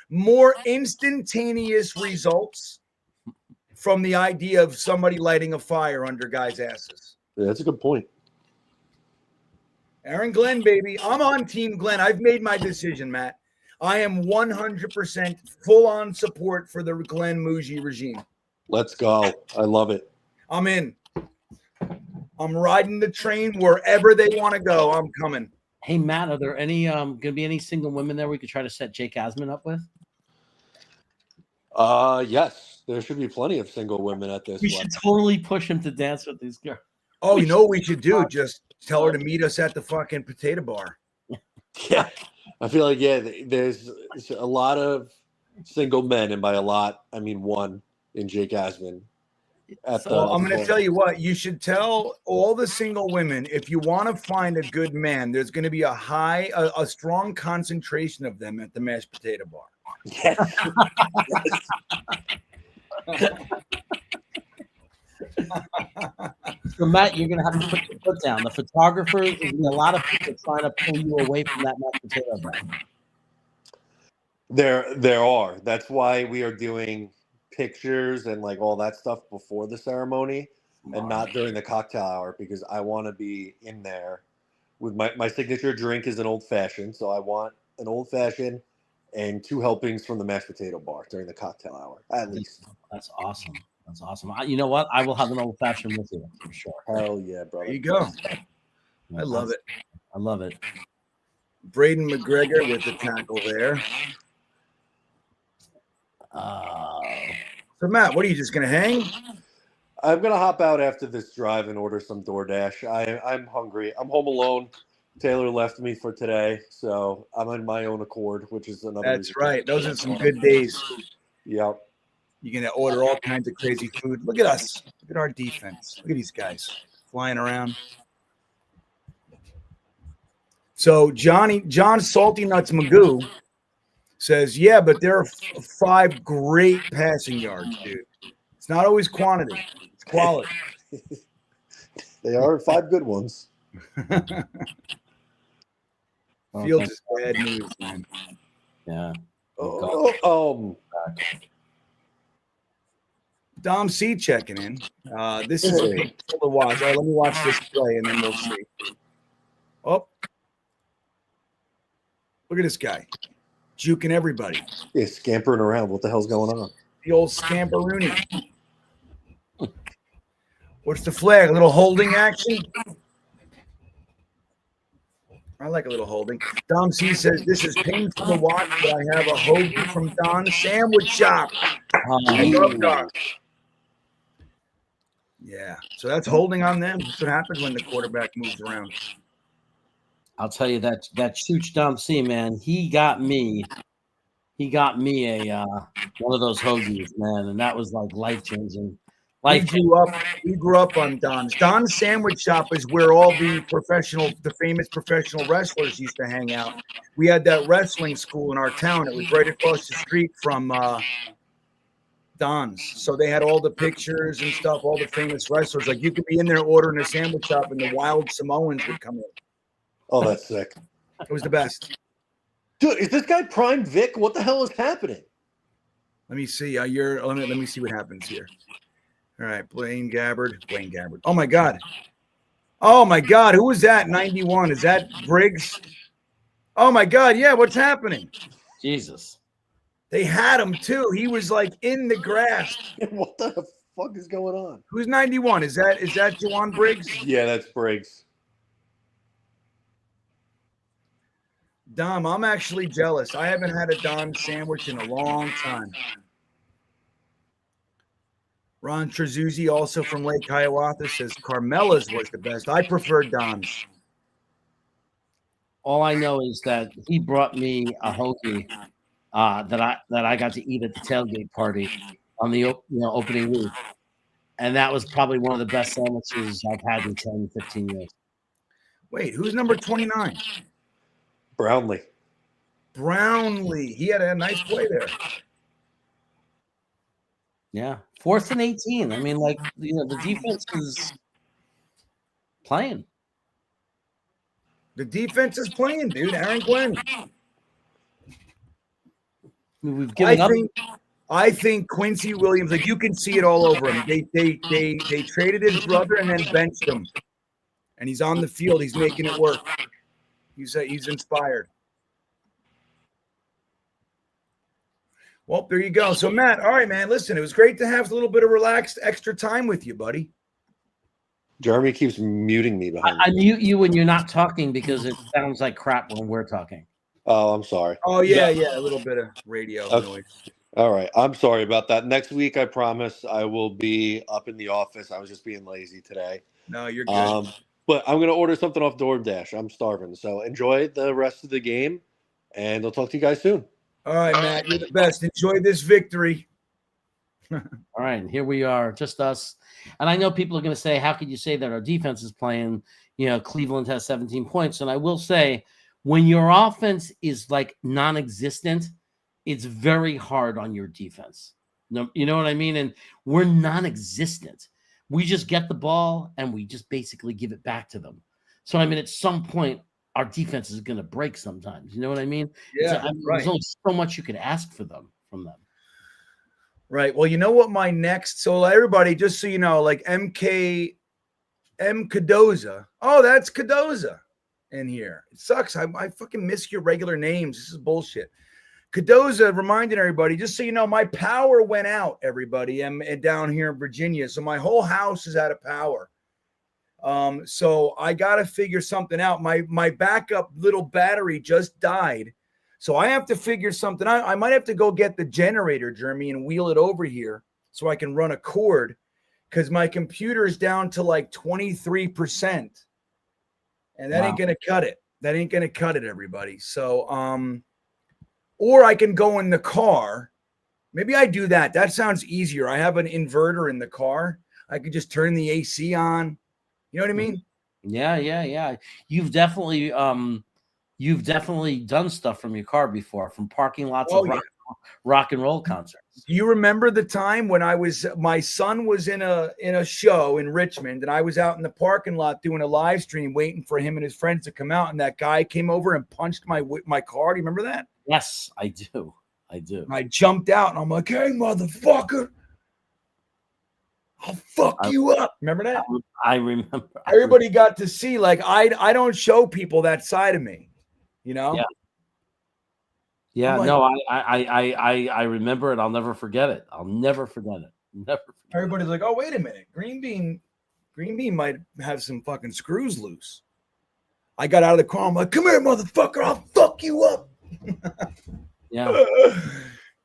more instantaneous results from the idea of somebody lighting a fire under guys' asses. Yeah, that's a good point. Aaron Glenn, baby. I'm on Team Glenn. I've made my decision, Matt. I am 100% full-on support for the Glenn Muji regime. Let's go. I love it. I'm in. I'm riding the train wherever they want to go. I'm coming. Hey, Matt, are there any gonna be any single women there we could try to set Jake Asman up with? Yes, there should be plenty of single women at this. We should totally push him to dance with these girls. Oh, you know what we should do? Just tell her to meet us at the fucking potato bar. Yeah, I feel like there's a lot of single men, and by a lot, I mean one in Jake Asman. Well, I'm going to tell you what, you should tell all the single women, if you want to find a good man, there's going to be a strong concentration of them at the mashed potato bar. Yes. So, Matt, you're going to have to put your foot down. The photographers, there's going to be a lot of people trying to pull you away from that mashed potato bar. There are. That's why we are doing pictures and like all that stuff before the ceremony and not during the cocktail hour, because I want to be in there with my signature drink is an old fashioned. So I want an old fashioned and 2 helpings from the mashed potato bar during the cocktail hour, at least. That's awesome. That's awesome. You know what? I will have an old fashioned with you for sure. Hell yeah, brother. There you go. I love it. I love it. Braden McGregor with the tackle there. So, Matt, what are you just going to hang? I'm going to hop out after this drive and order some DoorDash. I'm hungry. I'm home alone. Taylor left me for today, so I'm on my own accord, which is another. That's right. Those are some good days. Yep. You're going to order all kinds of crazy food. Look at us. Look at our defense. Look at these guys flying around. So John Salty Nuts Magoo says, yeah, but there are 5 great passing yards, dude. It's not always quantity. It's quality. They are 5 good ones. Fields is bad news, man. Yeah. Dom C checking in. This is full to watch. All right, let me watch this play and then we'll see. Oh. Look at this guy. Juking everybody. Yeah, scampering around. What the hell's going on? The old scamperoonie. What's the flag? A little holding action? I like a little holding. Dom C says, this is painful to watch, but I have a hoagie from Don's Sandwich Shop. Yeah, so that's holding on them. That's what happens when the quarterback moves around. I'll tell you that Chooch Dom C, man, he got me a one of those hoagies, man, and that was like life-changing. We grew up on Don's. Don's Sandwich Shop is where all the famous professional wrestlers used to hang out. We had that wrestling school in our town. It was right across the street from Don's. So they had all the pictures and stuff, all the famous wrestlers. Like you could be in there ordering a sandwich shop and the Wild Samoans would come in. Oh, that's sick. It was the best. Dude, is this guy Prime Vic? What the hell is happening? Let me see. Let me see what happens here. All right, Blaine Gabbard. Oh my God. Who was that? 91. Is that Briggs? Oh my God. Yeah. What's happening? Jesus. They had him too. He was like in the grass. What the fuck is going on? Who's 91? Is that Juwan Briggs? Yeah, that's Briggs. Dom, I'm actually jealous. I haven't had a Don sandwich in a long time. Ron Trezuzzi, also from Lake Hiawatha, says Carmela's was the best. I prefer Don's. All I know is that he brought me a hoagie that I got to eat at the tailgate party on the opening week. And that was probably one of the best sandwiches I've had in 10, 15 years. Wait, who's number 29? Brownlee. He had a nice play there. Yeah. 4th and 18. I mean, the defense is playing. The defense is playing, dude. Aaron Glenn. We've given up. I think Quincy Williams, like you can see it all over him. They traded his brother and then benched him. And he's on the field. He's making it work. He's inspired. Well, there you go. So, Matt, all right, man, listen, it was great to have a little bit of relaxed extra time with you, buddy. Jeremy keeps muting me behind I me. mute you when you're not talking because it sounds like crap when we're talking. Oh, I'm sorry. Oh, yeah, a little bit of radio Okay. noise. All right. I'm sorry about that. Next week, I promise I will be up in the office. I was just being lazy today. No, you're good. But I'm going to order something off DoorDash. I'm starving. So enjoy the rest of the game, and I'll talk to you guys soon. All right, Matt, you're the best. Enjoy this victory. All right, here we are, just us. And I know people are going to say, how could you say that our defense is playing? Cleveland has 17 points. And I will say, when your offense is like non-existent, it's very hard on your defense. You know what I mean? And we're non-existent. We just get the ball and we just basically give it back to them. So, I mean, at some point, our defense is going to break sometimes. You know what I mean? Yeah, right. There's only so much you could ask from them. Right. Well, you know what my next, so everybody, just so you know, like M. Cadoza. Oh, that's Cadoza in here. It sucks. I fucking miss your regular names. This is bullshit. Cadoza reminding everybody, just so you know, my power went out, everybody, and down here in Virginia. So my whole house is out of power. So I got to figure something out. My backup little battery just died. So I have to figure something out. I might have to go get the generator, Jeremy, and wheel it over here so I can run a cord because my computer is down to like 23%. And that ain't going to cut it. That ain't going to cut it, everybody. So, or I can go in the car. Maybe I do that. That sounds easier. I have an inverter in the car. I could just turn the AC on. You know what I mean? Yeah. You've definitely done stuff from your car before, from parking lots of rock and roll concerts. Do you remember the time when my son was in a show in Richmond and I was out in the parking lot doing a live stream waiting for him and his friends to come out, and that guy came over and punched my car? Do you remember that? Yes, I do. I jumped out and I'm like, hey, motherfucker, I'll fuck you up. Remember that? I remember. Everybody got to see, like, I don't show people that side of me, you know? Yeah. Like, no, I remember it. I'll never forget it. Never forget it. Everybody's like, oh, wait a minute. Green Bean might have some fucking screws loose. I got out of the car. I'm like, come here, motherfucker. I'll fuck you up. Yeah.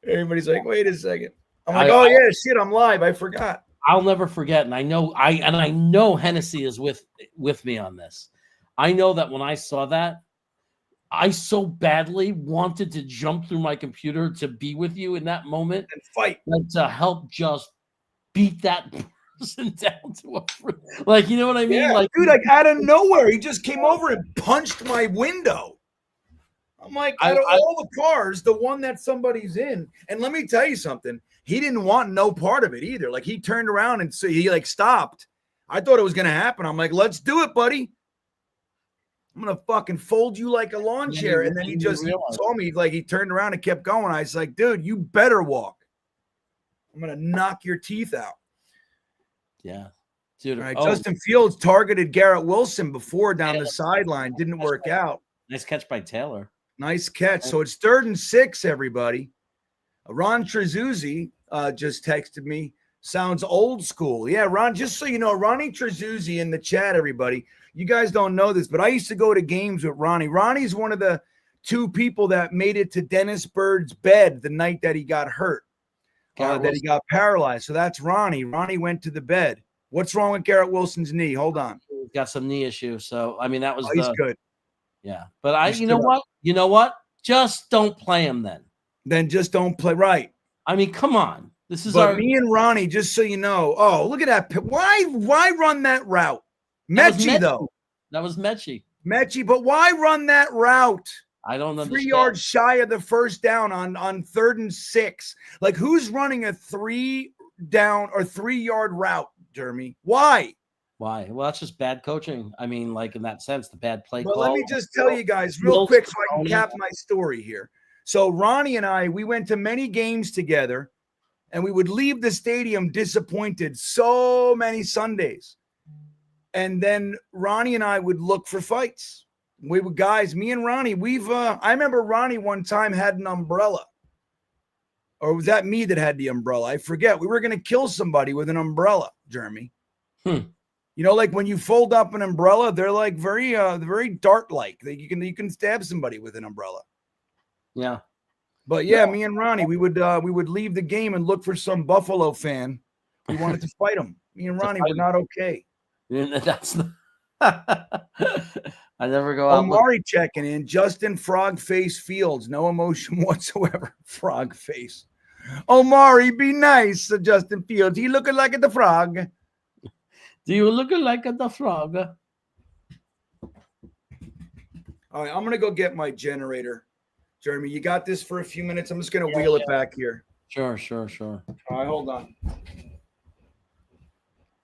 Everybody's like, wait a second. I'm like, oh yeah, shit, I'm live. I forgot. I'll never forget. And I know Hennessy is with me on this. I know that when I saw that, I so badly wanted to jump through my computer to be with you in that moment and fight, like to help just beat that person down to a, like, you know what I mean? Yeah, like, dude, like out of nowhere, he just came over and punched my window. I'm like, out of all the cars, the one that somebody's in, and let me tell you something, he didn't want no part of it either. Like, he turned around and so he like stopped. I thought it was gonna happen. I'm like, let's do it, buddy. I'm gonna fucking fold you like a lawn chair. And then he just saw me, like, he turned around and kept going. I was like, dude, you better walk. I'm gonna knock your teeth out. Yeah. Dude, all right, Justin Fields targeted Garrett Wilson before down the sideline. Didn't work out. Nice catch by Taylor. Nice catch. So it's 3rd and 6, everybody. Ron Trezuzzi just texted me. Sounds old school. Yeah, Ron, just so you know, Ronnie Trezuzzi in the chat, everybody. You guys don't know this, but I used to go to games with Ronnie. Ronnie's one of the 2 people that made it to Dennis Bird's bed the night that he got hurt, that he got paralyzed. So that's Ronnie. Ronnie went to the bed. What's wrong with Garrett Wilson's knee? Hold on. He's got some knee issue. So, I mean, that was he's good. Yeah. But you know what? Just don't play him then. Then just don't play. Right. I mean, come on. This is me and Ronnie, just so you know. Oh, look at that. Why run that route? Mechie, though. That was Mechie. But why run that route? I don't know. 3 yards shy of the first down on 3rd and 6. Like, who's running a 3 down or 3 yard route, Jeremy? Why? Well, that's just bad coaching. I mean, like, in that sense, the bad play call. Let me just tell you guys real quick so I can cap my story here. So Ronnie and I, we went to many games together, and we would leave the stadium disappointed so many Sundays. And then Ronnie and I would look for fights. We were guys, me and Ronnie, I remember Ronnie one time had an umbrella. Or was that me that had the umbrella? I forget. We were going to kill somebody with an umbrella, Jeremy. You know, like when you fold up an umbrella, they're like very dart-like. You can stab somebody with an umbrella. Yeah. But yeah, me and Ronnie, we would leave the game and look for some Buffalo fan. We wanted to fight him. Me and Ronnie were not okay. That's not. I never go out. Omari checking in. Justin Frog Face Fields. No emotion whatsoever. Frog face. Omari, be nice, Justin Fields. He looking like the frog. Do you look like the frog? All right, I'm going to go get my generator. Jeremy, you got this for a few minutes? I'm just going to wheel it back here. Sure. All right, hold on.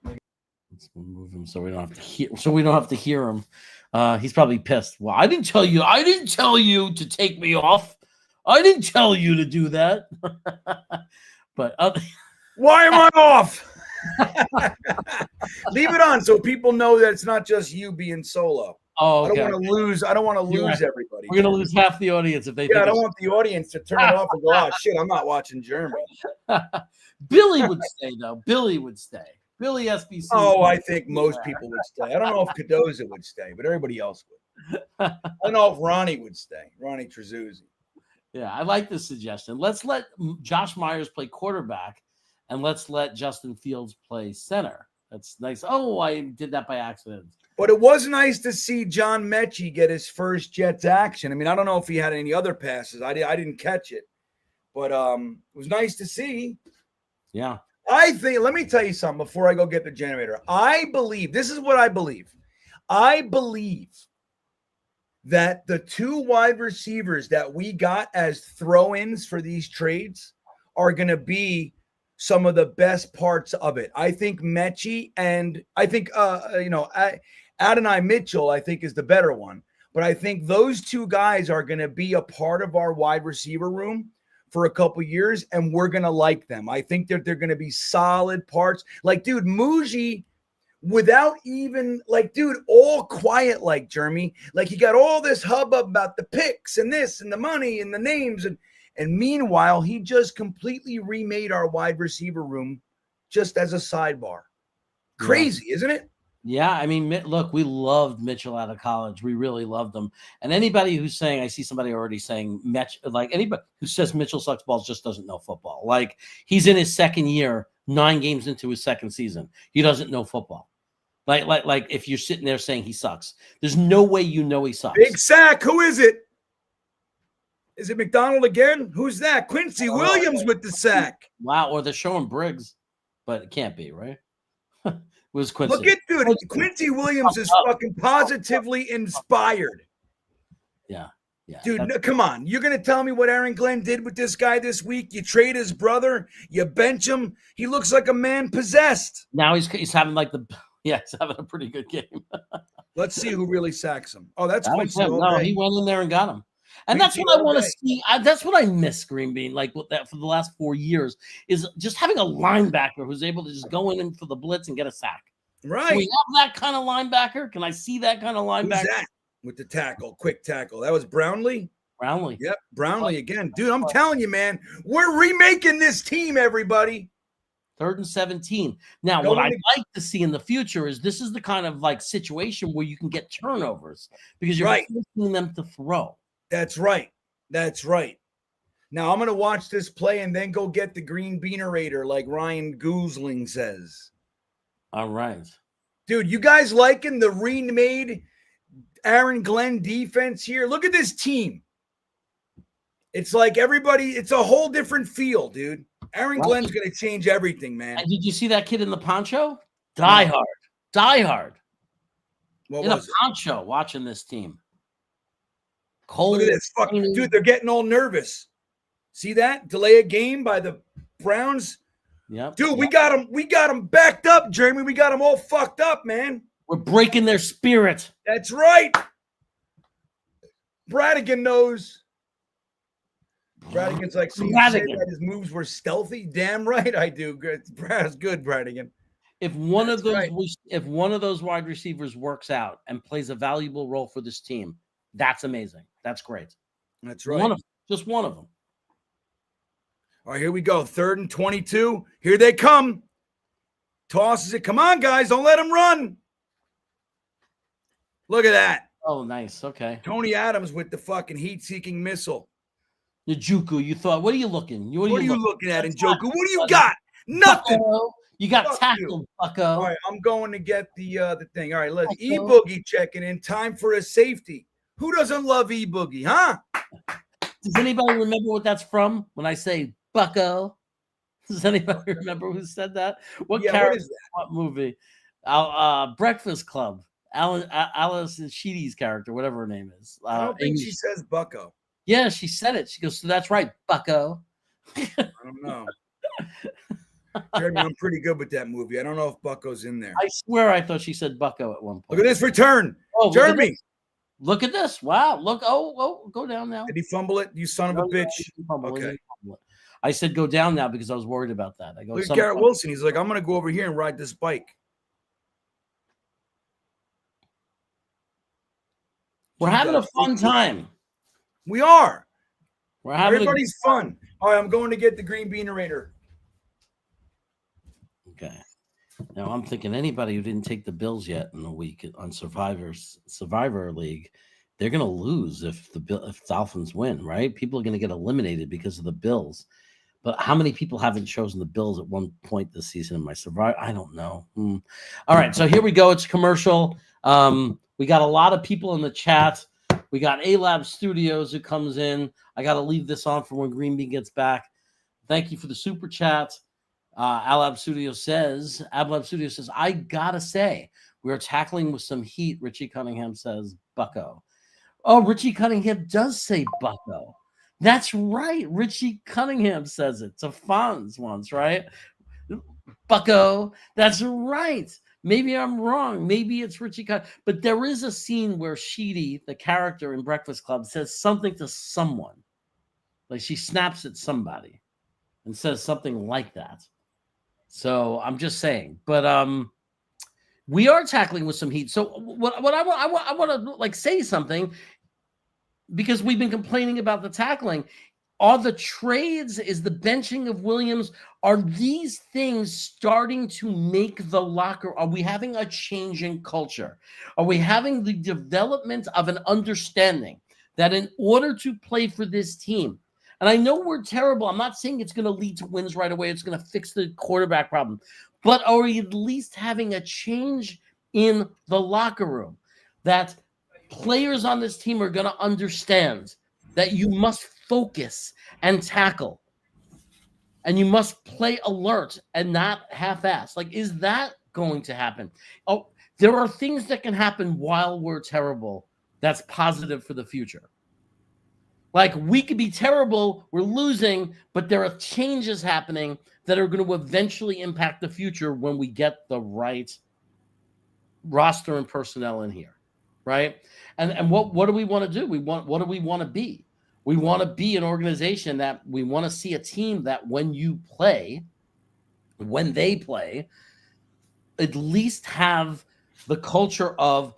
Let's move him so we don't have to hear him. He's probably pissed. Well, I didn't tell you to take me off. I didn't tell you to do that. But why am I off? Leave it on so people know that it's not just you being solo. Oh, okay. I don't want to lose everybody. We're gonna lose half the audience if they. Yeah, I don't want the audience to turn it off and go, "Oh shit, I'm not watching Jeremy." Billy would stay though. Billy would stay. Billy SBC. Oh, I think most people would stay. I don't know if Cadoza would stay, but everybody else would. I don't know if Ronnie would stay. Ronnie Trezuzzi. Yeah, I like this suggestion. Let's let Josh Myers play quarterback, and let's let Justin Fields play center. That's nice. Oh, I did that by accident. But it was nice to see John Mechie get his first Jets action. I mean, I don't know if he had any other passes. I didn't catch it. But it was nice to see. Yeah. I think, let me tell you something before I go get the generator. I believe that the two wide receivers that we got as throw-ins for these trades are going to be some of the best parts of it. I think Mechie and I think, Adonai Mitchell, I think, is the better one. But I think those two guys are going to be a part of our wide receiver room for a couple years, and we're going to like them. I think that they're going to be solid parts. Like, dude, Muji, without even, like, dude, all quiet like Jeremy. Like, he got all this hubbub about the picks and this and the money and the names. And meanwhile, he just completely remade our wide receiver room just as a sidebar. Crazy, isn't it? Yeah, I mean, look, we loved Mitchell out of college. We really loved him. And anybody who's saying, I see somebody already saying, like anybody who says Mitchell sucks balls just doesn't know football. Like, he's in his second year, 9 games into his second season. He doesn't know football. Like if you're sitting there saying he sucks, there's no way you know he sucks. Big sack. Who is it? Is it McDonald again? Who's that? Quincy Williams with the sack. Wow, or they're showing Briggs, but it can't be, right? Was Quincy. Look at dude. Quincy Williams is fucking positively inspired. Yeah. Dude, come on. You're gonna tell me what Aaron Glenn did with this guy this week? You trade his brother, you bench him. He looks like a man possessed. Now he's having he's having a pretty good game. Let's see who really sacks him. Oh, that's Quincy. No, he went in there and got him. And that's what I want to see. That's what I miss, Green Bean, like with that for the last 4 years, is just having a linebacker who's able to just go in for the blitz and get a sack. Right. Can we have that kind of linebacker? Can I see that kind of linebacker? Who's that? With the tackle, quick tackle. That was Brownlee? Brownlee. Yep, Brownlee again. Dude, I'm telling you, man, we're remaking this team, everybody. 3rd and 17. Now, what I'd like to see in the future is this is the kind of like situation where you can get turnovers because you're forcing them to throw. That's right. Now I'm going to watch this play and then go get the green beanerator like Ryan Gosling says. All right. Dude, you guys liking the remade Aaron Glenn defense here? Look at this team. It's like everybody, it's a whole different feel, dude. Aaron Glenn's going to change everything, man. And did you see that kid in the poncho? Die hard. What in was a poncho watching this team. Cold. Look at this. Fuck, dude, they're getting all nervous. See that? Delay a game by the Browns. Yeah. Dude, we got them backed up, Jeremy. We got them all fucked up, man. We're breaking their spirit. That's right. Bradigan knows. Bradigan's like, so you say that his moves were stealthy? Damn right I do. Brad's good, Bradigan. If one of those wide receivers works out and plays a valuable role for this team, that's amazing. That's great. That's right. Just one of them. All right, here we go. 3rd and 22. Here they come. tosses it. Come on, guys, don't let him run. Look at that. Oh, nice. Okay. Tony Adams with the fucking heat-seeking missile. Njoku, you thought, what are you looking? What are you looking at, Njoku? What do you got? Nothing. Bucko. You got Fuck tackled, Bucko. All right, I'm going to get the thing. All right, let's E-Boogie checking in. Time for a safety. Who doesn't love E-Boogie, huh? Does anybody remember what that's from when I say Bucko? Does anybody remember who said that? What character? What is that? What movie? Breakfast Club. Alice Sheedy's character, whatever her name is. I don't think she says Bucko. Yeah, she said it. She goes, so that's right, Bucko. I don't know. Jeremy, I'm pretty good with that movie. I don't know if Bucko's in there. I swear I thought she said Bucko at one point. Look at this return. Oh, Jeremy. Look at this. Wow. Look. Oh, go down now. Did he fumble it? You son of a bitch. Okay. I said go down now because I was worried about that. I go. Look at Garrett Wilson. He's like, I'm going to go over here and ride this bike. We're having a fun time. We are. We're having Everybody's fun. All right, I'm going to get the green beanerator. Okay. Now I'm thinking anybody who didn't take the Bills yet in the week on Survivor League, they're going to lose if Dolphins win, right? People are going to get eliminated because of the Bills. But how many people haven't chosen the Bills at one point this season in my Survivor? I don't know. All right, so here we go. It's commercial. We got a lot of people in the chat. We got A-Lab Studios who comes in. I got to leave this on for when Green Bean gets back. Thank you for the super chat. Ablab Studio says, I got to say, we're tackling with some heat. Richie Cunningham says, Bucko. Oh, Richie Cunningham does say Bucko. That's right. Richie Cunningham says it to Fonz once, right? Bucko. That's right. Maybe I'm wrong. Maybe it's Richie Cunningham. But there is a scene where Sheedy, the character in Breakfast Club, says something to someone. Like she snaps at somebody and says something like that. So I'm just saying. But we are tackling with some heat. So what I want to like say something, because we've been complaining about the tackling. Are the trades, is the benching of Williams, are these things starting to make the locker? Are we having a change in culture? Are we having the development of an understanding that in order to play for this team, and I know we're terrible, I'm not saying it's going to lead to wins right away, it's going to fix the quarterback problem, but are we at least having a change in the locker room that players on this team are going to understand that you must focus and tackle, and you must play alert and not half-ass? Like, is that going to happen? Oh, there are things that can happen while we're terrible that's positive for the future. Like, we could be terrible, we're losing, but there are changes happening that are going to eventually impact the future when we get the right roster and personnel in here, right? And what do we want to do? What do we want to be? We want to be an organization that we want to see a team that when they play, at least have the culture of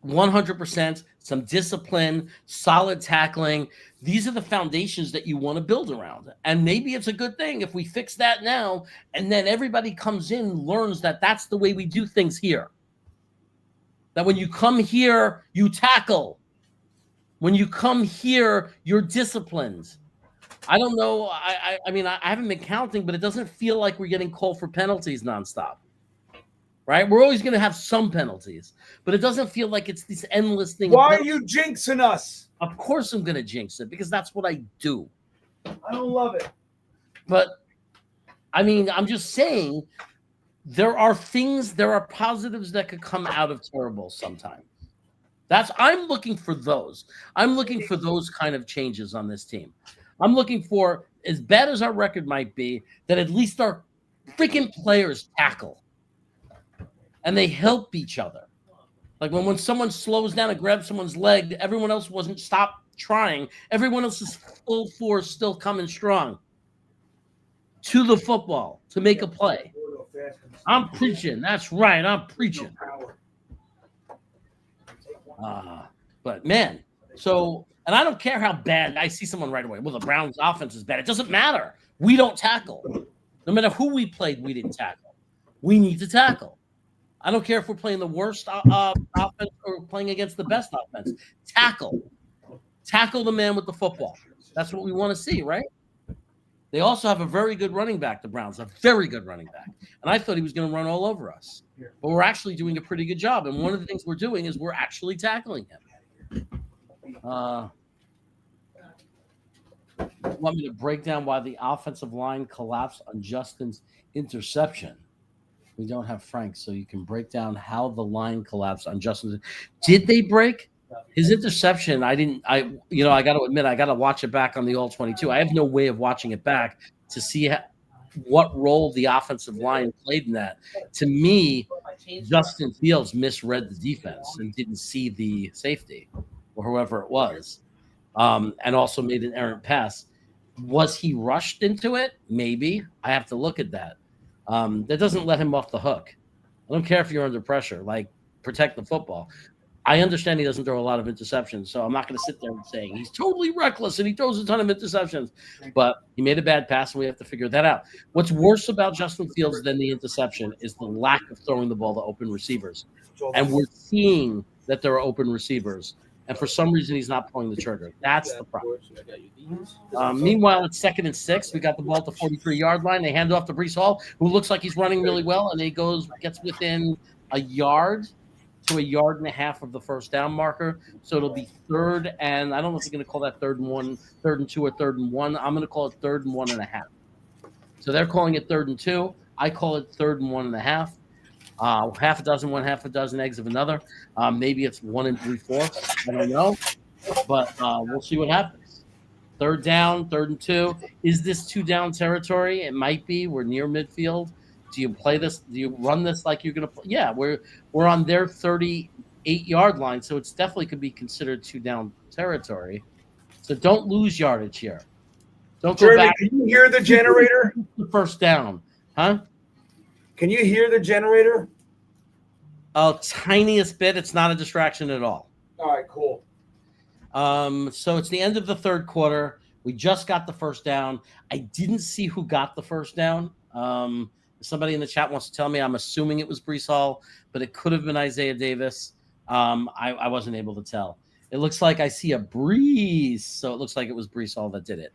100%, some discipline, solid tackling. These are the foundations that you want to build around. And maybe it's a good thing if we fix that now, and then everybody comes in and learns that that's the way we do things here. That when you come here, you tackle. When you come here, you're disciplined. I don't know. I mean, I haven't been counting, but it doesn't feel like we're getting called for penalties nonstop, right? We're always going to have some penalties, but it doesn't feel like it's this endless thing. Why are you jinxing us? Of course I'm going to jinx it because that's what I do. I don't love it. But, I mean, I'm just saying there are positives that could come out of terrible sometimes. I'm looking for those. I'm looking for those kind of changes on this team. I'm looking for, as bad as our record might be, that at least our freaking players tackle. And they help each other. Like when someone slows down and grabs someone's leg, everyone else wasn't stopped trying. Everyone else is full force still coming strong to the football to make a play. I'm preaching. That's right. I'm preaching. But man, and I don't care how bad I see someone right away. Well, the Browns offense is bad. It doesn't matter. We don't tackle. No matter who we played, we didn't tackle. We need to tackle. I don't care if we're playing the worst offense or playing against the best offense. Tackle the man with the football. That's what we want to see, right? They also have a very good running back, the Browns, a very good running back. And I thought he was going to run all over us. But we're actually doing a pretty good job. And one of the things we're doing is we're actually tackling him. Want me to break down why the offensive line collapsed on Justin's interception? We don't have Frank, so you can break down how the line collapsed on Justin's. Did they break? His interception, I got to admit, I got to watch it back on the All-22. I have no way of watching it back to see what role the offensive line played in that. To me, Justin Fields misread the defense and didn't see the safety or whoever it was, and also made an errant pass. Was he rushed into it? Maybe. I have to look at that. That doesn't let him off the hook. I don't care if you're under pressure. Like, protect the football. I understand he doesn't throw a lot of interceptions, so I'm not going to sit there and say he's totally reckless and he throws a ton of interceptions. But he made a bad pass, and we have to figure that out. What's worse about Justin Fields than the interception is the lack of throwing the ball to open receivers. And we're seeing that there are open receivers, and for some reason he's not pulling the trigger. That's the problem. Meanwhile, it's 2nd and 6. We got the ball at the 43-yard line. They hand it off to Breece Hall, who looks like he's running really well, and he gets within a yard to a yard and a half of the first down marker. So it'll be 3rd, and I don't know if you're going to call that 3rd and 1, 3rd and 2, or 3rd and 1. I'm going to call it 3rd and 1.5. So they're calling it 3rd and 2. I call it 3rd and 1.5. Half a dozen, one half a dozen eggs of another. Maybe it's 1 3/4. I don't know, but we'll see what happens. 3rd down, 3rd and 2. Is this 2-down territory? It might be. We're near midfield. Do you play this? Do you run this like you're going to play? Yeah, we're on their 38-yard line, so it's definitely could be considered 2-down territory. So don't lose yardage here. Don't go back. Can you hear the generator? First down, huh? Can you hear the generator? A tiniest bit. It's not a distraction at all. All right, cool. So it's the end of the 3rd quarter. We just got the first down. I didn't see who got the first down. Somebody in the chat wants to tell me. I'm assuming it was Breece Hall, but it could have been Isaiah Davis. I wasn't able to tell. It looks like I see a Breece, so it looks like it was Breece Hall that did it.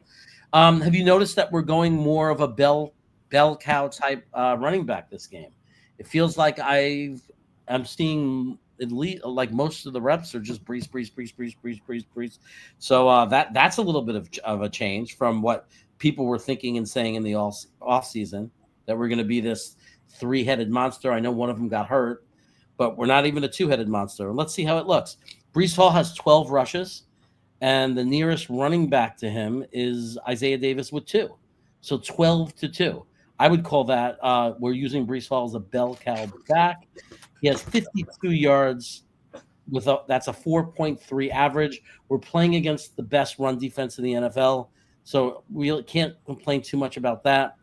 Have you noticed that we're going more of a bell cow type running back this game? It feels like I'm seeing at least like most of the reps are just Breece. So that's a little bit of a change from what people were thinking and saying in the off season, that we're going to be this 3-headed monster. I know one of them got hurt, but we're not even a 2-headed monster. Let's see how it looks. Breece Hall has 12 rushes, and the nearest running back to him is Isaiah Davis with 2. So 12-2. I would call that we're using Breece Hall as a bell cow back. He has 52 yards. That's a 4.3 average. We're playing against the best run defense in the NFL, so we can't complain too much about that.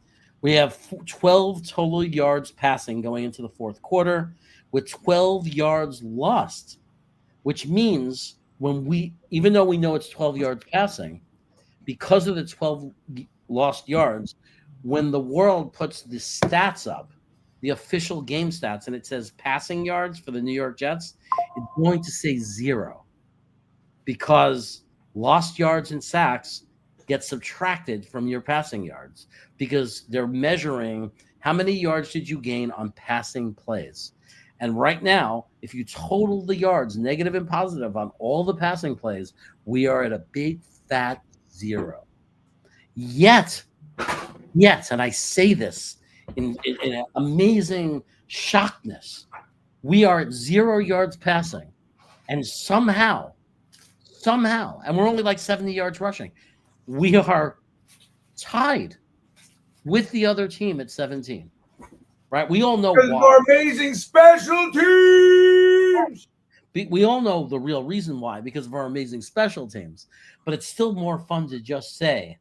We have 12 total yards passing going into the 4th quarter with 12 yards lost, which means even though we know it's 12 yards passing, because of the 12 lost yards, when the world puts the stats up, the official game stats, and it says passing yards for the New York Jets, it's going to say 0 because lost yards and sacks get subtracted from your passing yards because they're measuring how many yards did you gain on passing plays. And right now, if you total the yards, negative and positive, on all the passing plays, we are at a big fat 0. Yet, and I say this in an amazing shockness, we are at 0 yards passing, and somehow, and we're only like 70 yards rushing, we are tied with the other team at 17. Right? We all know why. Our amazing special teams. We all know the real reason why, because of our amazing special teams. But it's still more fun to just say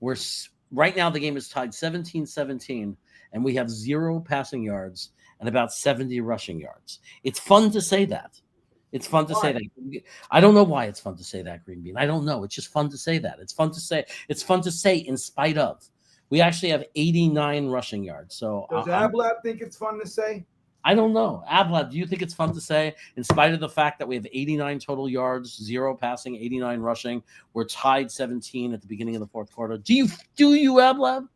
right now the game is tied 17-17, and we have 0 passing yards and about 70 rushing yards. It's fun to say that. It's fun to say that. I don't know why it's fun to say that, Green Bean. I don't know. It's just fun to say that. It's fun to say. It's fun to say in spite of. We actually have 89 rushing yards. So does Ablab think it's fun to say? I don't know. Ablab, do you think it's fun to say, in spite of the fact that we have 89 total yards, 0 passing, 89 rushing? We're tied 17 at the beginning of the fourth quarter. Do you, Ablab?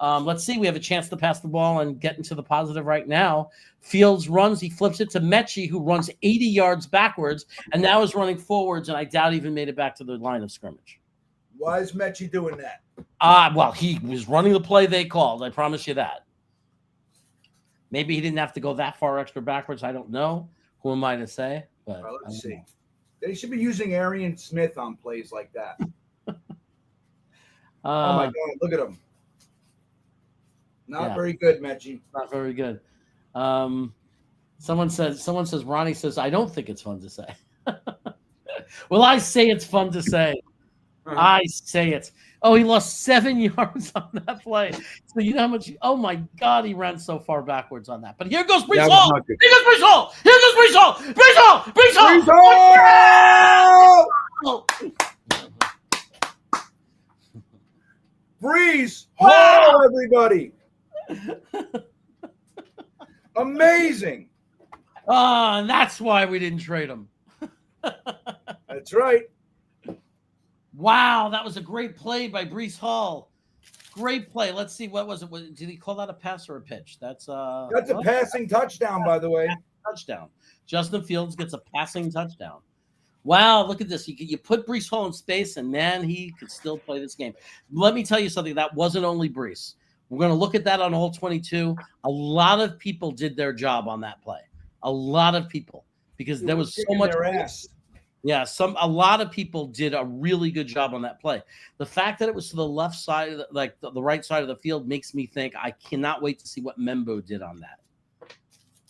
Let's see. We have a chance to pass the ball and get into the positive right now. Fields runs. He flips it to Mechie, who runs 80 yards backwards and now is running forwards, and I doubt even made it back to the line of scrimmage. Why is Mechie doing that? Well, he was running the play they called. I promise you that. Maybe he didn't have to go that far extra backwards. I don't know. Who am I to say? But let's see. They should be using Arian Smith on plays like that. Oh, my God. Look at him. Not very good, Mechie. Not very good. Someone says, Ronnie says, I don't think it's fun to say. Well, I say it's fun to say. I say it. Oh, he lost 7 yards on that play. So you know how much? Oh my God, he ran so far backwards on that. But here goes Breece Hall. Here goes Breece Hall. Here goes Breece Hall. Breece Hall. Breece Hall. Breece Hall, everybody. Amazing. And that's why we didn't trade him. That's right. Wow, that was a great play by Breece Hall. Great play. Let's see, what was it? Did he call that a pass or a pitch? That's a passing touchdown, by the way. Touchdown. Justin Fields gets a passing touchdown. Wow, look at this. You put Breece Hall in space, and man, he could still play this game. Let me tell you something. That wasn't only Breece. We're going to look at that on all 22. A lot of people did their job on that play. A lot of people, because there was so much. Yeah, a lot of people did a really good job on that play. The fact that it was to the left side, of the right side of the field, makes me think I cannot wait to see what Membo did on that.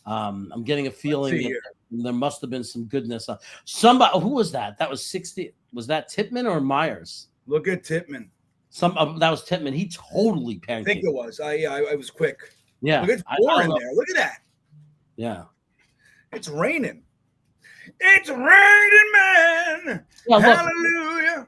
I'm getting a feeling that there must have been some goodness. Somebody, who was that? That was 60. Was that Tippmann or Myers? Look at Tippmann. That was Tippmann. He totally pancaked. I think it was. I was quick. Yeah, look, it's pouring there. Look at that. Yeah, it's raining. It's raining, man. Yeah, hallelujah.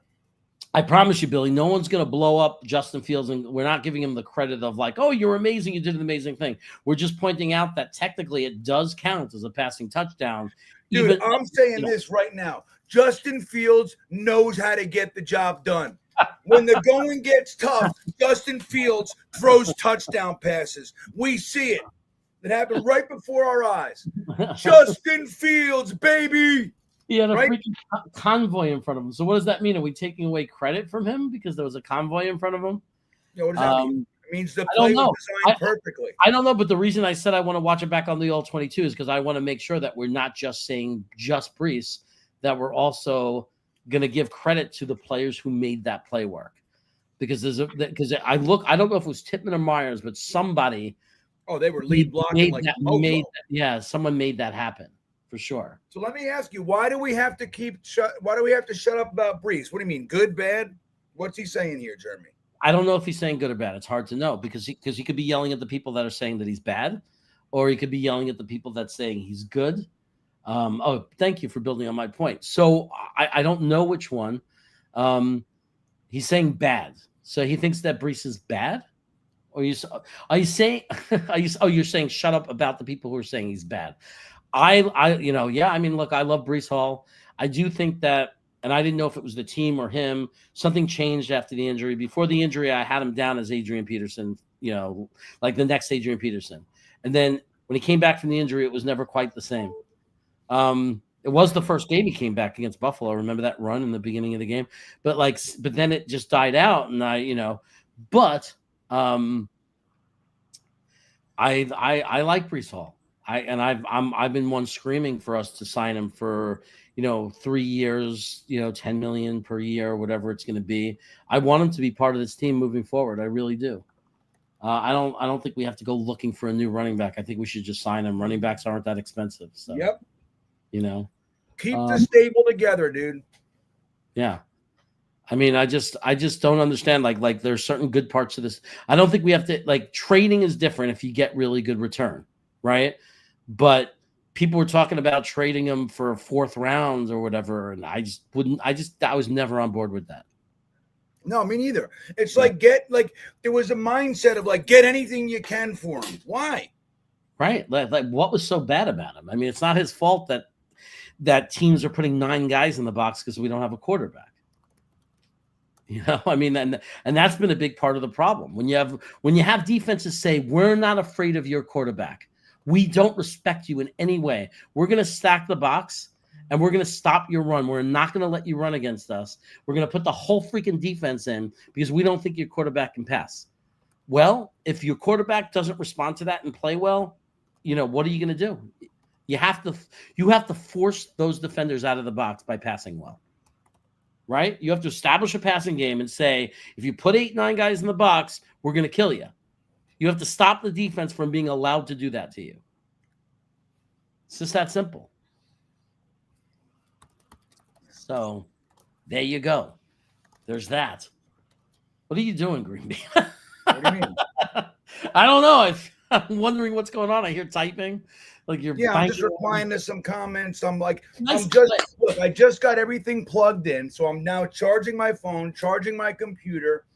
I promise you, Billy, no one's going to blow up Justin Fields, and we're not giving him the credit of like, oh, you're amazing. You did an amazing thing. We're just pointing out that technically it does count as a passing touchdown. Dude, I'm saying this right now. Justin Fields knows how to get the job done. When the going gets tough, Justin Fields throws touchdown passes. We see it. It happened right before our eyes. Justin Fields, baby. He had a freaking convoy in front of him. So what does that mean? Are we taking away credit from him because there was a convoy in front of him? Yeah, what does that mean? It means the play was designed perfectly. I don't know, but the reason I said I want to watch it back on the all-22 is because I want to make sure that we're not just saying just Breece, that we're also going to give credit to the players who made that play work. Because I don't know if it was Tippmann or Myers, but somebody. Oh, they were lead blocking someone made that happen for sure. So let me ask you, why do we have to shut up about Breece? What do you mean, good, bad? What's he saying here, Jeremy? I don't know if he's saying good or bad. It's hard to know because he could be yelling at the people that are saying that he's bad, or he could be yelling at the people that's saying he's good. Thank you for building on my point. So I don't know which one. He's saying bad. So he thinks that Breece is bad. Or are you saying? You're saying shut up about the people who are saying he's bad. I mean, look, I love Breece Hall. I do think that, and I didn't know if it was the team or him. Something changed after the injury. Before the injury, I had him down as Adrian Peterson. Like the next Adrian Peterson. And then when he came back from the injury, it was never quite the same. It was the first game he came back against Buffalo. I remember that run in the beginning of the game, but then it just died out. And I like Breece Hall. I've been one screaming for us to sign him for 3 years, $10 million per year, whatever it's going to be. I want him to be part of this team moving forward. I really do. I don't think we have to go looking for a new running back. I think we should just sign him. Running backs aren't that expensive. So yep. Keep the stable together, dude. Yeah. I mean, I just don't understand. Like there's certain good parts of this. I don't think we have to trading is different if you get really good return, right? But people were talking about trading him for a 4th round or whatever, and I was never on board with that. No, me neither. It's like there was a mindset of like get anything you can for him. Why? Right. Like what was so bad about him? I mean, it's not his fault that teams are putting 9 guys in the box because we don't have a quarterback. I mean, and that's been a big part of the problem. When you have defenses say, we're not afraid of your quarterback. We don't respect you in any way. We're going to stack the box and we're going to stop your run. We're not going to let you run against us. We're going to put the whole freaking defense in because we don't think your quarterback can pass. Well, if your quarterback doesn't respond to that and play well, what are you going to do? You have to force those defenders out of the box by passing well. Right? You have to establish a passing game and say, if you put 8, 9 guys in the box, we're going to kill you. You have to stop the defense from being allowed to do that to you. It's just that simple. So there you go. There's that. What are you doing, Green Bay? What do you mean? I don't know. I'm wondering what's going on. I hear typing. Like I'm just replying to some comments. I'm like, I just got everything plugged in. So I'm now charging my phone, charging my computer.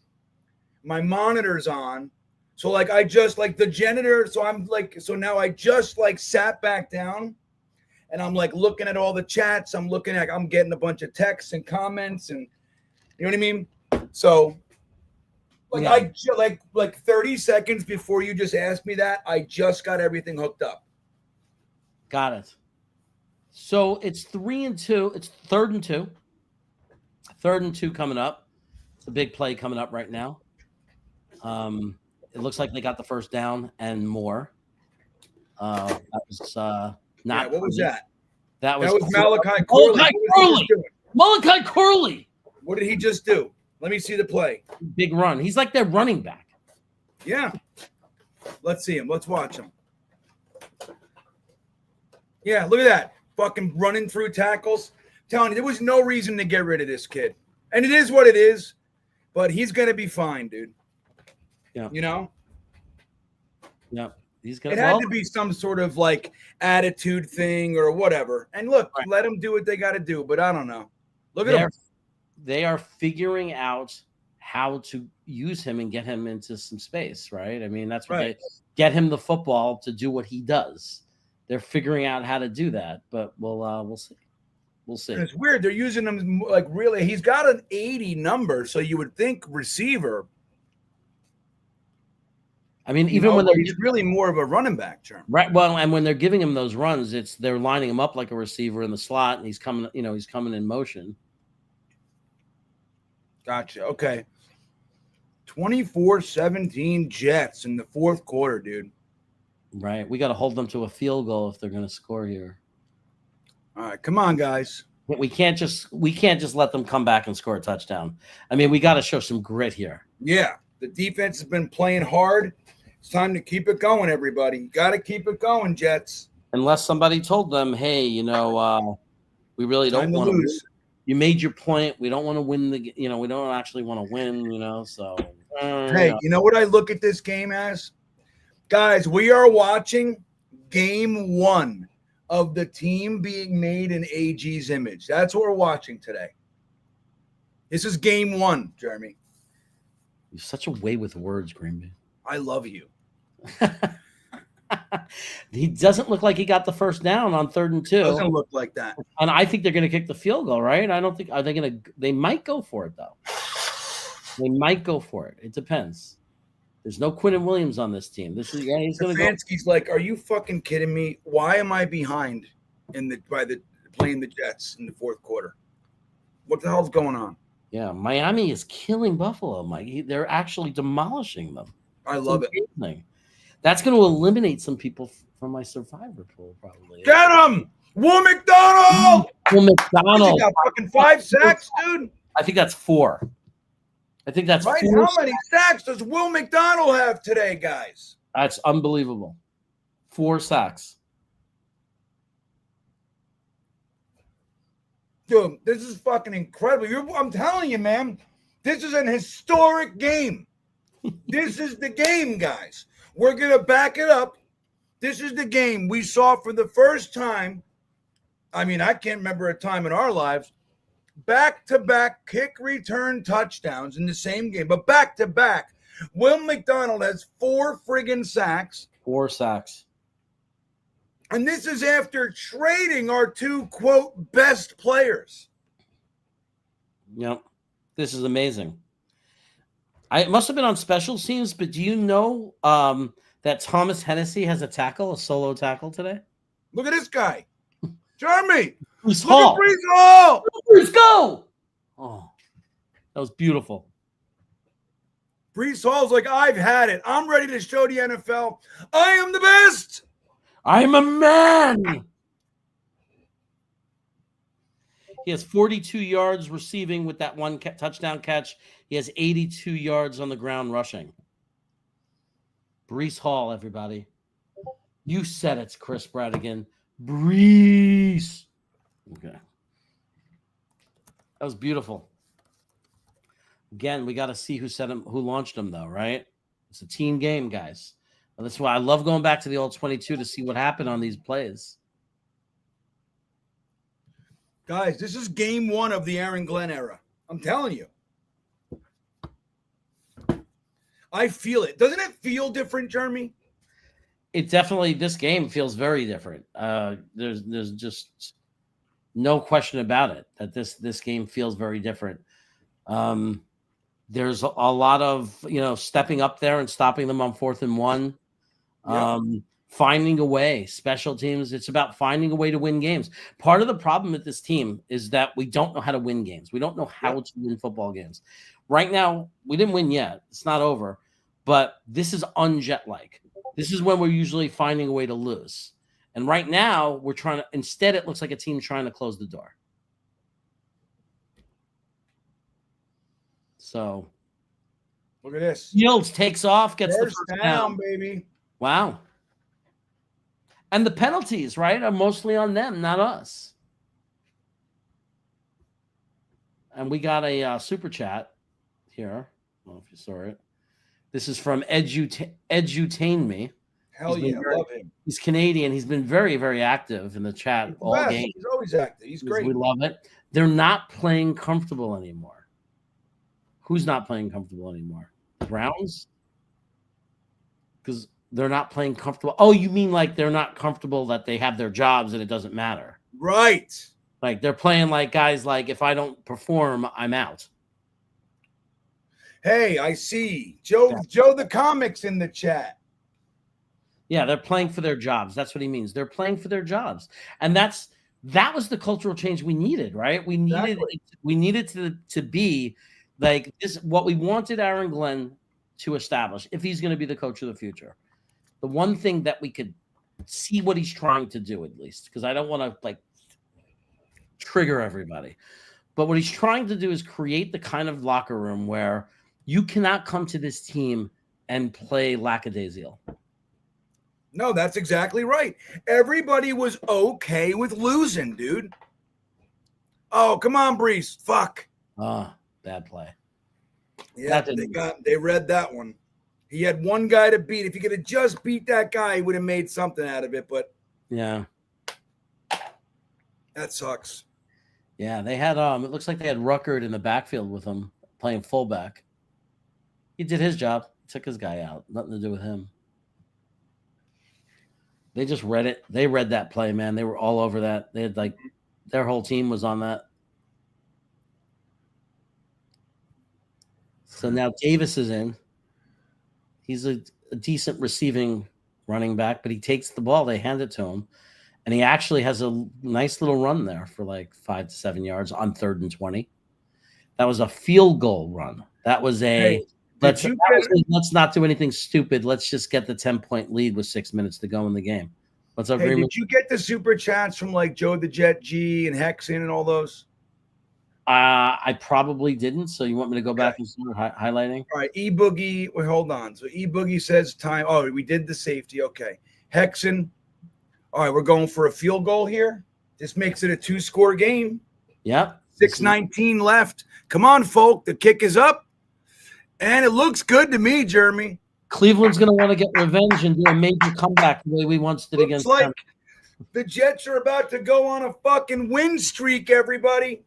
My monitor's on. So like I just like the janitor. So I'm like, so now I just like sat back down and I'm like looking at all the chats. I'm getting a bunch of texts and comments and you know what I mean? So like like 30 seconds before you just asked me that, I just got everything hooked up. Got it. So it's 3-2. It's 3rd and 2. 3rd and 2 coming up. It's a big play coming up right now. It looks like they got the first down and more. That was not. Yeah, what was that? That was Malachi Corley. Malachi Corley. What did he just do? Let me see the play. Big run. He's like their running back. Yeah. Let's see him. Let's watch him. Yeah, look at that. Fucking running through tackles. I'm telling you, there was no reason to get rid of this kid. And it is what it is, but he's going to be fine, dude. Yeah. Yeah. He's it had to be some sort of like attitude thing or whatever. And look, let them do what they got to do, but I don't know. Look at him. They are figuring out how to use him and get him into some space, right? I mean, that's what they get him the football to do what he does. They're figuring out how to do that, but we'll see. We'll see. It's weird. They're using him like really. He's got an 80 number, so you would think receiver. I mean, even when he's really more of a running back term, right? Well, and when they're giving him those runs, they're lining him up like a receiver in the slot, and he's coming in motion. Gotcha. Okay. 24-17 Jets in the 4th quarter, dude. Right. We got to hold them to a field goal if they're going to score here. All right. Come on, guys. We can't just let them come back and score a touchdown. I mean, we got to show some grit here. Yeah. The defense has been playing hard. It's time to keep it going, everybody. You got to keep it going, Jets. Unless somebody told them, hey, we really don't want to lose. You made your point. We don't want to win we don't actually want to win, so. Hey, you know what I look at this game as? Guys, we are watching game 1 of the team being made in AG's image. That's what we're watching today. This is game 1, Jeremy. You're such a way with words, Green Bay. I love you. He doesn't look like he got the first down on 3rd and 2. Doesn't look like that. And I think they're going to kick the field goal, right? I don't think they might go for it though. They might go for it. It depends. There's no Quinnen Williams on this team. He's going to go. Stefanski's like, are you fucking kidding me? Why am I behind playing the Jets in the 4th quarter? What the hell's going on? Yeah, Miami is killing Buffalo, Mike. They're actually demolishing them. I love it. That's going to eliminate some people from my survivor pool, probably. Get him! Will McDonald! Will McDonald. He got fucking 5 sacks, dude. I think that's 4. I think that's right. 4 How many sacks does Will McDonald have today, guys? That's unbelievable. 4 sacks. Dude, this is fucking incredible. I'm telling you, man, this is an historic game. This is the game, guys. We're going to back it up. This is the game we saw for the first time. I mean, I can't remember a time in our lives back-to-back kick return touchdowns in the same game, but back-to-back. Will McDonald has 4 friggin' sacks. 4 sacks. And this is after trading our 2, quote, best players. Yep. This is amazing. It must have been on special teams, but do you know that Thomas Hennessy has a solo tackle today? Look at this guy. Jeremy. Breece Look Hall. at Breece Hall. Breece, go. Oh, that was beautiful. Breece Hall's like, I've had it. I'm ready to show the NFL I am the best. I'm a man. He has 42 yards receiving with that 1 touchdown catch. He has 82 yards on the ground rushing. Breece Hall, everybody. You said it's Chris Bradigan. Breece. Okay. That was beautiful. Again, we got to see who launched him, though, right? It's a team game, guys. And that's why I love going back to the old 22 to see what happened on these plays. Guys, this is game 1 of the Aaron Glenn era. I'm telling you. I feel it. Doesn't it feel different, Jeremy? It definitely, this game feels very different. There's just no question about it that this game feels very different. There's a lot of, stepping up there and stopping them on 4th and 1. Yep. Finding a way, special teams. It's about finding a way to win games. Part of the problem with this team is that we don't know how to win games. We don't know how to win football games. Right now, we didn't win yet. It's not over. But this is un-Jet-like. This is when we're usually finding a way to lose. And right now, we're trying to, instead, it looks like a team trying to close the door. So, look at this. Fields takes off, gets first the first down, baby. Wow. And the penalties, right, are mostly on them, not us. And we got a super chat here. I don't know if you saw it. This is from Edutain Me. Hell yeah, love him. He's Canadian. He's been very, very active in the chat all game. He's always active. He's great. We love it. They're not playing comfortable anymore. Who's not playing comfortable anymore? The Browns? Because they're not playing comfortable. Oh, you mean like they're not comfortable that they have their jobs and it doesn't matter. Right. Like they're playing like guys like, if I don't perform, I'm out. Hey, I see. Joe the Comics in the chat. Yeah, they're playing for their jobs. That's what he means. They're playing for their jobs. And that was the cultural change we needed, right? We needed to be like this, what we wanted Aaron Glenn to establish, if he's going to be the coach of the future. The one thing that we could see what he's trying to do, at least, because I don't want to like trigger everybody. But what he's trying to do is create the kind of locker room where you cannot come to this team and play lackadaisical. No, that's exactly right. Everybody was okay with losing, dude. Oh, come on, Breece. Fuck. Bad play. Yeah, they read that one. He had one guy to beat. If he could have just beat that guy, he would have made something out of it. But yeah, that sucks. Yeah, they had it looks like they had Ruckert in the backfield with him playing fullback. He did his job. He took his guy out. Nothing to do with him. They just read it. They read that play, man. They were all over that. They had like their whole team was on that. So now Davis is in. He's a decent receiving running back, but he takes the ball. They hand it to him. And he actually has a nice little run there for like 5 to 7 yards on 3rd and 20. That was a field goal run. That was let's not do anything stupid. Let's just get the 10-point lead with 6 minutes to go in the game. What's up, Hey, did you get the super chats from like Joe the Jet G and Hexen and all those? I probably didn't. So you want me to go back and start highlighting? All right. E-Boogie. Wait, hold on. So E-Boogie says time. Oh, we did the safety. Okay. Hexen. All right. We're going for a field goal here. This makes it a 2-score game. Yep. 6:19 left. Come on, folk. The kick is up. And it looks good to me, Jeremy. Cleveland's going to want to get revenge and do a major comeback the way we once did against them. The Jets are about to go on a fucking win streak, everybody.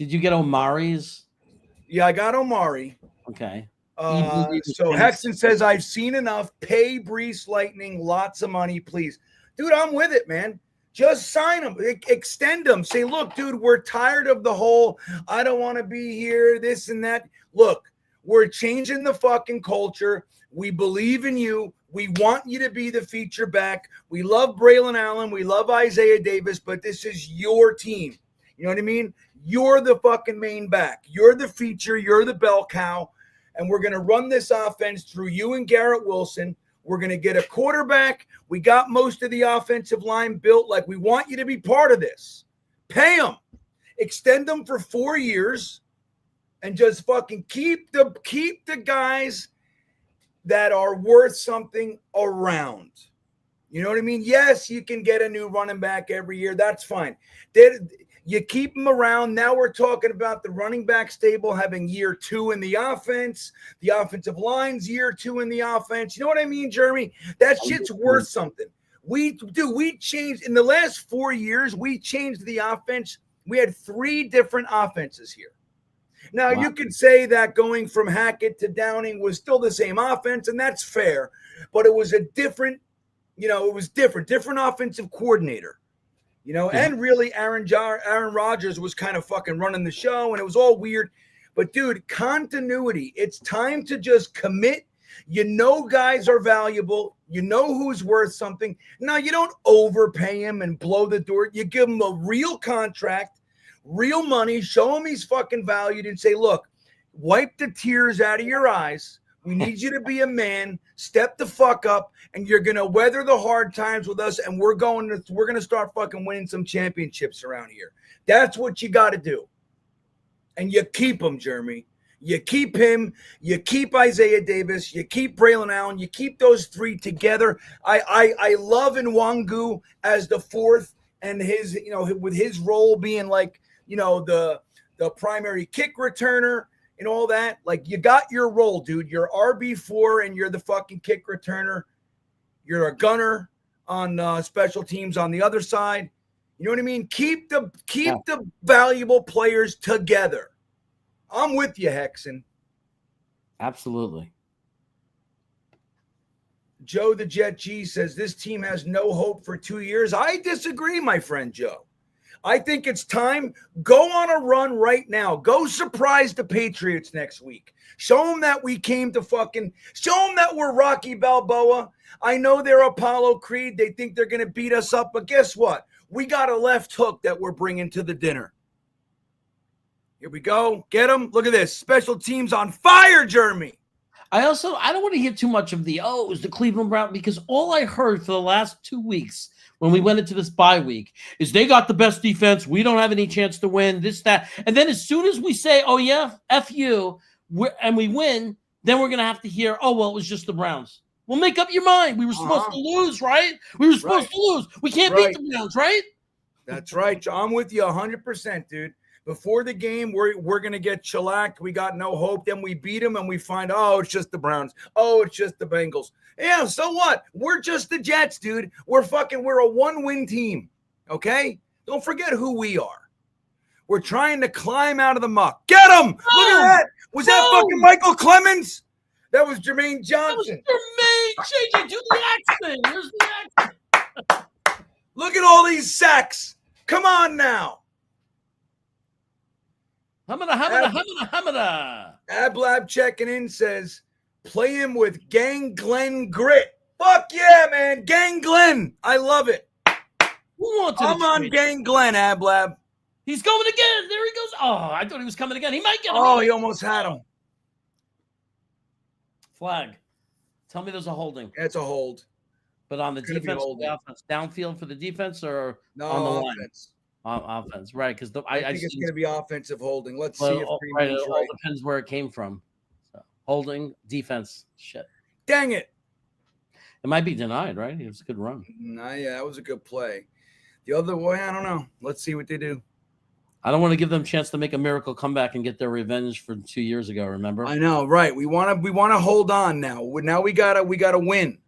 Did you get Omari's? Yeah, I got Omari. Okay. So Hexton says, I've seen enough. Pay Brees Lightning lots of money, please. Dude, I'm with it, man. Just sign them. Extend them. Say, look, dude, we're tired of the whole, I don't want to be here, this and that. Look, we're changing the fucking culture. We believe in you. We want you to be the feature back. We love Braylon Allen. We love Isaiah Davis, but this is your team. You know what I mean? You're the fucking main back. You're the feature. You're the bell cow. And we're going to run this offense through you and Garrett Wilson. We're going to get a quarterback. We got most of the offensive line built. Like, we want you to be part of this. Pay them. Extend them for 4 years. And just fucking keep the guys that are worth something around. You know what I mean? Yes, you can get a new running back every year. That's fine. You keep them around. Now we're talking about the running back stable having year 2 in the offense. The offensive line's year 2 in the offense. You know what I mean, Jeremy? That shit's worth something. We changed in the last 4 years. We changed the offense. We had 3 different offenses here. Now, you could say that going from Hackett to Downing was still the same offense, and that's fair. But it was a different, different offensive coordinator. And really Aaron Rodgers was kind of fucking running the show, and it was all weird. But, dude, continuity. It's time to just commit. Guys are valuable. Who's worth something. Now, you don't overpay him and blow the door. You give him a real contract, real money, show him he's fucking valued, and say, look, wipe the tears out of your eyes. We need you to be a man, step the fuck up, and you're going to weather the hard times with us, and we're going to start fucking winning some championships around here. That's what you got to do. And you keep him, Jeremy. You keep him. You keep Isaiah Davis. You keep Braylon Allen. You keep those 3 together. I love Nwangu as the 4th, and his, with his role being like, the primary kick returner and all that. Like, you got your role, dude. You're RB4 and you're the fucking kick returner. You're a gunner on special teams on the other side. You know what I mean? Keep the valuable players together. I'm with you, Hexen. Absolutely. Joe the Jet G says this team has no hope for 2 years. I disagree, my friend Joe. I think it's time. Go on a run right now. Go surprise the Patriots next week. Show them that we came to show them that we're Rocky Balboa. I know they're Apollo Creed. They think they're going to beat us up. But guess what? We got a left hook that we're bringing to the dinner. Here we go. Get them. Look at this. Special teams on fire, Jeremy. I don't want to hear too much of it was the Cleveland Browns, because all I heard for the last 2 weeks when we went into this bye week is they got the best defense. We don't have any chance to win, this, that. And then as soon as we say, oh, yeah, F you, and we win, then we're going to have to hear, oh, well, it was just the Browns. Well, make up your mind. We were supposed to lose, right? We were supposed to lose. We can't beat the Browns, right? That's right. I'm with you 100%, dude. Before the game, we're going to get shellacked. We got no hope. Then we beat them, and we find, oh, it's just the Browns. Oh, it's just the Bengals. Yeah, so what? We're just the Jets, dude. We're a 1-win team, okay? Don't forget who we are. We're trying to climb out of the muck. Get them! Look at that. Was that fucking Michael Clemens? That was Jermaine Johnson. That was Jermaine. JJ, do the accent. Where's the accent? Look at all these sacks. Come on now. Hamada. Ablab checking in says, play him with Gang Glenn grit. Fuck yeah, man. Gang Glenn. I love it. I'm on Gang Glenn, Ablab. He's going again. There he goes. Oh, I thought he was coming again. He might get him. Oh, he almost had him. Flag. Tell me there's a holding. It's a hold. But on the defense, the offense, downfield for the defense, or on the offense. Line? Offense, right? Because I think it's going to be offensive holding. Let's see if it all depends where it came from. So, holding, defense, shit. Dang it! It might be denied, right? It was a good run. Yeah, that was a good play. The other way, I don't know. Let's see what they do. I don't want to give them a chance to make a miracle comeback and get their revenge from 2 years ago. Remember? I know, right? We want to hold on now. Now we gotta win.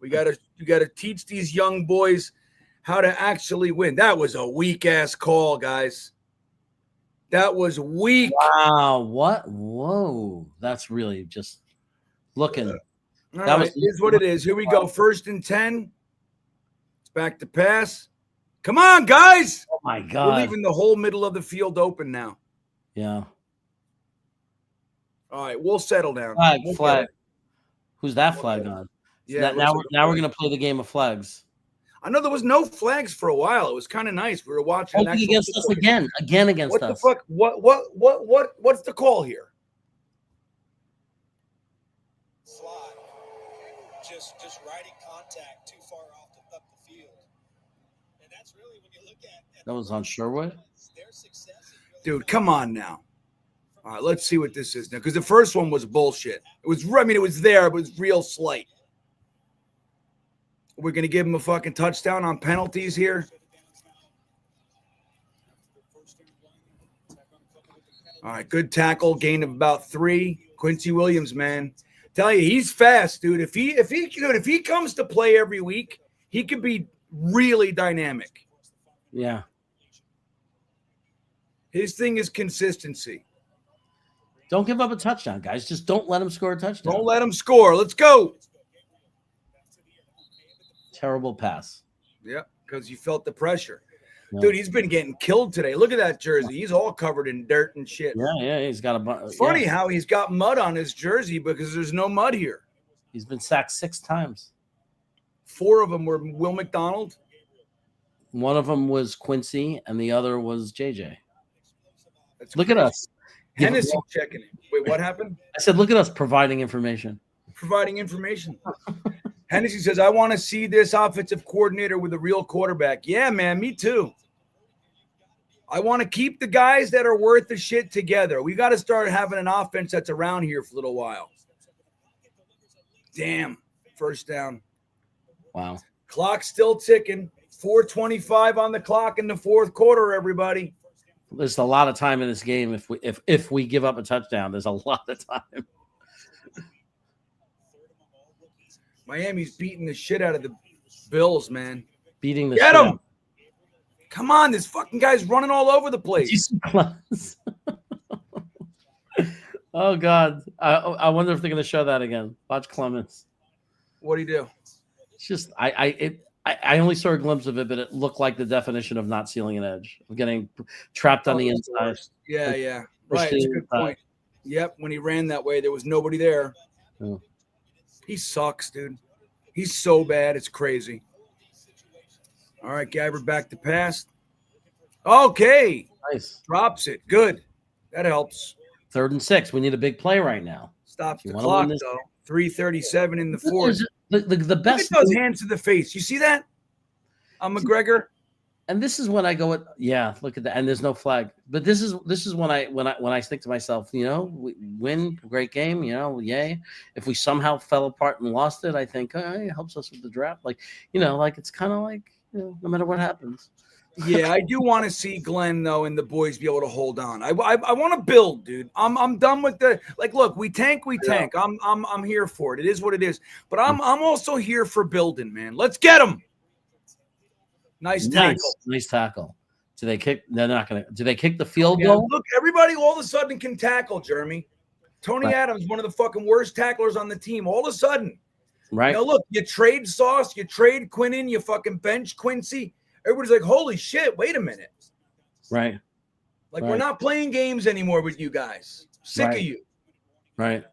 We gotta teach these young boys how to actually win. That was a weak ass call, guys. That was weak. Wow. What? Whoa. That's really just looking. All right, is what it is. Here we go. 1st and 10. It's back to pass. Come on, guys. Oh, my God. We're leaving the whole middle of the field open now. Yeah. All right, we'll settle down. Flag. Who's that flag on? Yeah. Now we're going to play the game of flags. I know there was no flags for a while. It was kind of nice. We were watching against us again against us. What the fuck? What's the call here? Slide. Just riding contact too far off the field. And that's really when you look at that was on Sherwood. Dude, come on now. All right, let's see what this is now. Because the first one was bullshit. It was there, but it was real slight. We're going to give him a fucking touchdown on penalties here. All right, good tackle, gain of about 3. Quincy Williams, man. Tell you, he's fast, dude. If he comes to play every week, he could be really dynamic. Yeah. His thing is consistency. Don't give up a touchdown, guys. Just don't let him score a touchdown. Don't let him score. Let's go. Terrible pass. Yep, because you felt the pressure. Yeah. Dude, he's been getting killed today. Look at that jersey. He's all covered in dirt and shit. Yeah, he's got a Funny how he's got mud on his jersey because there's no mud here. He's been sacked 6 times. 4 of them were Will McDonald. One of them was Quincy, and the other was JJ. Look crazy. At us. Hennessy checking it. Wait, what happened? I said, look at us providing information. Providing information. Hennessy says, I want to see this offensive coordinator with a real quarterback. Yeah, man, me too. I want to keep the guys that are worth the shit together. We got to start having an offense that's around here for a little while. Damn. First down. Wow. Clock's still ticking. 4:25 on the clock in the 4th quarter, everybody. There's a lot of time in this game. If we give up a touchdown, there's a lot of time. Miami's beating the shit out of the Bills, man. Beating the Get shit him! Come on, this fucking guy's running all over the place. Oh God, I wonder if they're going to show that again. Watch Clemens. What'd he do? It's just I only saw a glimpse of it, but it looked like the definition of not sealing an edge, of getting trapped on the inside. Yeah. Right, that's a good point. Yep, when he ran that way, there was nobody there. Yeah. He sucks, dude. He's so bad, it's crazy. All right, Gabbard back to pass. Okay. Nice. Drops it. Good. That helps. 3rd and 6. We need a big play right now. Stops the clock, though. 3:37 in the 4th. The best. Look at those hands to the face. You see that? McGregor. And this is when I go with, yeah, look at that. And there's no flag. But this is when I think to myself, we win, great game, yay. If we somehow fell apart and lost it, I think it helps us with the draft. It's kind of like, no matter what happens. Yeah, I do want to see Glenn though and the boys be able to hold on. I want to build, dude. I'm done with the look, we tank. I'm here for it. It is what it is. But I'm also here for building, man. Let's get them. Nice tackle. Do they kick? They're not going to. Do they kick the field goal? Look, everybody all of a sudden can tackle, Jeremy. Tony Adams, one of the fucking worst tacklers on the team. All of a sudden. Right. Look, you trade Sauce, you trade Quinnen, you fucking bench Quincy. Everybody's like, holy shit, wait a minute. Right. We're not playing games anymore with you guys. Sick of you. Right.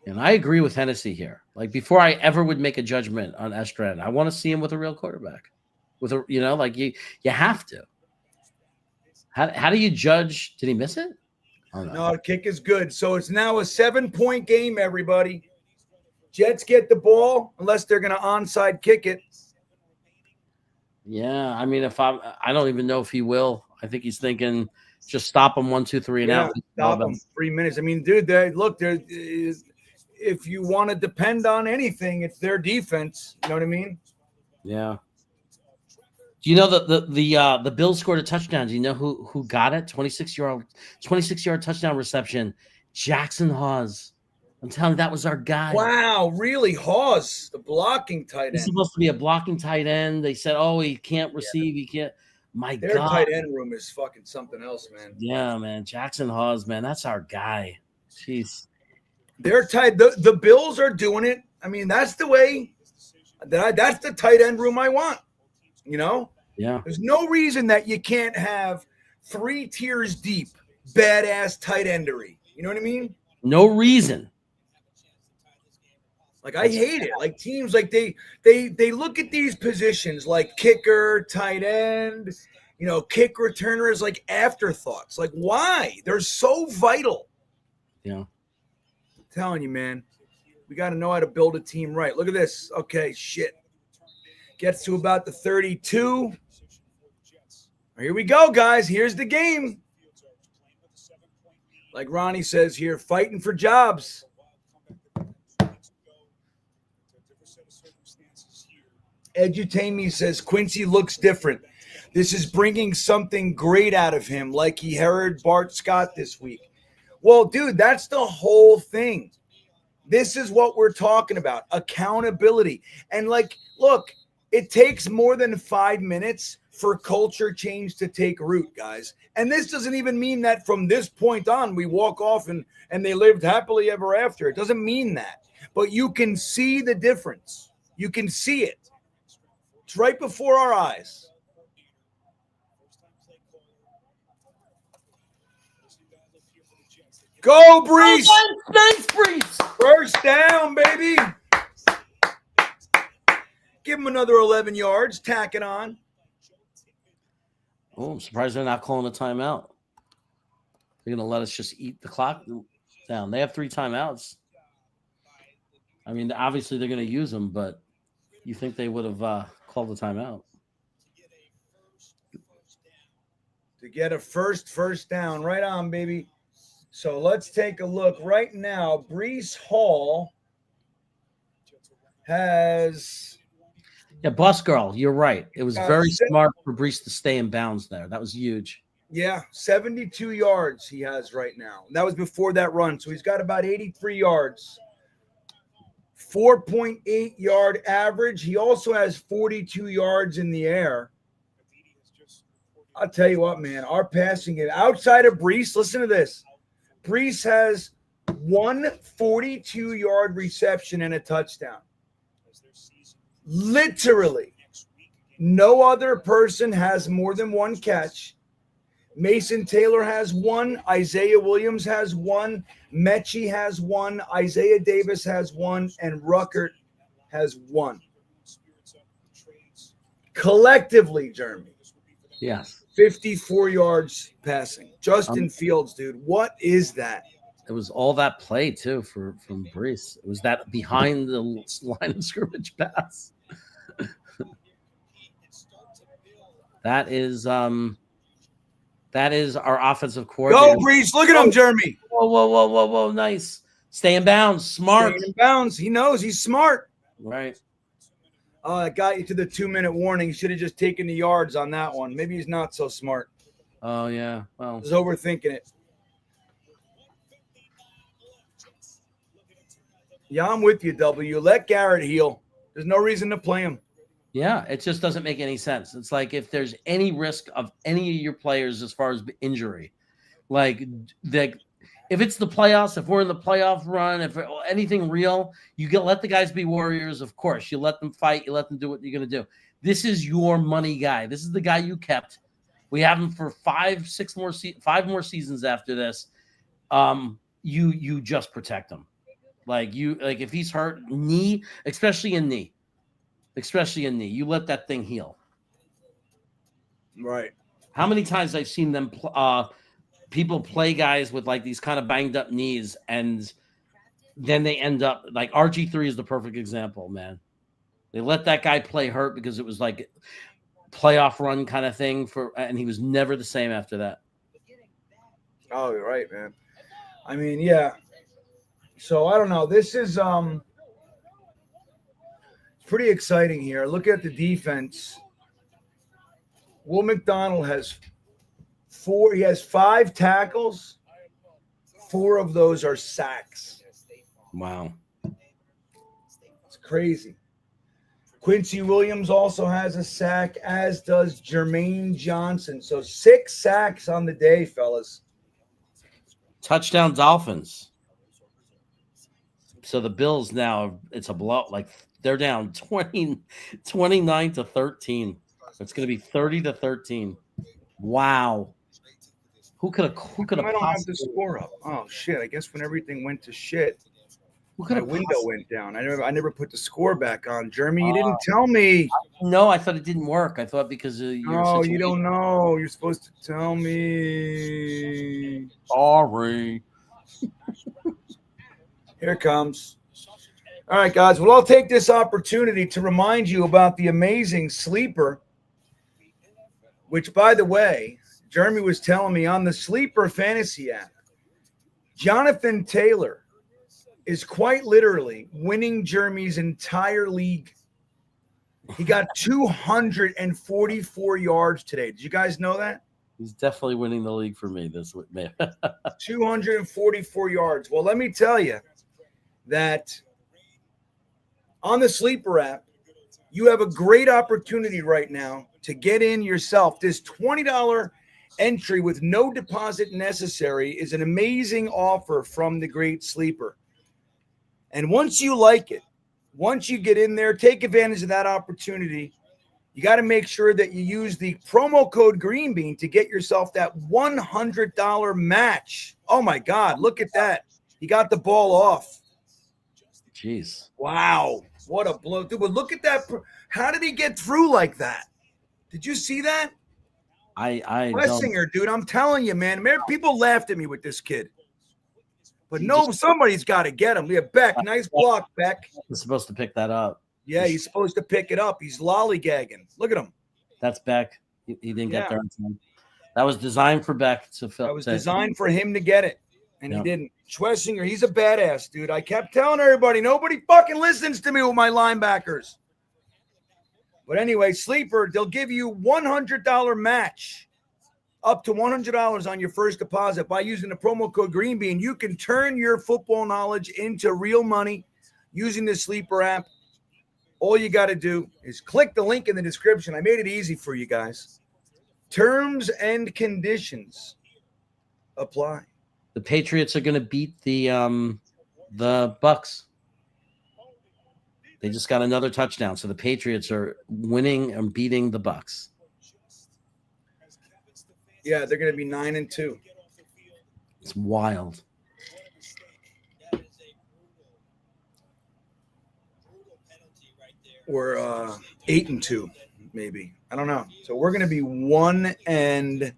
And I agree with Hennessy here. Before I ever would make a judgment on Estran, I want to see him with a real quarterback. With a, you have to. How do you judge? Did he miss it? Oh, no, the kick is good. So it's now a 7-point game, everybody. Jets get the ball unless they're going to onside kick it. Yeah, I mean, I don't even know if he will. I think he's thinking just stop him 1, 2, 3 and out. Stop him 3 minutes. I mean, dude, if you want to depend on anything, it's their defense. You know what I mean? Yeah. Do you know that the Bills scored a touchdown? Do you know who got it? 26-yard touchdown reception. Jackson Hawes. I'm telling you, that was our guy. Wow, really? Hawes, the blocking tight end. He's supposed to be a blocking tight end. They said, he can't receive. He can't. Their God. tight end room is fucking something else, man. Yeah, man. Jackson Hawes, man. That's our guy. Jeez. They're tight. The Bills are doing it. I mean, that's the way. That's the tight end room I want. You know? Yeah. There's no reason that you can't have 3 tiers deep, badass tight endery. You know what I mean? No reason. Like, I hate it. Like, teams, like, they look at these positions like kicker, tight end, kick returners, like afterthoughts. Like, why? They're so vital. Yeah. I'm telling you, man. We got to know how to build a team right. Look at this. Okay, shit. Gets to about the 32. Here we go, guys. Here's the game. Like Ronnie says here, fighting for jobs. Edutain Me says Quincy looks different. This is bringing something great out of him, like he heard Bart Scott this week. Well, dude, that's the whole thing. This is what we're talking about, accountability. And like, look, it takes more than 5 minutes for culture change to take root, guys. And this doesn't even mean that from this point on, we walk off and they lived happily ever after. It doesn't mean that. But you can see the difference. You can see it. It's right before our eyes. Go, Brees! Thanks, Brees! First down, baby! Give him another 11 yards, tack it on. Oh, I'm surprised they're not calling a timeout. They're going to let us just eat the clock down. They have 3 timeouts. I mean, obviously they're going to use them, but you think they would have called a timeout. To get a first down. Right on, baby. So let's take a look right now. Brees Hall has... Yeah, Bus Girl, you're right. It was very smart for Brees to stay in bounds there. That was huge. Yeah, 72 yards he has right now. That was before that run, so he's got about 83 yards. 4.8 yard average. He also has 42 yards in the air. I'll tell you what, man, our passing game, outside of Brees, listen to this. Brees has 1 42-yard reception and a touchdown. Literally, no other person has more than 1 catch. Mason Taylor has 1. Isaiah Williams has 1. Mechie has 1. Isaiah Davis has 1. And Ruckert has 1. Collectively, Jeremy. Yes. 54 yards passing. Justin Fields, dude. What is that? It was all that play, too, from Brees. It was that behind the line of scrimmage pass. That is our offensive coordinator. Go, Brees. Look at him, Jeremy. Whoa. Nice. Stay in bounds. Smart. Staying in bounds. He knows. He's smart. Right. Oh, it got you to the 2-minute warning. You should have just taken the yards on that one. Maybe he's not so smart. Oh, yeah. Well, He's overthinking it. Yeah, I'm with you, W. Let Garrett heal. There's no reason to play him. yeah, it just doesn't make any sense. It's like if there's any risk of any of your players as far as injury, like if it's the playoffs, if we're in the playoff run, if anything real, you let the guys be warriors, of course. You let them fight. You let them do what you're going to do. This is your money guy. This is the guy you kept. We have him for 5 more seasons after this. You just protect him. Like if he's hurt, knee, especially in knee, you let that thing heal. Right. How many times I've seen them people play guys with like these kind of banged up knees, and then they end up like RG3 is the perfect example, man. They let that guy play hurt because it was like playoff run kind of thing and he was never the same after that. Oh, you're right, man. I mean, yeah. So I don't know. This is pretty exciting here. Look at the defense. Will McDonald has 4. He has 5 tackles. 4 of those are sacks. Wow. It's crazy. Quincy Williams also has a sack, as does Jermaine Johnson. So 6 sacks on the day, fellas. Touchdown Dolphins. So the Bills now, it's a blow. Like they're down 29 to 13. It's going to be 30 to 13. Wow. Who could have I don't have the score up. Oh shit! I guess when everything went to shit, my window went down. I never put the score back on. Jeremy, you didn't tell me. No, I thought it didn't work. I thought because of your situation. You don't know. You're supposed to tell me. Sorry. Here it comes. All right, guys. Well, I'll take this opportunity to remind you about the amazing Sleeper, which, by the way, Jeremy was telling me on the Sleeper fantasy app, Jonathan Taylor is quite literally winning Jeremy's entire league. He got 244 yards today. Did you guys know that? He's definitely winning the league for me this week, man. 244 yards. Well, let me tell you that on the Sleeper app, you have a great opportunity right now to get in yourself. This $20 entry with no deposit necessary is an amazing offer from the great Sleeper. And once you like it, once you get in there, take advantage of that opportunity. You got to make sure that you use the promo code GREENBEAN to get yourself that $100 match. Oh, my God. Look at that. He got the ball off. Jeez. Wow. What a blow. Dude, but look at that. How did he get through like that? Did you see that? Schlesinger, dude, I'm telling you, man. People laughed at me with this kid. But somebody's got to get him. Yeah, Beck. Nice block, Beck. He's supposed to pick that up. Yeah, he's supposed to pick it up. He's lollygagging. Look at him. That's Beck. He didn't get there on time. That was designed for Beck to fill. That was designed for him to get it, and he didn't. Schlesinger, he's a badass, dude. I kept telling everybody, nobody fucking listens to me with my linebackers. But anyway, Sleeper, they'll give you $100 match, up to $100 on your first deposit by using the promo code GREENBEAN. You can turn your football knowledge into real money using the Sleeper app. All you got to do is click the link in the description. I made it easy for you guys. Terms and conditions apply. The Patriots are going to beat the Bucks. They just got another touchdown, so the Patriots are winning and beating the Bucks. Yeah, they're going to be 9-2. It's wild. Or 8-2, maybe. I don't know. So we're going to be 1 and.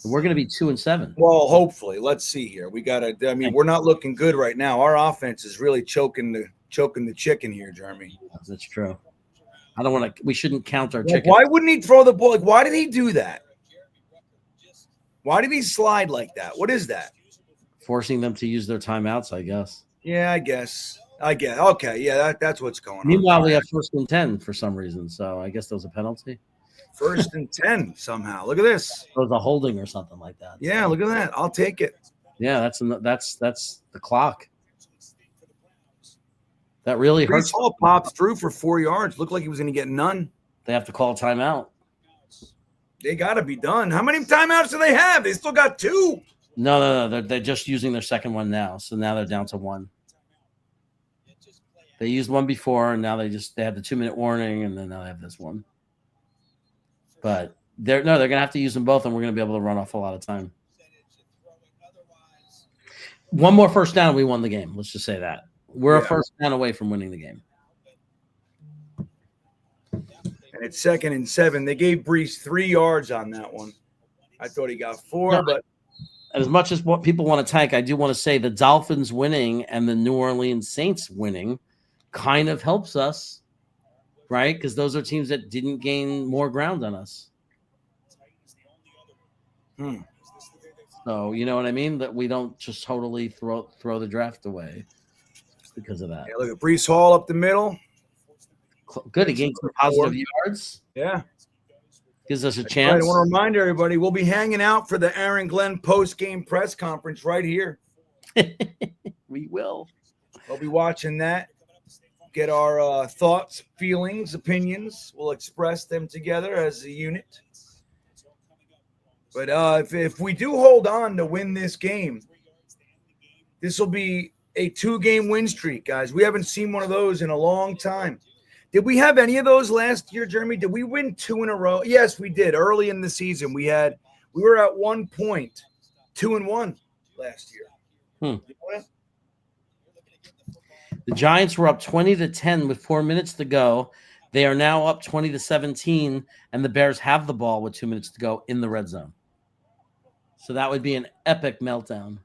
We're going to be 2-7. Well, hopefully. Let's see here. We got to. I mean, we're not looking good right now. Our offense is really choking the chicken here, Jeremy. That's true. I don't want to. We shouldn't count our chicken. Why wouldn't he throw the ball? Like, why did he do that? Why did he slide like that? What is that? Forcing them to use their timeouts, I guess. Yeah, I guess. Okay, yeah, that's what's going on. Meanwhile, we have 1st and 10 for some reason, so I guess there was a penalty. 1st and 10 somehow. Look at this. It was a holding or something like that. Yeah, look at that. I'll take it. Yeah, that's the clock. That really hurts. Ball popped through for 4 yards. Looked like he was going to get none. They have to call a timeout. They got to be done. How many timeouts do they have? They still got 2. No. They're just using their second one now. So now they're down to 1. They used one before, and now they had the 2-minute warning, and then now they have this one. But they're going to have to use them both, and we're going to be able to run off a lot of time. One more first down, we won the game. Let's just say that. We're a first down away from winning the game. And it's 2nd and 7. They gave Brees 3 yards on that one. I thought he got 4, but as much as what people want to tank, I do want to say the Dolphins winning and the New Orleans Saints winning kind of helps us, right? Because those are teams that didn't gain more ground on us. So you know what I mean? That we don't just totally throw the draft away because of that. Yeah, look at Brees Hall up the middle. Good. He gained some positive yards. Yeah. Gives us a chance. Right, I want to remind everybody, we'll be hanging out for the Aaron Glenn post-game press conference right here. We will. I'll be watching that. get our thoughts, feelings, opinions. We'll express them together as a unit. But if we do hold on to win this game, this will be a 2-game win streak, guys. We haven't seen one of those in a long time. Did we have any of those last year, Jeremy? Did we win 2 in a row? Yes, we did. Early in the season, we were at one point 2-1 last year. The Giants were up 20-10 with 4 minutes to go. They are now up 20-17, and the Bears have the ball with 2 minutes to go in the red zone. So that would be an epic meltdown.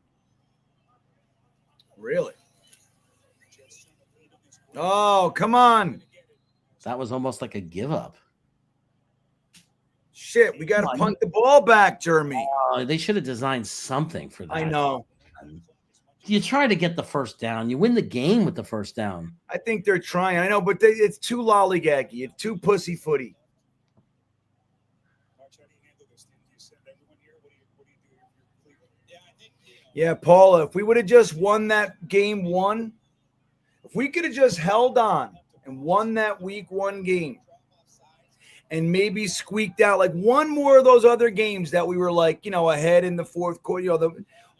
Really? Oh, come on. That was almost like a give up. Shit, we got to punt the ball back, Jeremy. They should have designed something for that. I know. You try to get the first down. You win the game with the first down. I think they're trying. I know, but it's too lollygaggy. It's too pussyfooty. Yeah, Paula, if we would have just won that game 1, if we could have just held on and won that week 1 game and maybe squeaked out like one more of those other games that we were like, ahead in the fourth quarter,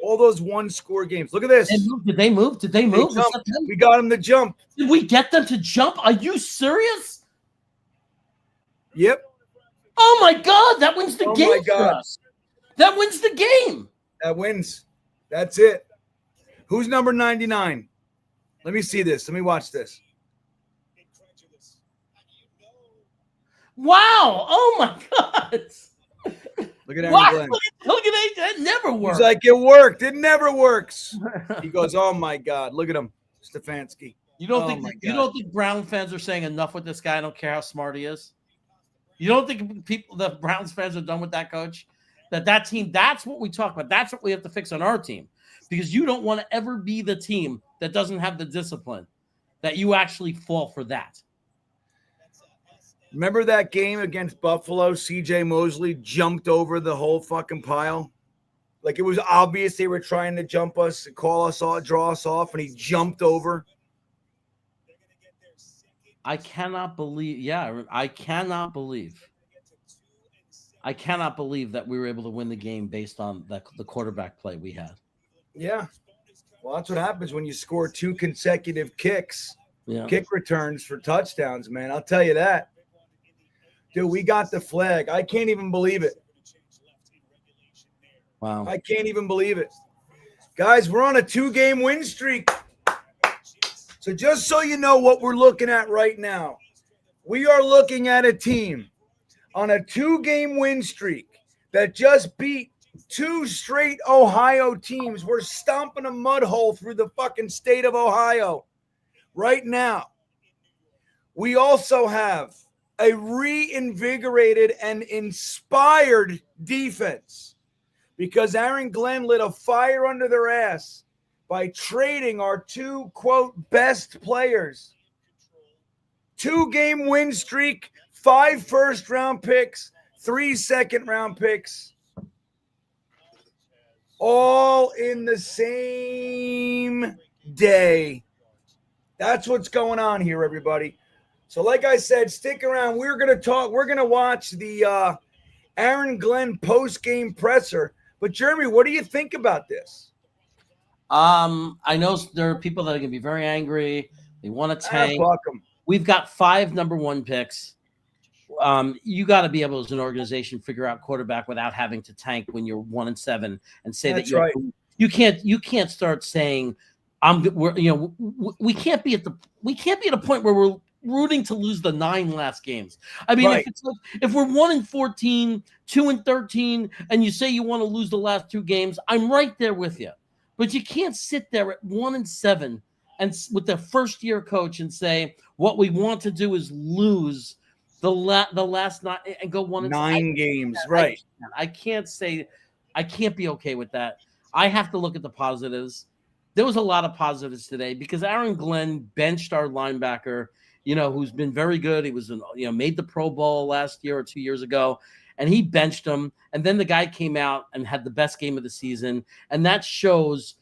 all those 1-score games. Look at this. Did they move? We got them to jump. Did we get them to jump? Are you serious? Yep. Oh, my God. That wins the game. Oh, my God. For us. That wins the game. That wins. That's it. Who's number 99? Let me see this. Let me watch this. Wow. Oh, my God. Look at Aaron Glenn. Look at that. That never worked. He's like, it worked. It never works. He goes, oh, my God. Look at him, Stefanski. You don't think Brown fans are saying enough with this guy? I don't care how smart he is. You don't think the Browns fans are done with that coach? That team, that's what we talk about. That's what we have to fix on our team. Because you don't want to ever be the team that doesn't have the discipline, that you actually fall for that. Remember that game against Buffalo? CJ Mosley jumped over the whole fucking pile. Like it was obvious they were trying to jump us, call us off, draw us off, and he jumped over. I cannot believe that we were able to win the game based on the quarterback play we had. Yeah. Well, that's what happens when you score 2 consecutive kicks, kick returns for touchdowns, man. I'll tell you that. Dude, we got the flag. I can't even believe it. Wow. I can't even believe it. Guys, we're on a 2-game win streak. So just so you know what we're looking at right now, we are looking at a team on a 2-game win streak that just beat 2 straight Ohio teams. We're stomping a mud hole through the fucking state of Ohio right now. We also have a reinvigorated and inspired defense because Aaron Glenn lit a fire under their ass by trading our 2, quote, best players. 2-game win streak, 5 first-round picks, 3 second-round picks, all in the same day. That's what's going on here, everybody. So like I said, stick around. We're going to talk. We're going to watch the Aaron Glenn post-game presser. But, Jeremy, what do you think about this? I know there are people that are going to be very angry. They want to tank. Fuck 'em. We've got 5 number 1 picks. You got to be able, as an organization, figure out quarterback without having to tank when you're 1-7 and say That's that right. You can't start saying we can't be at a point where we're rooting to lose the 9 last games. I mean, right. if we're 1-14, 2-13, and you say you want to lose the last 2 games, I'm right there with you. But you can't sit there at 1-7 and with the first-year coach and say what we want to do is lose the last 9 and go 9 games, right? I can't be okay with that. I have to look at the positives. There was a lot of positives today because Aaron Glenn benched our linebacker, who's been very good. He was, made the Pro Bowl last year or 2 years ago, and he benched him. And then the guy came out and had the best game of the season, and that shows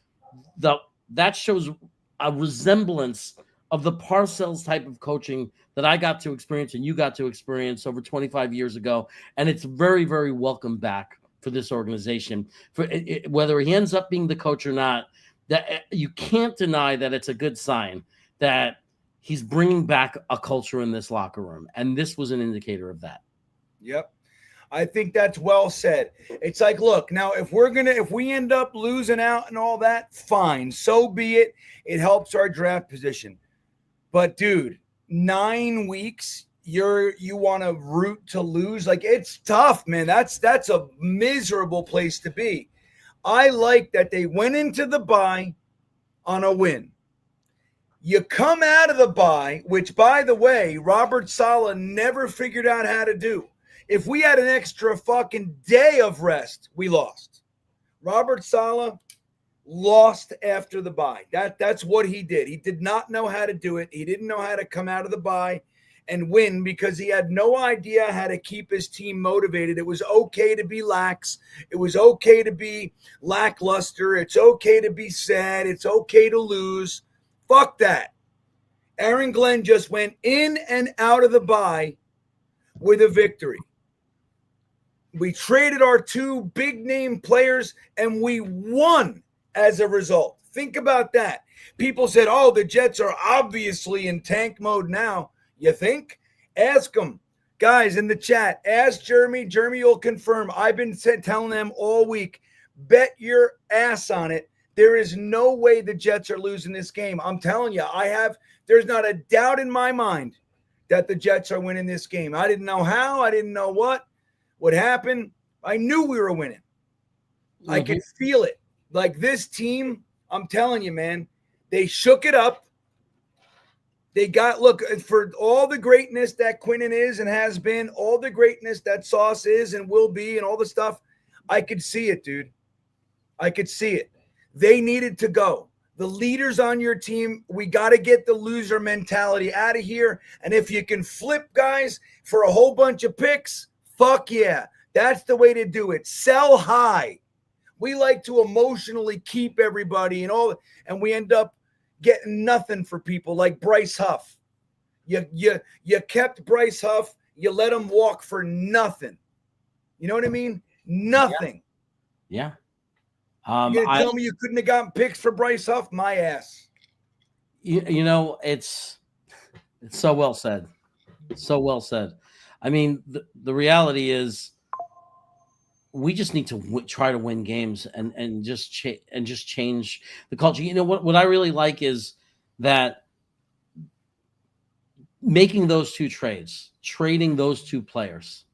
a resemblance of the Parcells type of coaching that I got to experience and you got to experience over 25 years ago. And it's very, very welcome back for this organization. For whether he ends up being the coach or not, that you can't deny that it's a good sign that he's bringing back a culture in this locker room. And this was an indicator of that. Yep. I think that's well said. It's like, look, now if we end up losing out and all that, fine. So be it. It helps our draft position. But dude, 9 weeks, you want to root to lose? Like, it's tough, man. That's a miserable place to be. I like that they went into the bye on a win. You come out of the bye, which, by the way, Robert Saleh never figured out how to do. If we had an extra fucking day of rest, we lost. Robert Saleh lost after the bye. That's what he did. He did not know how to do it. He didn't know how to come out of the bye and win because he had no idea how to keep his team motivated. It was okay to be lax. It was okay to be lackluster. It's okay to be sad. It's okay to lose. Fuck that. Aaron Glenn just went in and out of the bye with a victory. We traded our 2 big-name players, and we won as a result. Think about that. People said, oh, the Jets are obviously in tank mode now. You think? Ask them. Guys in the chat, ask Jeremy. Jeremy will confirm. I've been telling them all week, bet your ass on it. There is no way the Jets are losing this game. I'm telling you, there's not a doubt in my mind that the Jets are winning this game. I didn't know how. I didn't know what happened. I knew we were winning. Mm-hmm. I could feel it. Like this team, I'm telling you, man, they shook it up. They look, for all the greatness that Quinnen is and has been, all the greatness that Sauce is and will be and all the stuff, I could see it, dude. I could see it. They needed to go. The leaders on your team, we got to get the loser mentality out of here. And if you can flip guys for a whole bunch of picks, fuck yeah. That's the way to do it. Sell high. We like to emotionally keep everybody and we end up getting nothing for people like Bryce Huff. You kept Bryce Huff. You let him walk for nothing. You know what I mean? Nothing. Yeah. You're going to tell me you couldn't have gotten picks for Bryce Huff? My ass. You know, it's so well said. So well said. I mean, the reality is we just need to try to win games and just change the culture. You know, what I really like is that making those 2 trades, trading those 2 players,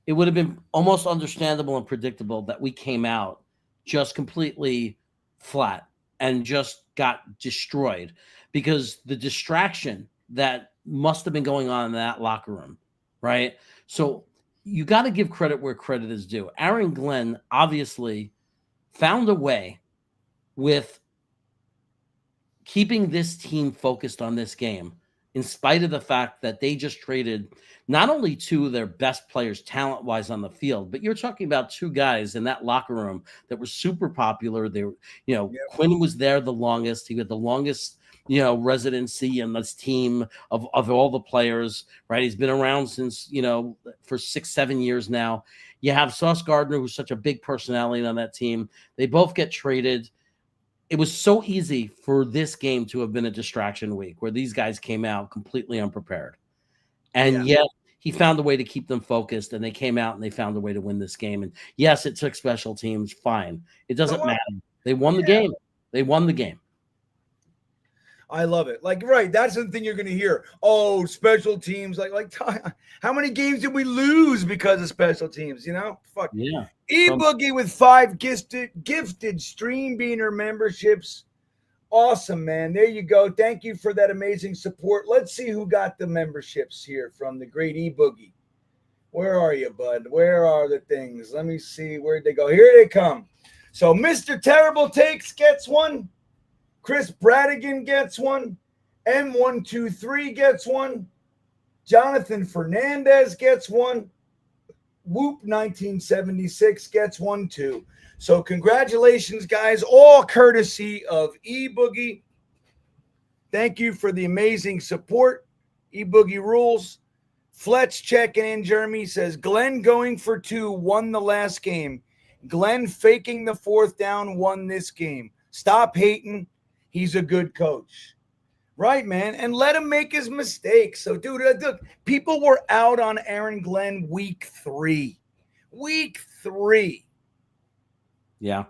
it would have been almost understandable and predictable that we came out just completely flat and just got destroyed because the distraction that must have been going on in that locker room, right? So you got to give credit where credit is due. Aaron Glenn obviously found a way with keeping this team focused on this game, in spite of the fact that they just traded not only 2 of their best players talent-wise on the field, but you're talking about 2 guys in that locker room that were super popular. They were, Quinn was there the longest. He had the longest, residency in this team of all the players, right? He's been around since, for 6-7 years now. You have Sauce Gardner, who's such a big personality on that team. They both get traded. It was so easy for this game to have been a distraction week where these guys came out completely unprepared. And yet he found a way to keep them focused, and they came out and they found a way to win this game. And yes, it took special teams. Fine. It doesn't matter. They won the game. They won the game. I love it. Like, right. That's the thing you're going to hear. Oh, special teams. Like, how many games did we lose because of special teams? Fuck. Yeah. E-Boogie with 5 gifted Stream Beaner memberships. Awesome, man. There you go. Thank you for that amazing support. Let's see who got the memberships here from the great E-Boogie. Where are you, bud? Where are the things? Let me see. Where'd they go? Here they come. So Mr. Terrible Takes gets one. Chris Bradigan gets one. M123 gets one. Jonathan Fernandez gets one. Whoop 1976 gets one too. So congratulations, guys. All courtesy of E-Boogie. Thank you for the amazing support. E-Boogie rules. Fletch checking in. Jeremy says, Glenn going for 2 won the last game. Glenn faking the 4th down won this game. Stop hating. He's a good coach. Right, man. And let him make his mistakes. So, dude, look, people were out on Aaron Glenn week 3. Week 3. Yeah.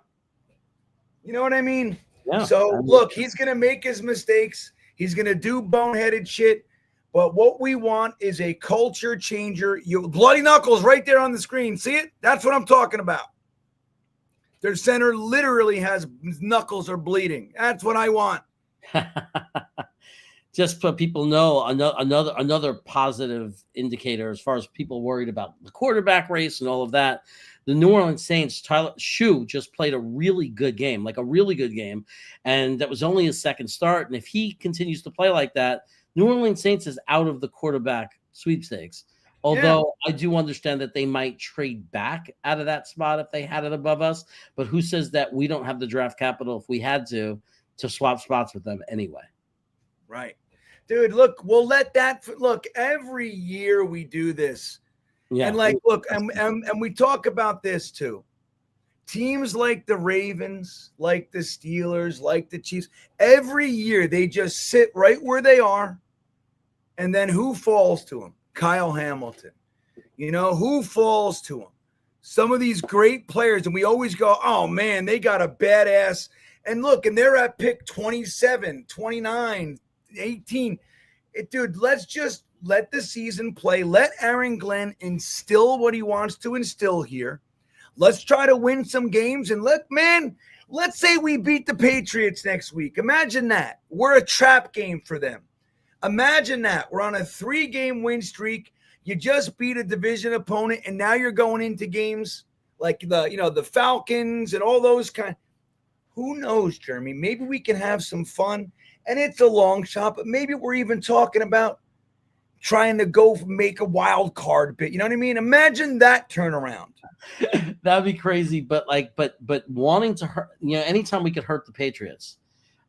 You know what I mean? Yeah. So, look, he's going to make his mistakes. He's going to do boneheaded shit. But what we want is a culture changer. Bloody Knuckles right there on the screen. See it? That's what I'm talking about. Their center literally has knuckles are bleeding. That's what I want. Just so people know, another positive indicator as far as people worried about the quarterback race and all of that. The New Orleans Saints, Tyler Shue just played a really good game, and that was only his 2nd start. And if he continues to play like that, New Orleans Saints is out of the quarterback sweepstakes. Although I do understand that they might trade back out of that spot if they had it above us. But who says that we don't have the draft capital if we had to swap spots with them anyway? Right. Dude, look, we'll let that look. Every year we do this. Yeah. And look, and we talk about this too. Teams like the Ravens, like the Steelers, like the Chiefs, every year they just sit right where they are. And then who falls to them? Kyle Hamilton. You know, who falls to him? Some of these great players. And we always go, oh, man, they got a badass. And look, and they're at pick 27, 29, 18. Dude, let's just let the season play. Let Aaron Glenn instill what he wants to instill here. Let's try to win some games. And let's say we beat the Patriots next week. Imagine that. We're a trap game for them. Imagine that. We're on a 3-game win streak. You just beat a division opponent, and now you're going into games like the Falcons and all those kind. Who knows, Jeremy? Maybe we can have some fun. And it's a long shot, but maybe we're even talking about trying to go make a wild card bit. You know what I mean? Imagine that turnaround. That'd be crazy. But wanting to hurt, anytime we could hurt the Patriots.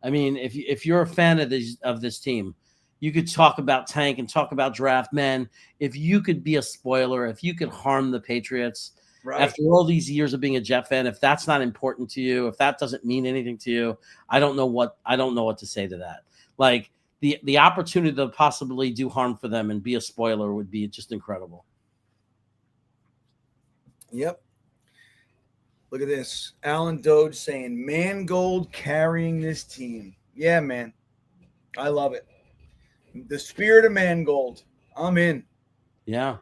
I mean, if you're a fan of this team, you could talk about tank and talk about draft, man. If you could be a spoiler, if you could harm the Patriots after all these years of being a Jet fan, if that's not important to you, if that doesn't mean anything to you, I don't know what to say to that. Like the opportunity to possibly do harm for them and be a spoiler would be just incredible. Yep. Look at this. Alan Doge saying Mangold carrying this team. Yeah, man. I love it. The spirit of Mangold. I'm in. Yeah.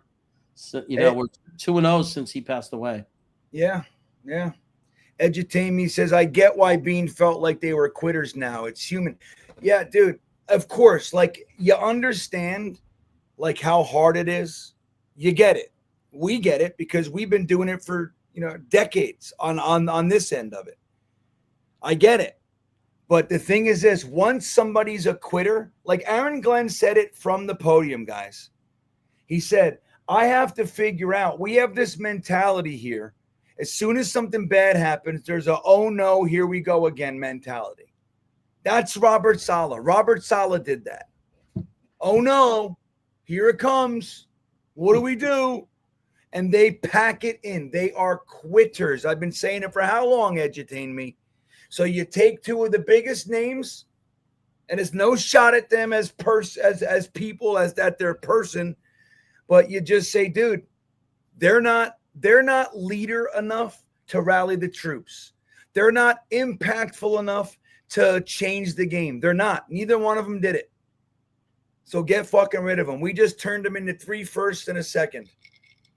So, we're 2-0 since he passed away. Yeah. Yeah. Edutain Me says, I get why Bean felt like they were quitters now. It's human. Yeah, dude. Of course. Like, you understand, like, how hard it is. You get it. We get it because we've been doing it for, decades on this end of it. I get it. But the thing is this, once somebody's a quitter, like Aaron Glenn said it from the podium, guys. He said, I have to figure out, we have this mentality here. As soon as something bad happens, there's a, oh no, here we go again mentality. That's Robert Saleh. Robert Saleh did that. Oh no, here it comes. What do we do? And they pack it in. They are quitters. I've been saying it for how long, Edutain Me? So you take 2 of the biggest names, and it's no shot at them as people, as that they're person, but you just say, dude, they're not leader enough to rally the troops. They're not impactful enough to change the game. They're not. Neither one of them did it. So get fucking rid of them. We just turned them into 3 firsts and a second,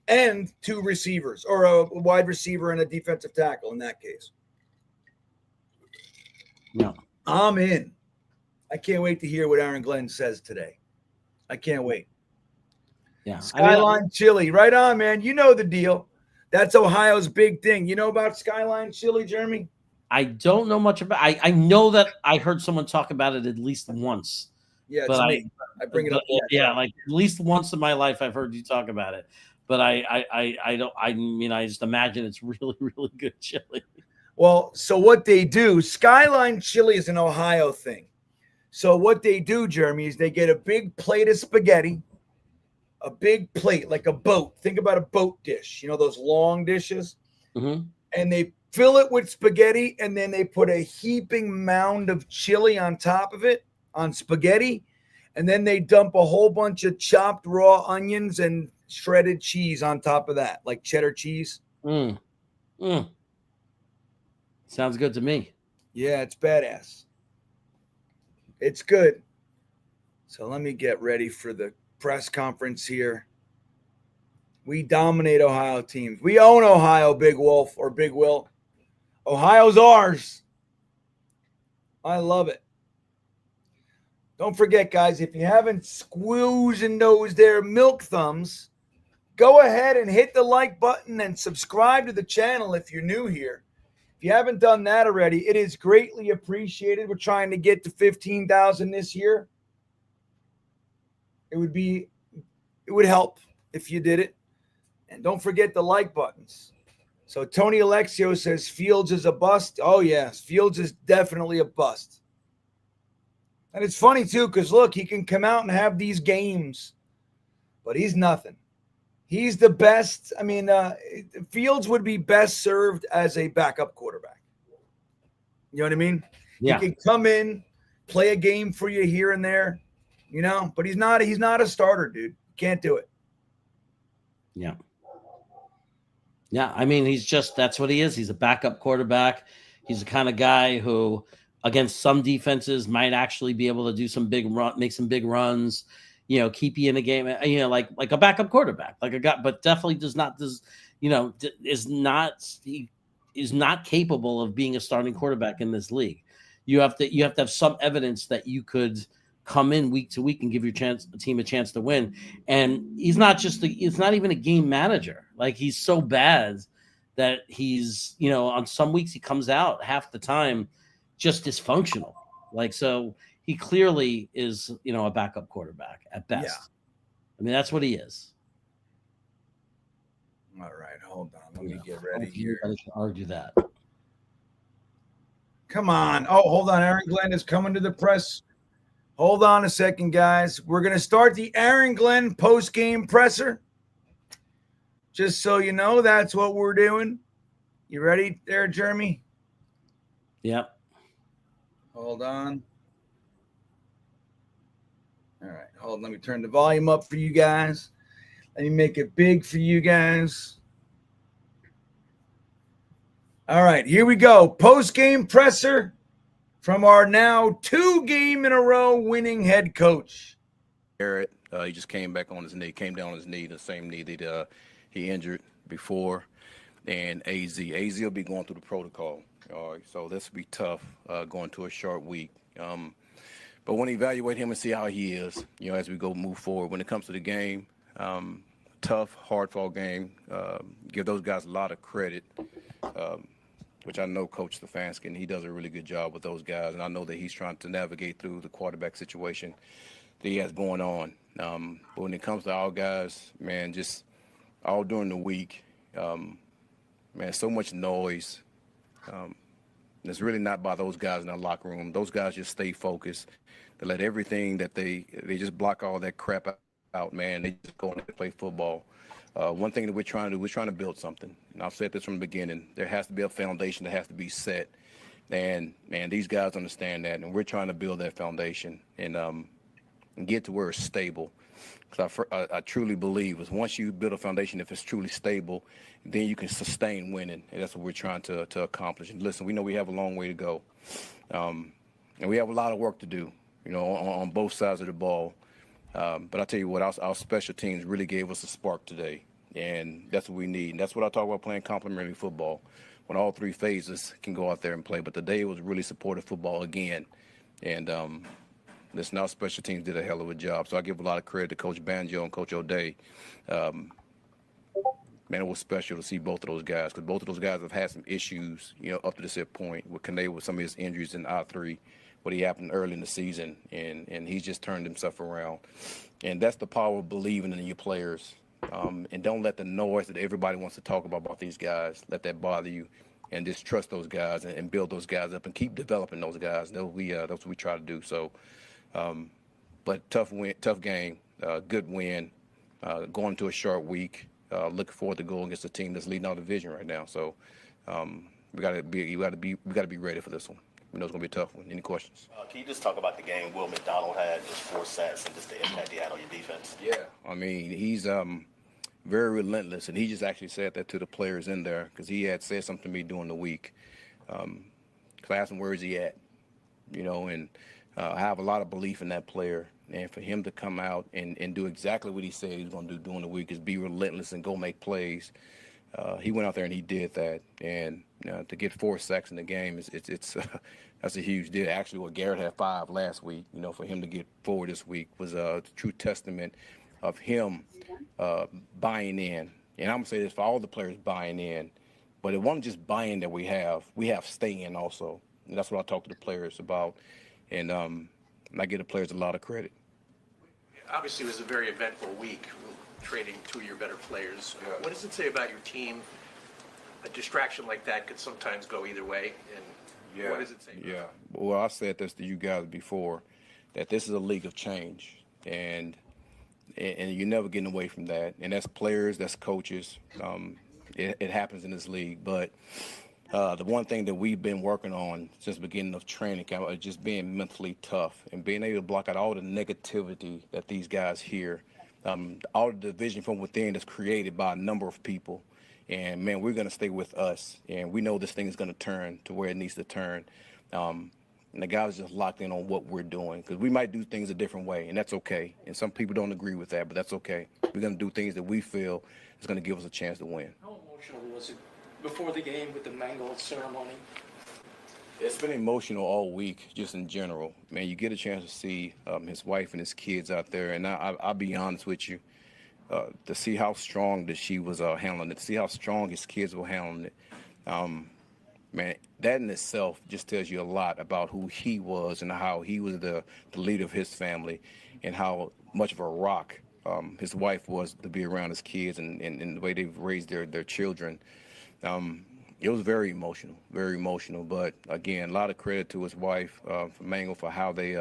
and 2 receivers, or a wide receiver and a defensive tackle in that case. No. I'm in. I can't wait to hear what Aaron Glenn says today. I can't wait. Yeah. Skyline Chili. Right on, man. You know the deal. That's Ohio's big thing. You know about Skyline Chili, Jeremy? I don't know much about I know that I heard someone talk about it at least once. Yeah, but I bring it up. Like at least once in my life I've heard you talk about it. But I just imagine it's really, really good chili. Well, so what they do, Skyline Chili is an Ohio thing. So what they do, Jeremy, is they get a big plate of spaghetti, a big plate like a boat. Think about a boat dish, those long dishes, and they fill it with spaghetti, and then they put a heaping mound of chili on top of it on spaghetti, and then they dump a whole bunch of chopped raw onions and shredded cheese on top of that, like cheddar cheese. Sounds good to me. Yeah, it's badass. It's good. So let me get ready for the press conference here. We dominate Ohio teams. We own Ohio, Big Wolf or Big Will. Ohio's ours. I love it. Don't forget, guys, if you haven't squoozing those there milk thumbs, go ahead and hit the like button and subscribe to the channel if you're new here. If you haven't done that already, it is greatly appreciated. We're trying to get to 15,000 this year. It would help if you did it. And don't forget the like buttons. So Tony Alexio says Fields is a bust. Oh, yes. Fields is definitely a bust. And it's funny, too, because, look, he can come out and have these games, but he's nothing. He's the best. I mean, Fields would be best served as a backup quarterback. You know what I mean? Yeah. He can come in, play a game for you here and there, but he's not a starter, dude. Can't do it. Yeah. Yeah, I mean, that's what he is. He's a backup quarterback. He's the kind of guy who, against some defenses, might actually be able to do make some big runs, keep you in a game, like a backup quarterback, like a guy, but definitely is not capable of being a starting quarterback in this league. You have to have some evidence that you could come in week to week and give your team a chance to win. And he's not even a game manager. Like, he's so bad that he's, on some weeks he comes out half the time just dysfunctional. Like, so he clearly is, a backup quarterback at best. Yeah. I mean, that's what he is. All right, hold on. Let me get ready here. I can argue that. Come on. Oh, hold on. Aaron Glenn is coming to the press. Hold on a second, guys. We're going to start the Aaron Glenn post-game presser. Just so you know, that's what we're doing. You ready there, Jeremy? Yep. Hold on. All right, hold on. Let me turn the volume up for you guys. Let me make it big for you guys. All right, here we go. Post-game presser from our now 2-game-in-a-row winning head coach. Garrett, he just came back on his knee, came down on his knee, the same knee that he injured before. And AZ will be going through the protocol. So this will be tough going to a short week. But when we evaluate him and see how he is, as we move forward, when it comes to the game, tough, hard-fought game. Give those guys a lot of credit, which I know Coach Stefanski, he does a really good job with those guys. And I know that he's trying to navigate through the quarterback situation that he has going on. But when it comes to our guys, man, just all during the week, man, so much noise. It's really not by those guys in the locker room. Those guys just stay focused. They let everything that they just block all that crap out, man. They just go and play football. One thing that we're trying to do, we're trying to build something. And I've said this from the beginning. There has to be a foundation that has to be set. And, man, these guys understand that. And we're trying to build that foundation and get to where it's stable. Because I truly believe is once you build a foundation, if it's truly stable, then you can sustain winning. And that's what we're trying to accomplish. And listen, we know we have a long way to go. And we have a lot of work to do, on both sides of the ball. But I tell you what, our special teams really gave us a spark today. And that's what we need. And that's what I talk about playing complementary football, when all three phases can go out there and play. But today was really supportive football again. And listen, our special teams did a hell of a job. So I give a lot of credit to Coach Banjo and Coach O'Day. Man, it was special to see both of those guys because both of those guys have had some issues, up to this point with Kane with some of his injuries in I3, what happened early in the season, and he's just turned himself around. And that's the power of believing in your players. And don't let the noise that everybody wants to talk about these guys, let that bother you. and just trust those guys and build those guys up and keep developing those guys. That's what we try to do. So, but tough game, good win, going to a short week. Looking forward to going against a team that's leading our division right now. So, we gotta be ready for this one. We know it's gonna be a tough one. Any questions? Can you just talk about the game Will McDonald had, just 4 sacks, and just the impact he had on your defense? Yeah, I mean, he's very relentless, and he just actually said that to the players in there because he had said something to me during the week. Because I asked him, where's he at? You know, and I have a lot of belief in that player. And for him to come out and do exactly what he said he was going to do during the week is be relentless and go make plays. He went out there and he did that. And to get 4 sacks in the game, it's that's a huge deal. Actually, what Garrett had 5 last week, you know, for him to get 4 this week was a true testament of him buying in. And I'm going to say this for all the players buying in. But it wasn't just buying that we have staying also. And that's what I talk to the players about. And I give the players a lot of credit. Obviously, it was a very eventful week, trading 2 of your better players. Yeah. What does it say about your team? A distraction like that could sometimes go either way. And what does it say? Yeah. Well, I said this to you guys before, that this is a league of change, and you're never getting away from that. And that's players, that's coaches. It happens in this league, but. The one thing that we've been working on since the beginning of training camp is just being mentally tough and being able to block out all the negativity that these guys hear, all the division from within that's created by a number of people. And, man, we're going to stay with us, and we know this thing is going to turn to where it needs to turn. And the guys are just locked in on what we're doing because we might do things a different way, and that's okay. And some people don't agree with that, but that's okay. We're going to do things that we feel is going to give us a chance to win. How emotional was it before the game with the mangled ceremony? It's been emotional all week, just in general. Man, you get a chance to see his wife and his kids out there, and I'll be honest with you, to see how strong that she was handling it, to see how strong his kids were handling it. Man, that in itself just tells you a lot about who he was and how he was the leader of his family and how much of a rock his wife was to be around his kids and the way they've raised their children. It was very emotional. But again, a lot of credit to his wife, for Mango, for how they,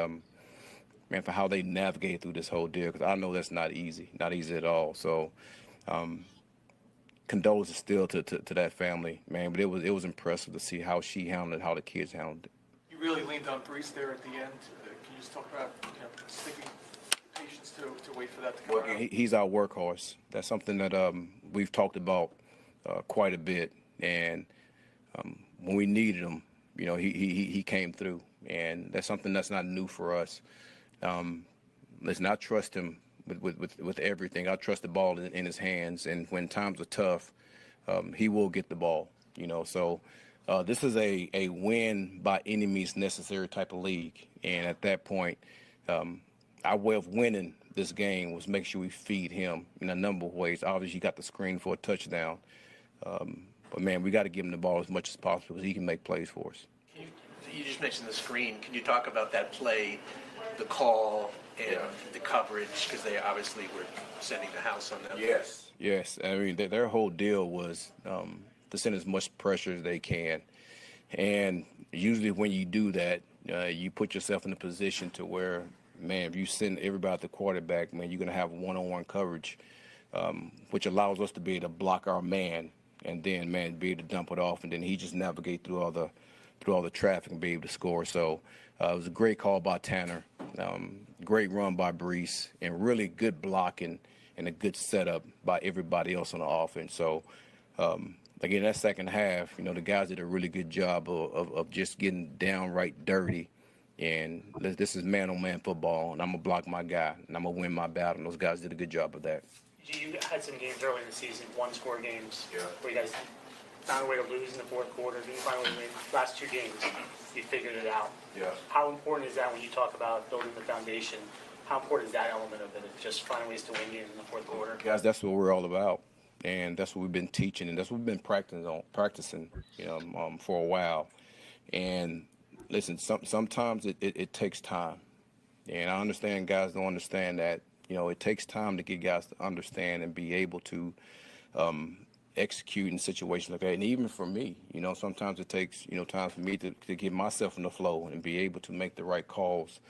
for how they navigate through this whole deal. Because I know that's not easy at all. So, condolences still to that family, man. But it was impressive to see how she handled it, how the kids handled it. You really leaned on Brees there at the end. Can you just talk about sticking patience to wait for that to come out? He's our workhorse. That's something that we've talked about quite a bit, and when we needed him, you know, he came through, and that's something that's not new for us. Listen, I trust him with everything. I trust the ball in his hands, and when times are tough, he will get the ball. You know, so this is a win by any means necessary type of league, and at that point, our way of winning this game was make sure we feed him in a number of ways. Obviously, he got the screen for a touchdown. But, man, we got to give him the ball as much as possible because he can make plays for us. You just mentioned the screen. Can you talk about that play, the call, and the coverage? Because they obviously were sending the house on them. Yes. I mean, their whole deal was to send as much pressure as they can. And usually when you do that, you put yourself in a position to where, man, if you send everybody at the quarterback, man, you're going to have one-on-one coverage, which allows us to be able to block our man and then, man, be able to dump it off, and then he just navigate through all the traffic and be able to score. So it was a great call by Tanner, great run by Brees, and really good blocking and a good setup by everybody else on the offense. So, again, that second half, you know, the guys did a really good job of just getting downright dirty. And this is man-on-man football, and I'm going to block my guy, and I'm going to win my battle. And those guys did a good job of that. You had some games early in the season, one-score games, where you guys found a way to lose in the fourth quarter. Then you finally win. Last 2 games, you figured it out. Yeah. How important is that when you talk about building the foundation? How important is that element of it, just finding ways to win games in the fourth quarter? Guys, that's what we're all about, and that's what we've been teaching, and that's what we've been practicing, you know, for a while. And listen, sometimes it takes time, and I understand guys don't understand that. You know, it takes time to get guys to understand and be able to execute in situations like that. And even for me, sometimes it takes, time for me to get myself in the flow and be able to make the right calls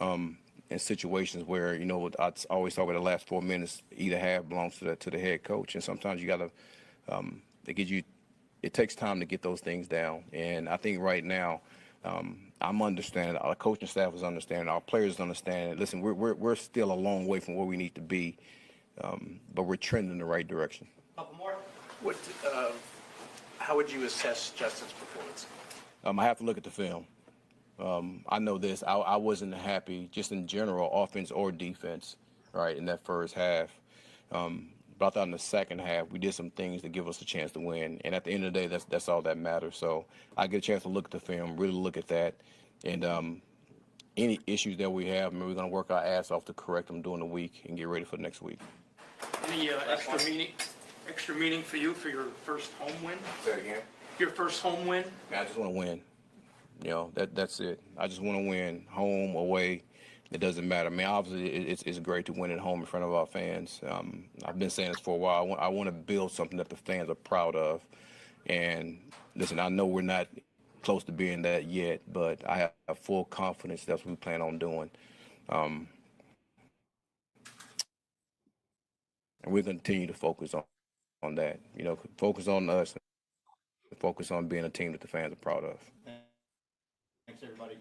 in situations where, I always talk about the last 4 minutes, either half belongs to the head coach. And sometimes you got to, it takes time to get those things down. And I think right now, I'm understanding, our coaching staff is understanding, our players understand. Listen, we're still a long way from where we need to be, but we're trending in the right direction. Couple more. How would you assess Justin's performance? I have to look at the film. I know this. I wasn't happy just in general, offense or defense, right, in that first half. But I thought in the second half we did some things to give us a chance to win. And at the end of the day, that's all that matters. So I get a chance to look at the film, really look at that, and any issues that we have, we're going to work our ass off to correct them during the week and get ready for next week. Any extra meaning for you for your first home win? Say it again. Your first home win? I just want to win. That's it. I just want to win, home, away. It doesn't matter. I mean, obviously, it's great to win at home in front of our fans. I've been saying this for a while. I want to build something that the fans are proud of. And listen, I know we're not close to being that yet, but I have full confidence that's what we plan on doing. And we're going to continue to focus on that. Focus on us, focus on being a team that the fans are proud of. Thanks, everybody.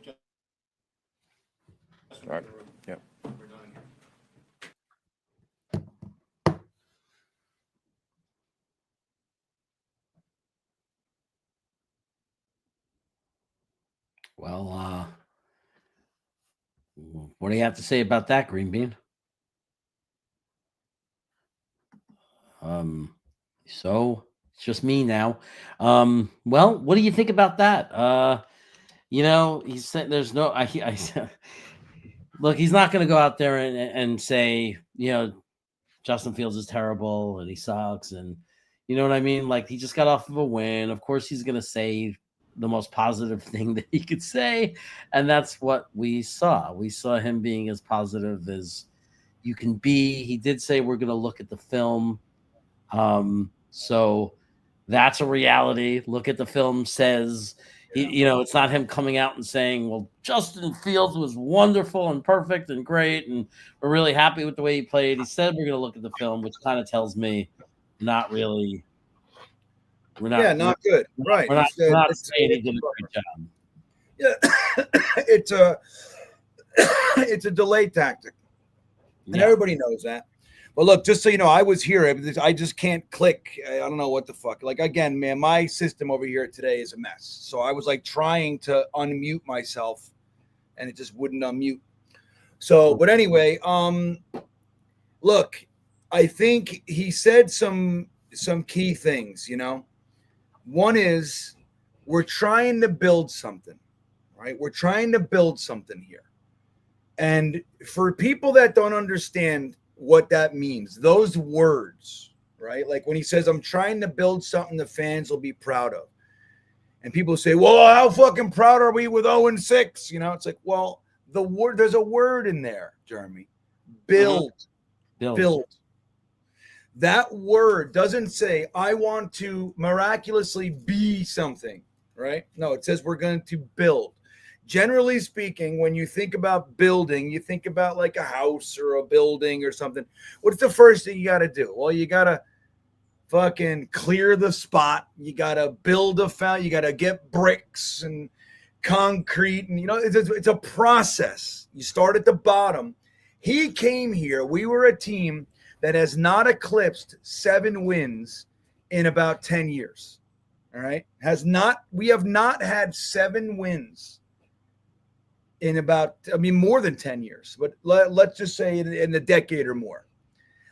All right. Yeah. We're done here. Well, what do you have to say about that, Green Bean? So it's just me now. Well, what do you think about that? He said there's no. I look, he's not going to go out there and say, Justin Fields is terrible and he sucks, and you know what I mean. Like, he just got off of a win. Of course, he's going to say the most positive thing that he could say, and that's what we saw. We saw him being as positive as you can be. He did say we're going to look at the film. So that's a reality. Look at the film says, it's not him coming out and saying, well, Justin Fields was wonderful and perfect and great, and we're really happy with the way he played. He said we're going to look at the film, which kind of tells me not really. We're not. Not good. Right. We're not saying he did a great job. Yeah, it's a delay tactic, and everybody knows that. But look, just so you know, I was here. I just can't click. I don't know what the fuck. Like, again, man, my system over here today is a mess. So I was like trying to unmute myself, and it just wouldn't unmute. So, but anyway, look, I think he said some key things. One is we're trying to build something, right? We're trying to build something here, and for people that don't understand what that means, those words, right? Like when he says, I'm trying to build something the fans will be proud of. And people say, well, how fucking proud are we with 0-6? It's like, well, there's a word in there, Jeremy. Build. Build. That word doesn't say, I want to miraculously be something, right? No, it says we're going to build. Generally speaking, when you think about building, you think about like a house or a building or something. What's the first thing you got to do? Well, you got to fucking clear the spot. You got to build a fountain. You got to get bricks and concrete. And, it's a process. You start at the bottom. He came here. We were a team that has not eclipsed 7 wins in about 10 years. All right. We have not had 7 wins in about, more than 10 years, but let's just say in a decade or more.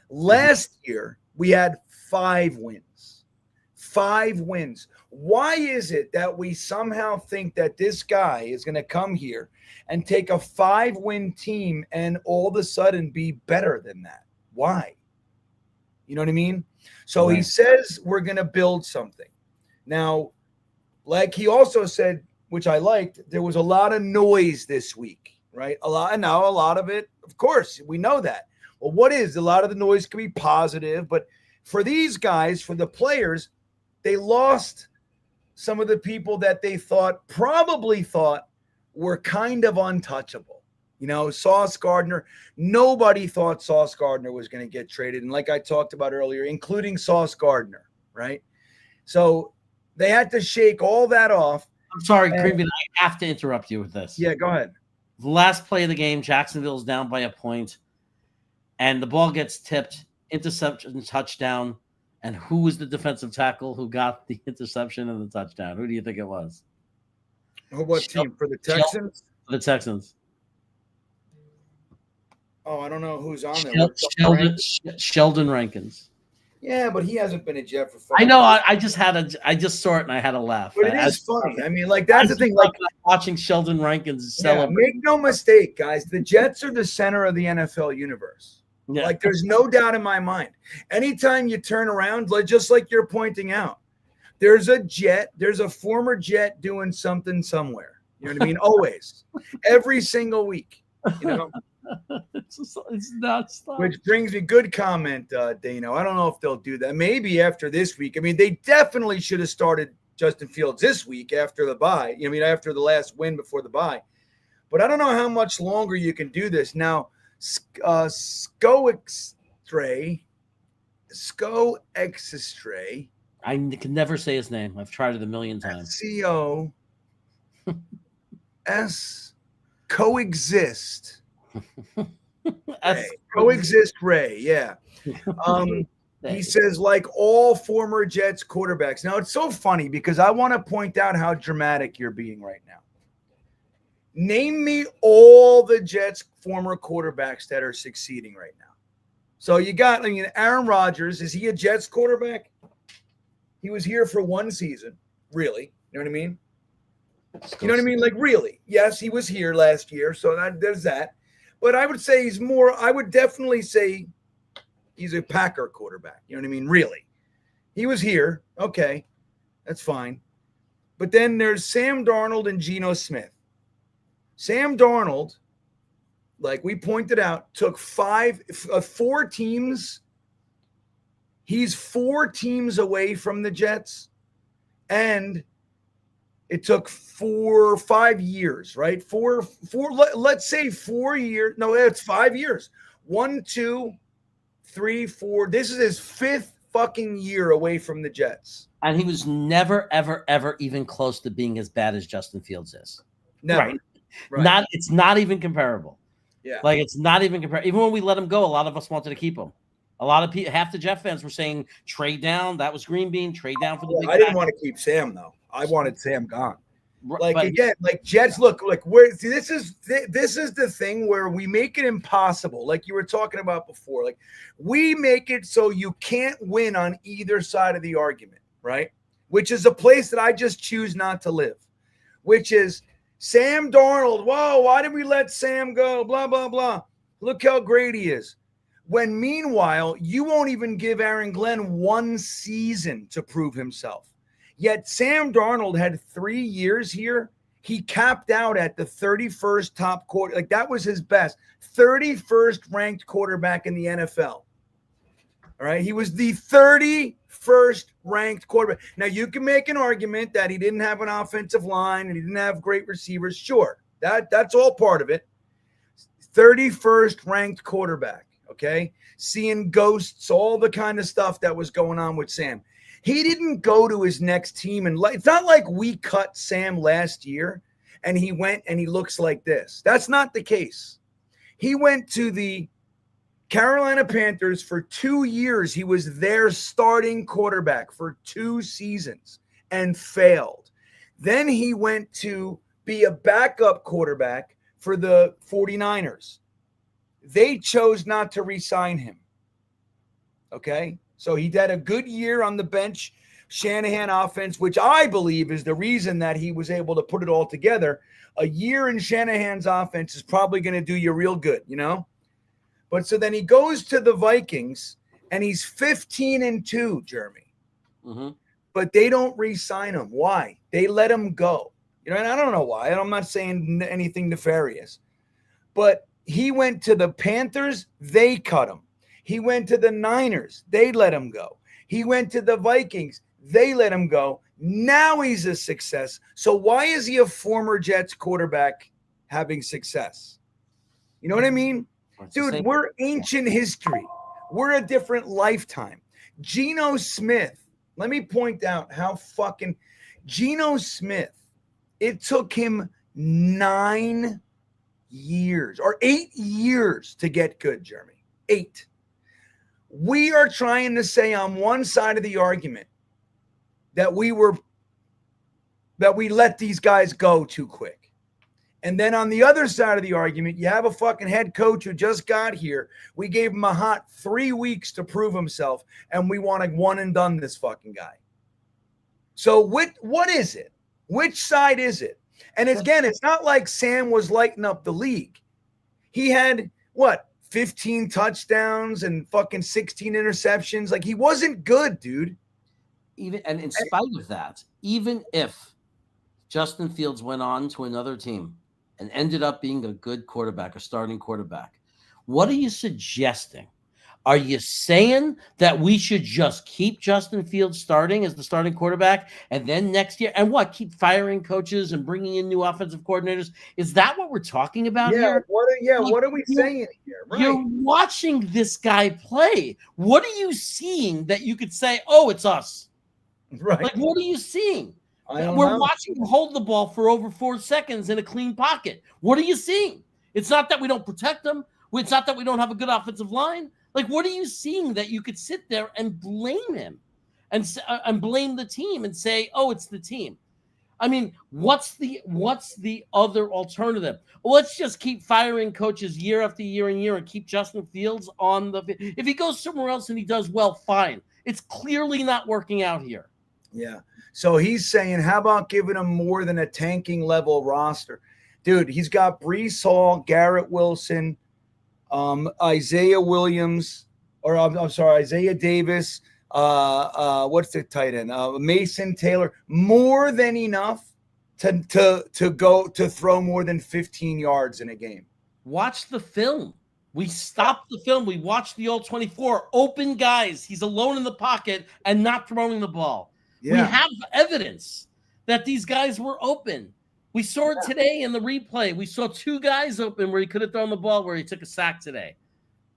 Last year, we had 5 wins. 5 wins. Why is it that we somehow think that this guy is going to come here and take a 5-win team and all of a sudden be better than that? Why? You know what I mean? So He says we're going to build something. Now, like he also said, which I liked, there was a lot of noise this week, right? A lot of it, of course, we know that. Well, what is? A lot of the noise can be positive, but for these guys, for the players, they lost some of the people that they probably thought were kind of untouchable. You know, Sauce Gardner, nobody thought Sauce Gardner was going to get traded. And like I talked about earlier, including Sauce Gardner, right? So they had to shake all that off. I'm sorry, Greenby, I have to interrupt you with this. Yeah, go ahead. The last play of the game, Jacksonville's down by a point, and the ball gets tipped, interception, touchdown. And who was the defensive tackle who got the interception and the touchdown? Who do you think it was? What team? For the Texans? For the Texans. Oh, I don't know who's on there. Sheldon Rankins. Yeah, but he hasn't been a Jet for 5 I know. I just saw it and I had a laugh. But it is funny. I mean, like, that's the thing. Like watching Sheldon Rankins celebrate. Make no mistake, guys. The Jets are the center of the NFL universe. Yeah. Like, there's no doubt in my mind. Anytime you turn around, just like you're pointing out, there's a former Jet doing something somewhere. You know what I mean? Always. Every single week. You know? It's nuts. Which brings me, good comment, Dano. I don't know if they'll do that. Maybe after this week. I mean, they definitely should have started Justin Fields this week after the bye. I mean, after the last win before the bye. But I don't know how much longer you can do this. Now, Scoextray. I can never say his name. I've tried it a million times. C-O-S coexist. Coexist Ray, yeah. He says, like all former Jets quarterbacks. Now, it's so funny because I want to point out how dramatic you're being right now. Name me all the Jets' former quarterbacks that are succeeding right now. So you got, Aaron Rodgers. Is he a Jets quarterback? He was here for one season, really. You know what I mean? You know what I mean? Like, really. Yes, he was here last year, so there's that. But I would say I would definitely say he's a Packer quarterback. You know what I mean? Really. He was here. Okay. That's fine. But then there's Sam Darnold and Geno Smith. Sam Darnold, like we pointed out, took 4 teams. He's 4 teams away from the Jets. And it took 4 or 5 years, right? Let's say 4 years. No, it's 5 years. 1, 2, 3, 4. This is his 5th fucking year away from the Jets. And he was never, ever, ever even close to being as bad as Justin Fields is. Never. Right. It's not even comparable. Yeah. Like, it's not even comparable. Even when we let him go, a lot of us wanted to keep him. A lot of people, half the Jet fans were saying, trade down. That was Green Bean. Trade down for the big I didn't want to keep Sam, though. I wanted Sam gone. Again, like Jets, look, like this is the thing where we make it impossible. Like you were talking about before, like we make it so you can't win on either side of the argument, right? Which is a place that I just choose not to live, which is Sam Darnold. Whoa, why did we let Sam go? Blah, blah, blah. Look how great he is. When meanwhile, you won't even give Aaron Glenn 1 season to prove himself. Yet Sam Darnold had 3 years here. He capped out at the 31st top quarter. Like that was his best. 31st ranked quarterback in the NFL. All right. He was the 31st ranked quarterback. Now you can make an argument that he didn't have an offensive line and he didn't have great receivers. Sure. That's all part of it. 31st ranked quarterback. Okay. Seeing ghosts, all the kind of stuff that was going on with Sam. He didn't go to his next team. And it's not like we cut Sam last year and he went and he looks like this. That's not the case. He went to the Carolina Panthers for 2 years. He was their starting quarterback for 2 seasons and failed. Then he went to be a backup quarterback for the 49ers. They chose not to re-sign him. Okay? So he had a good year on the bench, Shanahan offense, which I believe is the reason that he was able to put it all together. A year in Shanahan's offense is probably going to do you real good, you know? But so then he goes to the Vikings, and he's 15-2, Jeremy. Mm-hmm. But they don't re-sign him. Why? They let him go. You know, and I don't know why. I'm not saying anything nefarious. But he went to the Panthers. They cut him. He went to the Niners. They let him go. He went to the Vikings. They let him go. Now he's a success. So why is he a former Jets quarterback having success? You know what I mean? Dude, we're ancient history. We're a different lifetime. Geno Smith, let me point out how fucking Geno Smith, it took him 9 years or 8 years to get good, Jeremy. 8. We are trying to say on one side of the argument that we let these guys go too quick. And then on the other side of the argument, you have a fucking head coach who just got here. We gave him a hot 3 weeks to prove himself, and we want to one and done this fucking guy. So what is it? Which side is it? And again, it's not like Sam was lighting up the league. He had, 15 touchdowns and fucking 16 interceptions. Like, he wasn't good, dude. And in spite of that, even if Justin Fields went on to another team and ended up being a good quarterback, a starting quarterback, what are you suggesting? Are you saying that we should just keep Justin Fields starting as the starting quarterback and then next year keep firing coaches and bringing in new offensive coordinators? Is that what we're talking about here? What are we saying here? Right. You're watching this guy play. What are you seeing that you could say, oh, it's us? Right. Like, what are you seeing? We're watching him hold the ball for over 4 seconds in a clean pocket. What are you seeing? It's not that we don't protect him. It's not that we don't have a good offensive line. Like, what are you seeing that you could sit there and blame him and blame the team and say, oh, it's the team? I mean, what's the other alternative? Well, let's just keep firing coaches year after year and year and keep Justin Fields on the – if he goes somewhere else and he does well, fine. It's clearly not working out here. Yeah. So he's saying, how about giving him more than a tanking level roster? Dude, he's got Breece Hall, Garrett Wilson, Isaiah Williams, or I'm sorry, Isaiah Davis. What's the tight end? Mason Taylor. More than enough to go to throw more than 15 yards in a game. Watch the film. We stopped the film. We watched the all 24 open guys. He's alone in the pocket and not throwing the ball. Yeah. We have evidence that these guys were open. We saw it today in the replay. We saw 2 guys open where he could have thrown the ball, where he took a sack today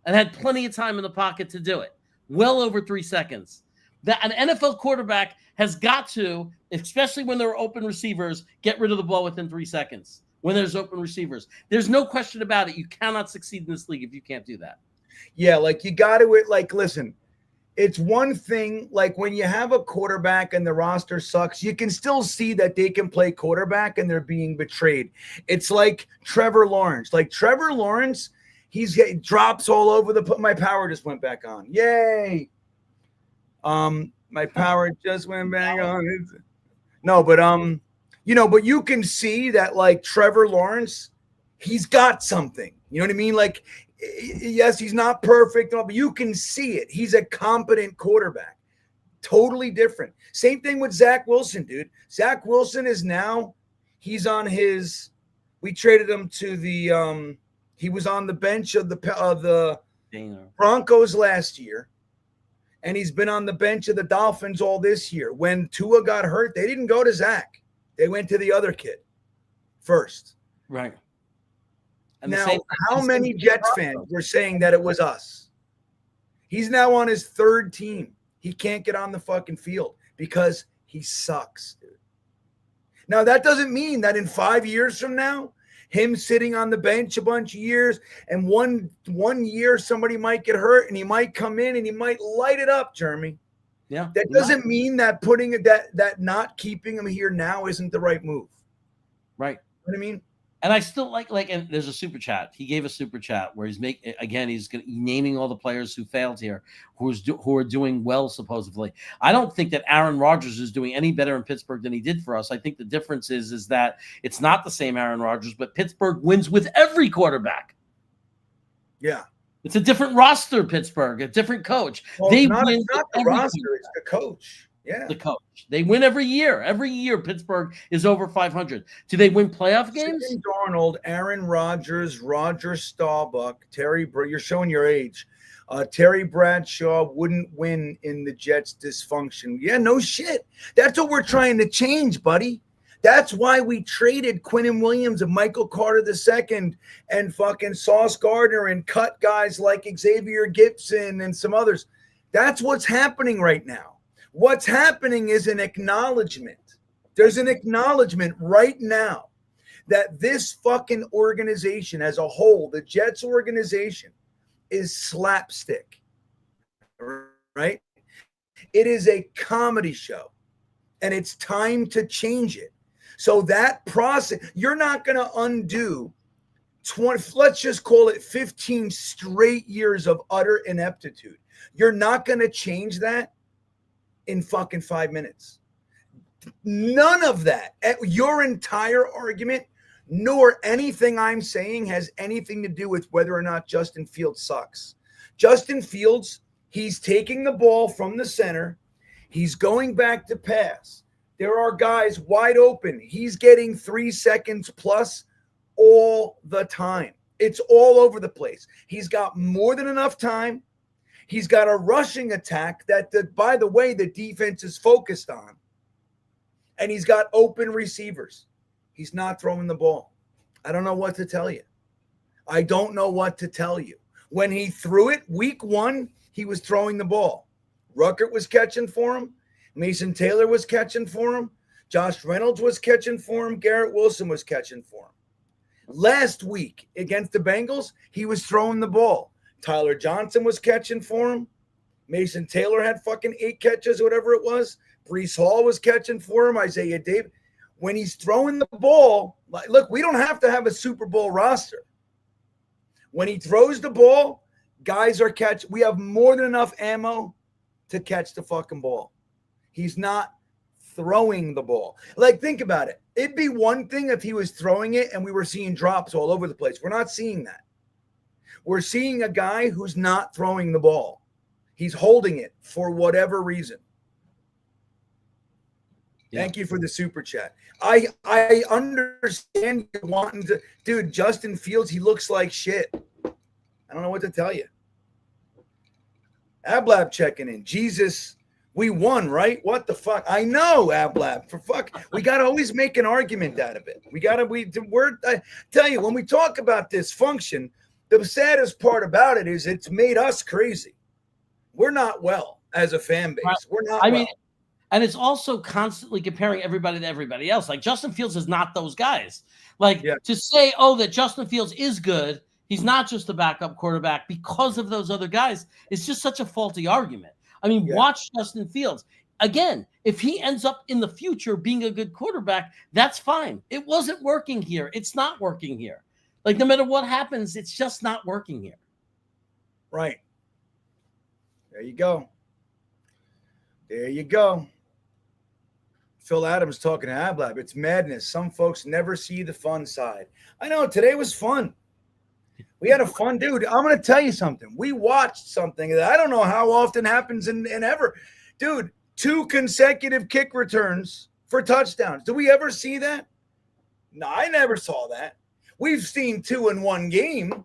and had plenty of time in the pocket to do it. Well over 3 seconds. An NFL quarterback has got to, especially when there are open receivers, get rid of the ball within 3 seconds. When there's open receivers, there's no question about it. You cannot succeed in this league if you can't do that. Yeah, like, you got to, like, listen, it's one thing, like, when you have a quarterback and the roster sucks, you can still see that they can play quarterback and they're being betrayed. It's like Trevor Lawrence. Like, Trevor Lawrence, he drops all over the – my power just went back on. Yay. My power just went back on. No, but but you can see that, like, Trevor Lawrence, he's got something. You know what I mean? Like, yes, he's not perfect, but you can see it. He's a competent quarterback. Totally different. Same thing with Zach Wilson, dude. Zach Wilson is now, he's on his, we traded him to the, he was on the bench of the Broncos last year. And he's been on the bench of the Dolphins all this year. When Tua got hurt, they didn't go to Zach. They went to the other kid first. Right. And now, how many Jets fans were saying that it was us? He's now on his 3rd team. He can't get on the fucking field because he sucks, dude. Now, that doesn't mean that in 5 years from now, him sitting on the bench a bunch of years, and one year somebody might get hurt and he might come in and he might light it up, Jeremy. Yeah. That doesn't mean that putting that not keeping him here now isn't the right move. Right. You know what I mean? And I still like, and there's a super chat. He gave a super chat where he's naming all the players who failed here, who are doing well, supposedly. I don't think that Aaron Rodgers is doing any better in Pittsburgh than he did for us. I think the difference is that it's not the same Aaron Rodgers, but Pittsburgh wins with every quarterback. Yeah. It's a different roster, Pittsburgh, a different coach. Well, it's not the roster, it's the coach. Yeah. The coach. They win every year. Every year, Pittsburgh is over 500. Do they win playoff games? Sam Darnold, Aaron Rodgers, Roger Staubach, you're showing your age. Terry Bradshaw wouldn't win in the Jets' dysfunction. Yeah, no shit. That's what we're trying to change, buddy. That's why we traded Quinnen Williams and Michael Carter II and fucking Sauce Gardner and cut guys like Xavier Gibson and some others. That's what's happening right now. What's happening is an acknowledgement. There's an acknowledgement right now that this fucking organization as a whole, the Jets organization, is slapstick, right? It is a comedy show, and it's time to change it. So that process, you're not going to undo 20, let's just call it 15 straight years of utter ineptitude. You're not going to change that in fucking 5 minutes. None of that, your entire argument, nor anything I'm saying has anything to do with whether or not Justin Fields sucks. Justin Fields, he's taking the ball from the center. He's going back to pass. There are guys wide open. He's getting 3 seconds plus all the time. It's all over the place. He's got more than enough time. He's got a rushing attack that, by the way, the defense is focused on. And he's got open receivers. He's not throwing the ball. I don't know what to tell you. I don't know what to tell you. When he threw it, week 1, he was throwing the ball. Ruckert was catching for him. Mason Taylor was catching for him. Josh Reynolds was catching for him. Garrett Wilson was catching for him. Last week against the Bengals, he was throwing the ball. Tyler Johnson was catching for him. Mason Taylor had fucking 8 catches, whatever it was. Breece Hall was catching for him. Isaiah Davis. When he's throwing the ball, look, we don't have to have a Super Bowl roster. When he throws the ball, guys are catching. We have more than enough ammo to catch the fucking ball. He's not throwing the ball. Like, think about it. It'd be one thing if he was throwing it and we were seeing drops all over the place. We're not seeing that. We're seeing a guy who's not throwing the ball. He's holding it for whatever reason. Yeah. Thank you for the super chat. I understand you wanting to, dude, Justin Fields, he looks like shit. I don't know what to tell you. Ablab checking in. Jesus, we won, right? What the fuck? I know, Ablab. For fuck, we got to always make an argument out of it. I tell you, when we talk about dysfunction, the saddest part about it is it's made us crazy. We're not well as a fan base. We're not well. And it's also constantly comparing everybody to everybody else. Like, Justin Fields is not those guys. Like, to say, that Justin Fields is good, he's not just a backup quarterback because of those other guys, it's just such a faulty argument. I mean, watch Justin Fields. Again, if he ends up in the future being a good quarterback, that's fine. It wasn't working here. It's not working here. Like, no matter what happens, it's just not working here. Right. There you go. There you go. Phil Adams talking to Ablab. It's madness. Some folks never see the fun side. I know. Today was fun. We had a fun, dude. I'm going to tell you something. We watched something that I don't know how often happens in ever. Dude, 2 consecutive kick returns for touchdowns. Do we ever see that? No, I never saw that. We've seen 2 in one game.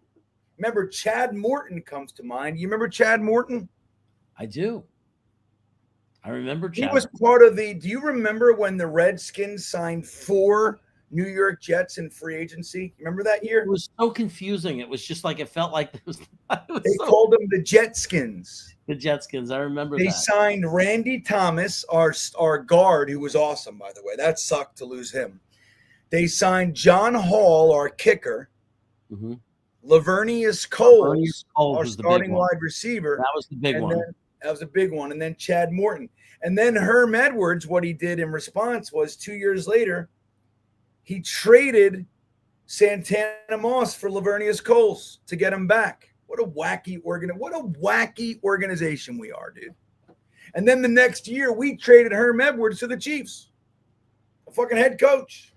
Remember, Chad Morton comes to mind. You remember Chad Morton? I do. I remember Chad. He was part of do you remember when the Redskins signed 4 New York Jets in free agency? Remember that year? It was so confusing. It was just like, it felt like they called them the Jetskins. The Jetskins. I remember they signed Randy Thomas, our guard, who was awesome, by the way. That sucked to lose him. They signed John Hall, our kicker. Mm-hmm. Lavernius Coles, our starting wide receiver. That was the big one. That was a big one. And then Chad Morton. And then Herm Edwards, what he did in response was 2 years later, he traded Santana Moss for Lavernius Coles to get him back. What a wacky organization we are, dude. And then the next year, we traded Herm Edwards to the Chiefs. A fucking head coach.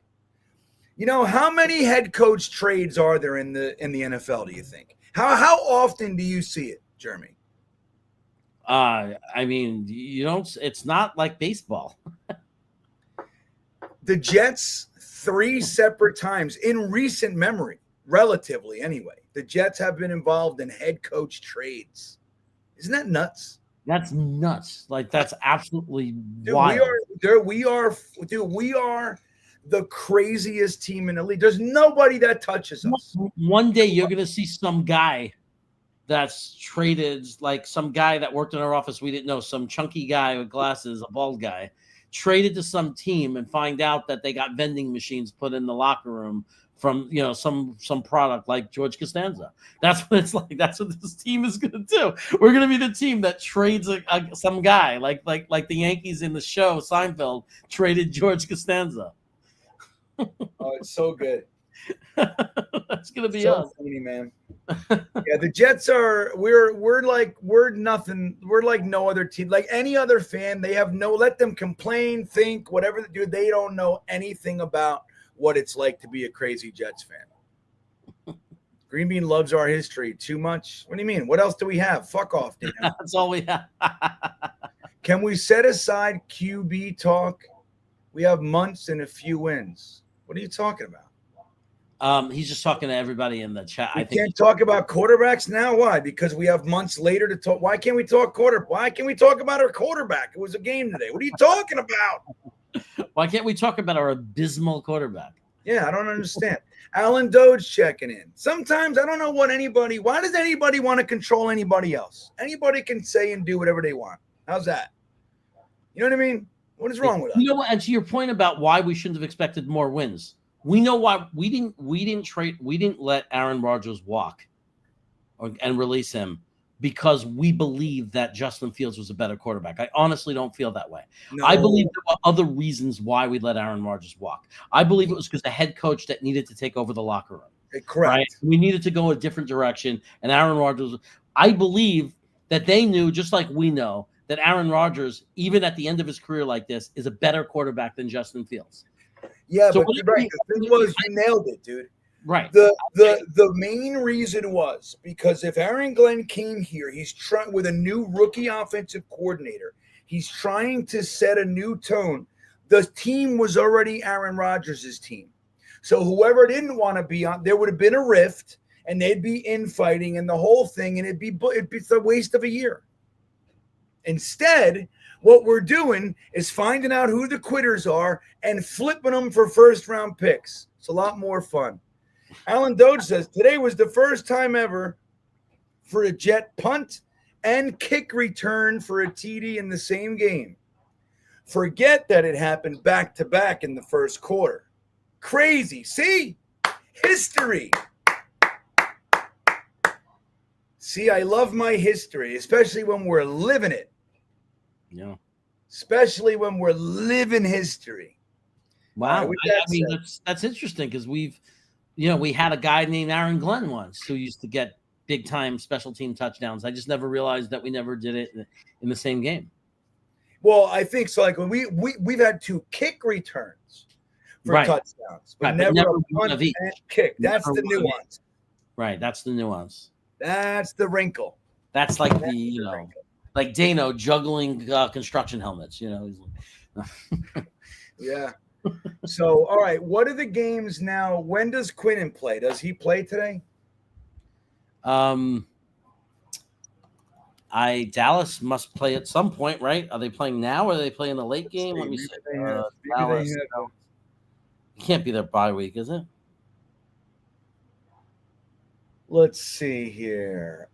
You know, how many head coach trades are there in the NFL, do you think? How often do you see it, Jeremy? I mean, you don't. It's not like baseball. The Jets, 3 separate times in recent memory, relatively anyway, the Jets have been involved in head coach trades. Isn't that nuts? That's nuts. Like that's absolutely Dude, wild. we are the craziest team in the league. There's nobody that touches us. One day you're gonna see some guy that's traded, like some guy that worked in our office we didn't know, some chunky guy with glasses, a bald guy, traded to some team and find out that they got vending machines put in the locker room from some product like George Costanza. That's what it's like. That's what this team is gonna do. We're gonna be the team that trades some guy like the Yankees in the show Seinfeld traded George Costanza. Oh, it's so good. That's gonna be so us, funny, man. Yeah, the Jets are we're nothing. We're like no other team. Like any other fan, they have let them complain, think, whatever they do. They don't know anything about what it's like to be a crazy Jets fan. Green Bean loves our history too much. What do you mean? What else do we have? Fuck off, Dino. That's all we have. Can we set aside QB talk? We have months and a few wins. What are you talking about? He's just talking to everybody in the chat. We can't talk about quarterbacks now. Why? Because we have months later to talk. Why can't we talk Why can't we talk about our quarterback? It was a game today. What are you talking about? Why can't we talk about our abysmal quarterback? Yeah, I don't understand. Alan Doge checking in. Sometimes I don't know why does anybody want to control anybody else? Anybody can say and do whatever they want. How's that? You know what I mean? What is wrong with us? You know what? And to your point about why we shouldn't have expected more wins, we know why we didn't let Aaron Rodgers walk and release him because we believe that Justin Fields was a better quarterback. I honestly don't feel that way. No. I believe there were other reasons why we let Aaron Rodgers walk. I believe it was because the head coach that needed to take over the locker room. Correct. Right? We needed to go a different direction, and Aaron Rodgers. I believe that they knew, just like we know, that Aaron Rodgers, even at the end of his career like this, is a better quarterback than Justin Fields. Yeah, so but you're right. The thing was, you nailed it, dude. Right. The main reason was because if Aaron Glenn came here, he's trying with a new rookie offensive coordinator. He's trying to set a new tone. The team was already Aaron Rodgers' team. So whoever didn't want to be on, there would have been a rift, and they'd be infighting and the whole thing, and it'd be a waste of a year. Instead, what we're doing is finding out who the quitters are and flipping them for first-round picks. It's a lot more fun. Alan Doge says, today was the first time ever for a Jet punt and kick return for a TD in the same game. Forget that it happened back-to-back in the first quarter. Crazy. See? History. See, I love my history, especially when we're living it. Yeah. Especially when we're living history. Wow. I mean, that's interesting because we had a guy named Aaron Glenn once who used to get big time special team touchdowns. I just never realized that we never did it in the same game. Well, I think so. Like when we've had 2 kick returns for touchdowns, but never a punt and kick. That's the nuance. Right. That's the nuance. That's the wrinkle. That's like like Dano juggling construction helmets, Yeah. So, all right. What are the games now? When does Quinnen play? Does he play today? Dallas must play at some point, right? Are they playing now or are they playing the late game? Let me see. Dallas. It can't be their bye week, is it? Let's see here.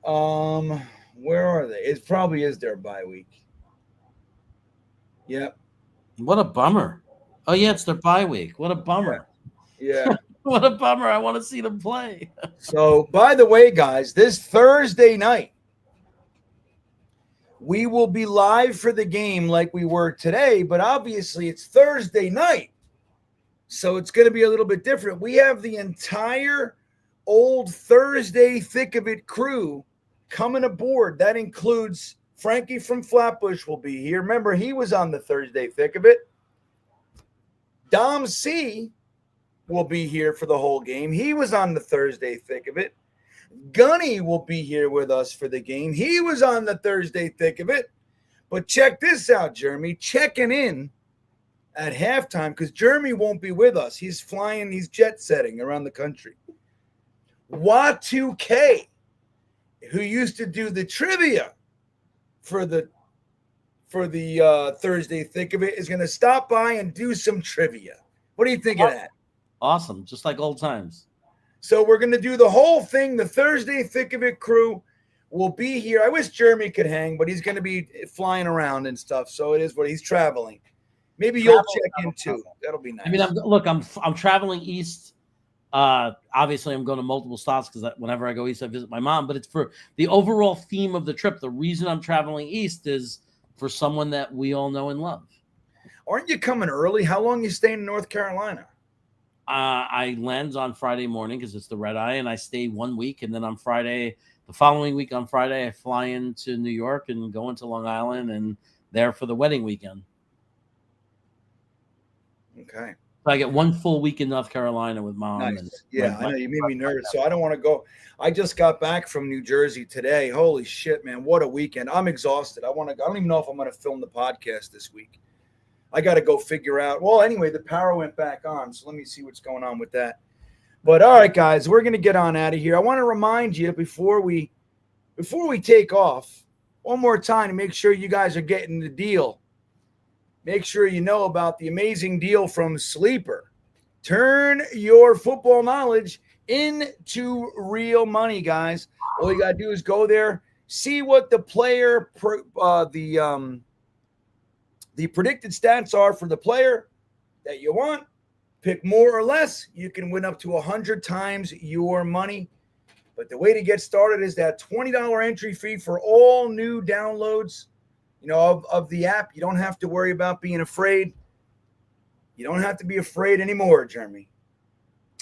Where are they? It probably is their bye week. Yep. What a bummer. Oh, yeah, it's their bye week. What a bummer. Yeah. What a bummer. I want to see them play. So, by the way, guys, this Thursday night, we will be live for the game like we were today, but obviously it's Thursday night. So it's going to be a little bit different. We have the entire old Thursday Thick of It crew coming aboard. That includes Frankie from Flatbush will be here. Remember, he was on the Thursday Thick of It. Dom C will be here for the whole game. He was on the Thursday Thick of It. Gunny will be here with us for the game. He was on the Thursday thick of it. But check this out, Jeremy. Checking in at halftime because Jeremy won't be with us. He's flying, he's jet setting around the country. Y2K, who used to do the trivia for the Thursday thick of it, is going to stop by and do some trivia. What do you think of that? Awesome, just like old times. So we're going to do the whole thing. The Thursday thick of it crew will be here. I wish Jeremy could hang, but he's going to be flying around and stuff. So it is what he's traveling. Maybe you'll check in too. That'll be nice. I mean, I'm traveling east. Obviously, I'm going to multiple stops because whenever I go east, I visit my mom. But it's for the overall theme of the trip. The reason I'm traveling east is for someone that we all know and love. Aren't you coming early? How long you staying in North Carolina? I land on Friday morning because it's the red eye, and I stay 1 week. And then on Friday, the following week on Friday, I fly into New York and go into Long Island and there for the wedding weekend. Okay. So I get 1 full week in North Carolina with mom. Nice. And yeah, I know you made me nervous, so I don't want to go. I just got back from New Jersey today. Holy shit, man. What a weekend. I'm exhausted. I don't even know if I'm going to film the podcast this week. I got to go figure out. Well, anyway, the power went back on, so let me see what's going on with that. But all right, guys, we're going to get on out of here. I want to remind you before we take off one more time to make sure you guys are getting the deal. Make sure you know about the amazing deal from Sleeper. Turn your football knowledge into real money, guys. All you got to do is go there, see what the player the predicted stats are for the player that you want. Pick more or less. You can win up to 100 times your money. But the way to get started is that $20 entry fee for all new downloads, of the app. You don't have to worry about being afraid. You don't have to be afraid anymore, Jeremy.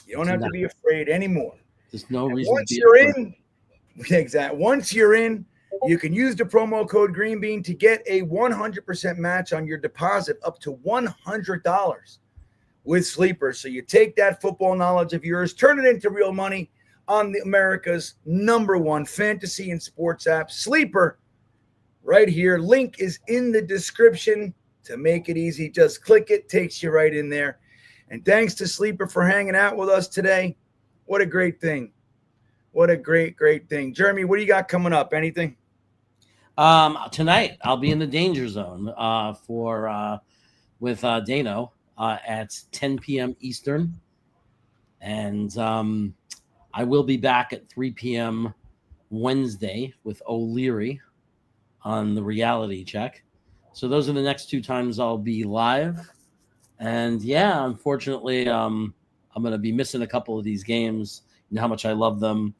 You don't have to be afraid anymore. There's no reason. Once you're in, exactly. Once you're in, you can use the promo code GreenBean to get a 100% match on your deposit up to $100 with Sleeper. So you take that football knowledge of yours, turn it into real money on America's #1 fantasy and sports app, Sleeper. Right here. Link is in the description to make it easy. Just click it, takes you right in there. And thanks to Sleeper for hanging out with us today. What a great thing. What a great, great thing. Jeremy, what do you got coming up? Anything? Tonight, I'll be in the danger zone with Dano at 10 p.m. Eastern. And I will be back at 3 p.m. Wednesday with O'Leary on the reality check. So those are the next 2 times I'll be live. And yeah, unfortunately, I'm going to be missing a couple of these games. You know how much I love them.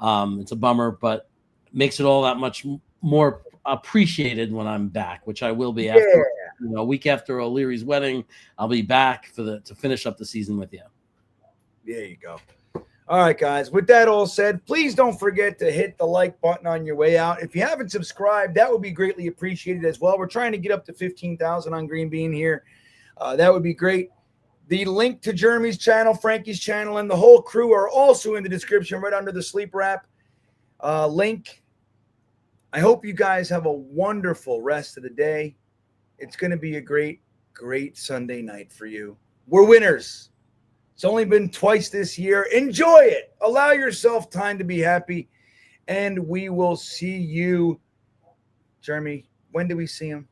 It's a bummer, but makes it all that much more appreciated when I'm back, which I will be after a week after O'Leary's wedding. I'll be back to finish up the season with you. There you go. All right, guys. With that all said, please don't forget to hit the like button on your way out. If you haven't subscribed, that would be greatly appreciated as well. We're trying to get up to 15,000 on Green Bean here. That would be great. The link to Jeremy's channel, Frankie's channel, and the whole crew are also in the description right under the Sleeper app link. I hope you guys have a wonderful rest of the day. It's going to be a great, great Sunday night for you. We're winners. It's only been twice this year. Enjoy it. Allow yourself time to be happy. And we will see you. Jeremy, when do we see him?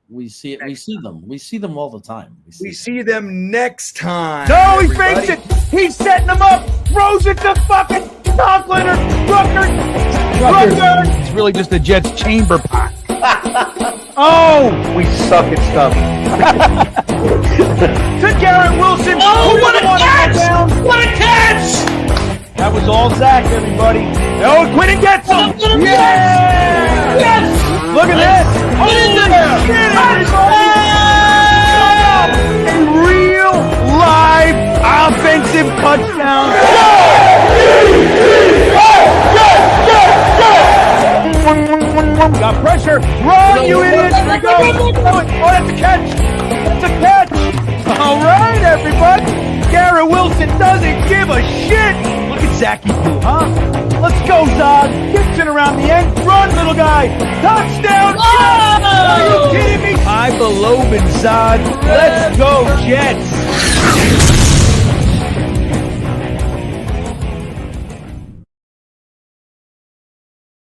We see it. We see them. We see them all the time. We see them next time. No, he fakes it. He's setting them up. Throws it to fucking Conklin. Rucker. It's really just the Jets chamber pot. Oh, we suck at stuff. To Garrett Wilson. Oh, what a catch! What a catch! That was all Zach, everybody. Oh, Quinn gets him. Yes! Yes! Look at this. What is it? A real live offensive touchdown. Got pressure. Run, you idiot. Here we go. Oh, that's a catch. That's a catch. All right, everybody. Garrett Wilson doesn't give a shit. Look at Zachy do, huh? Let's go, Zod. Gets it around the end. Run, little guy. Touchdown, Jets! Are you kidding me? I believe in Zod. Let's go, Jets.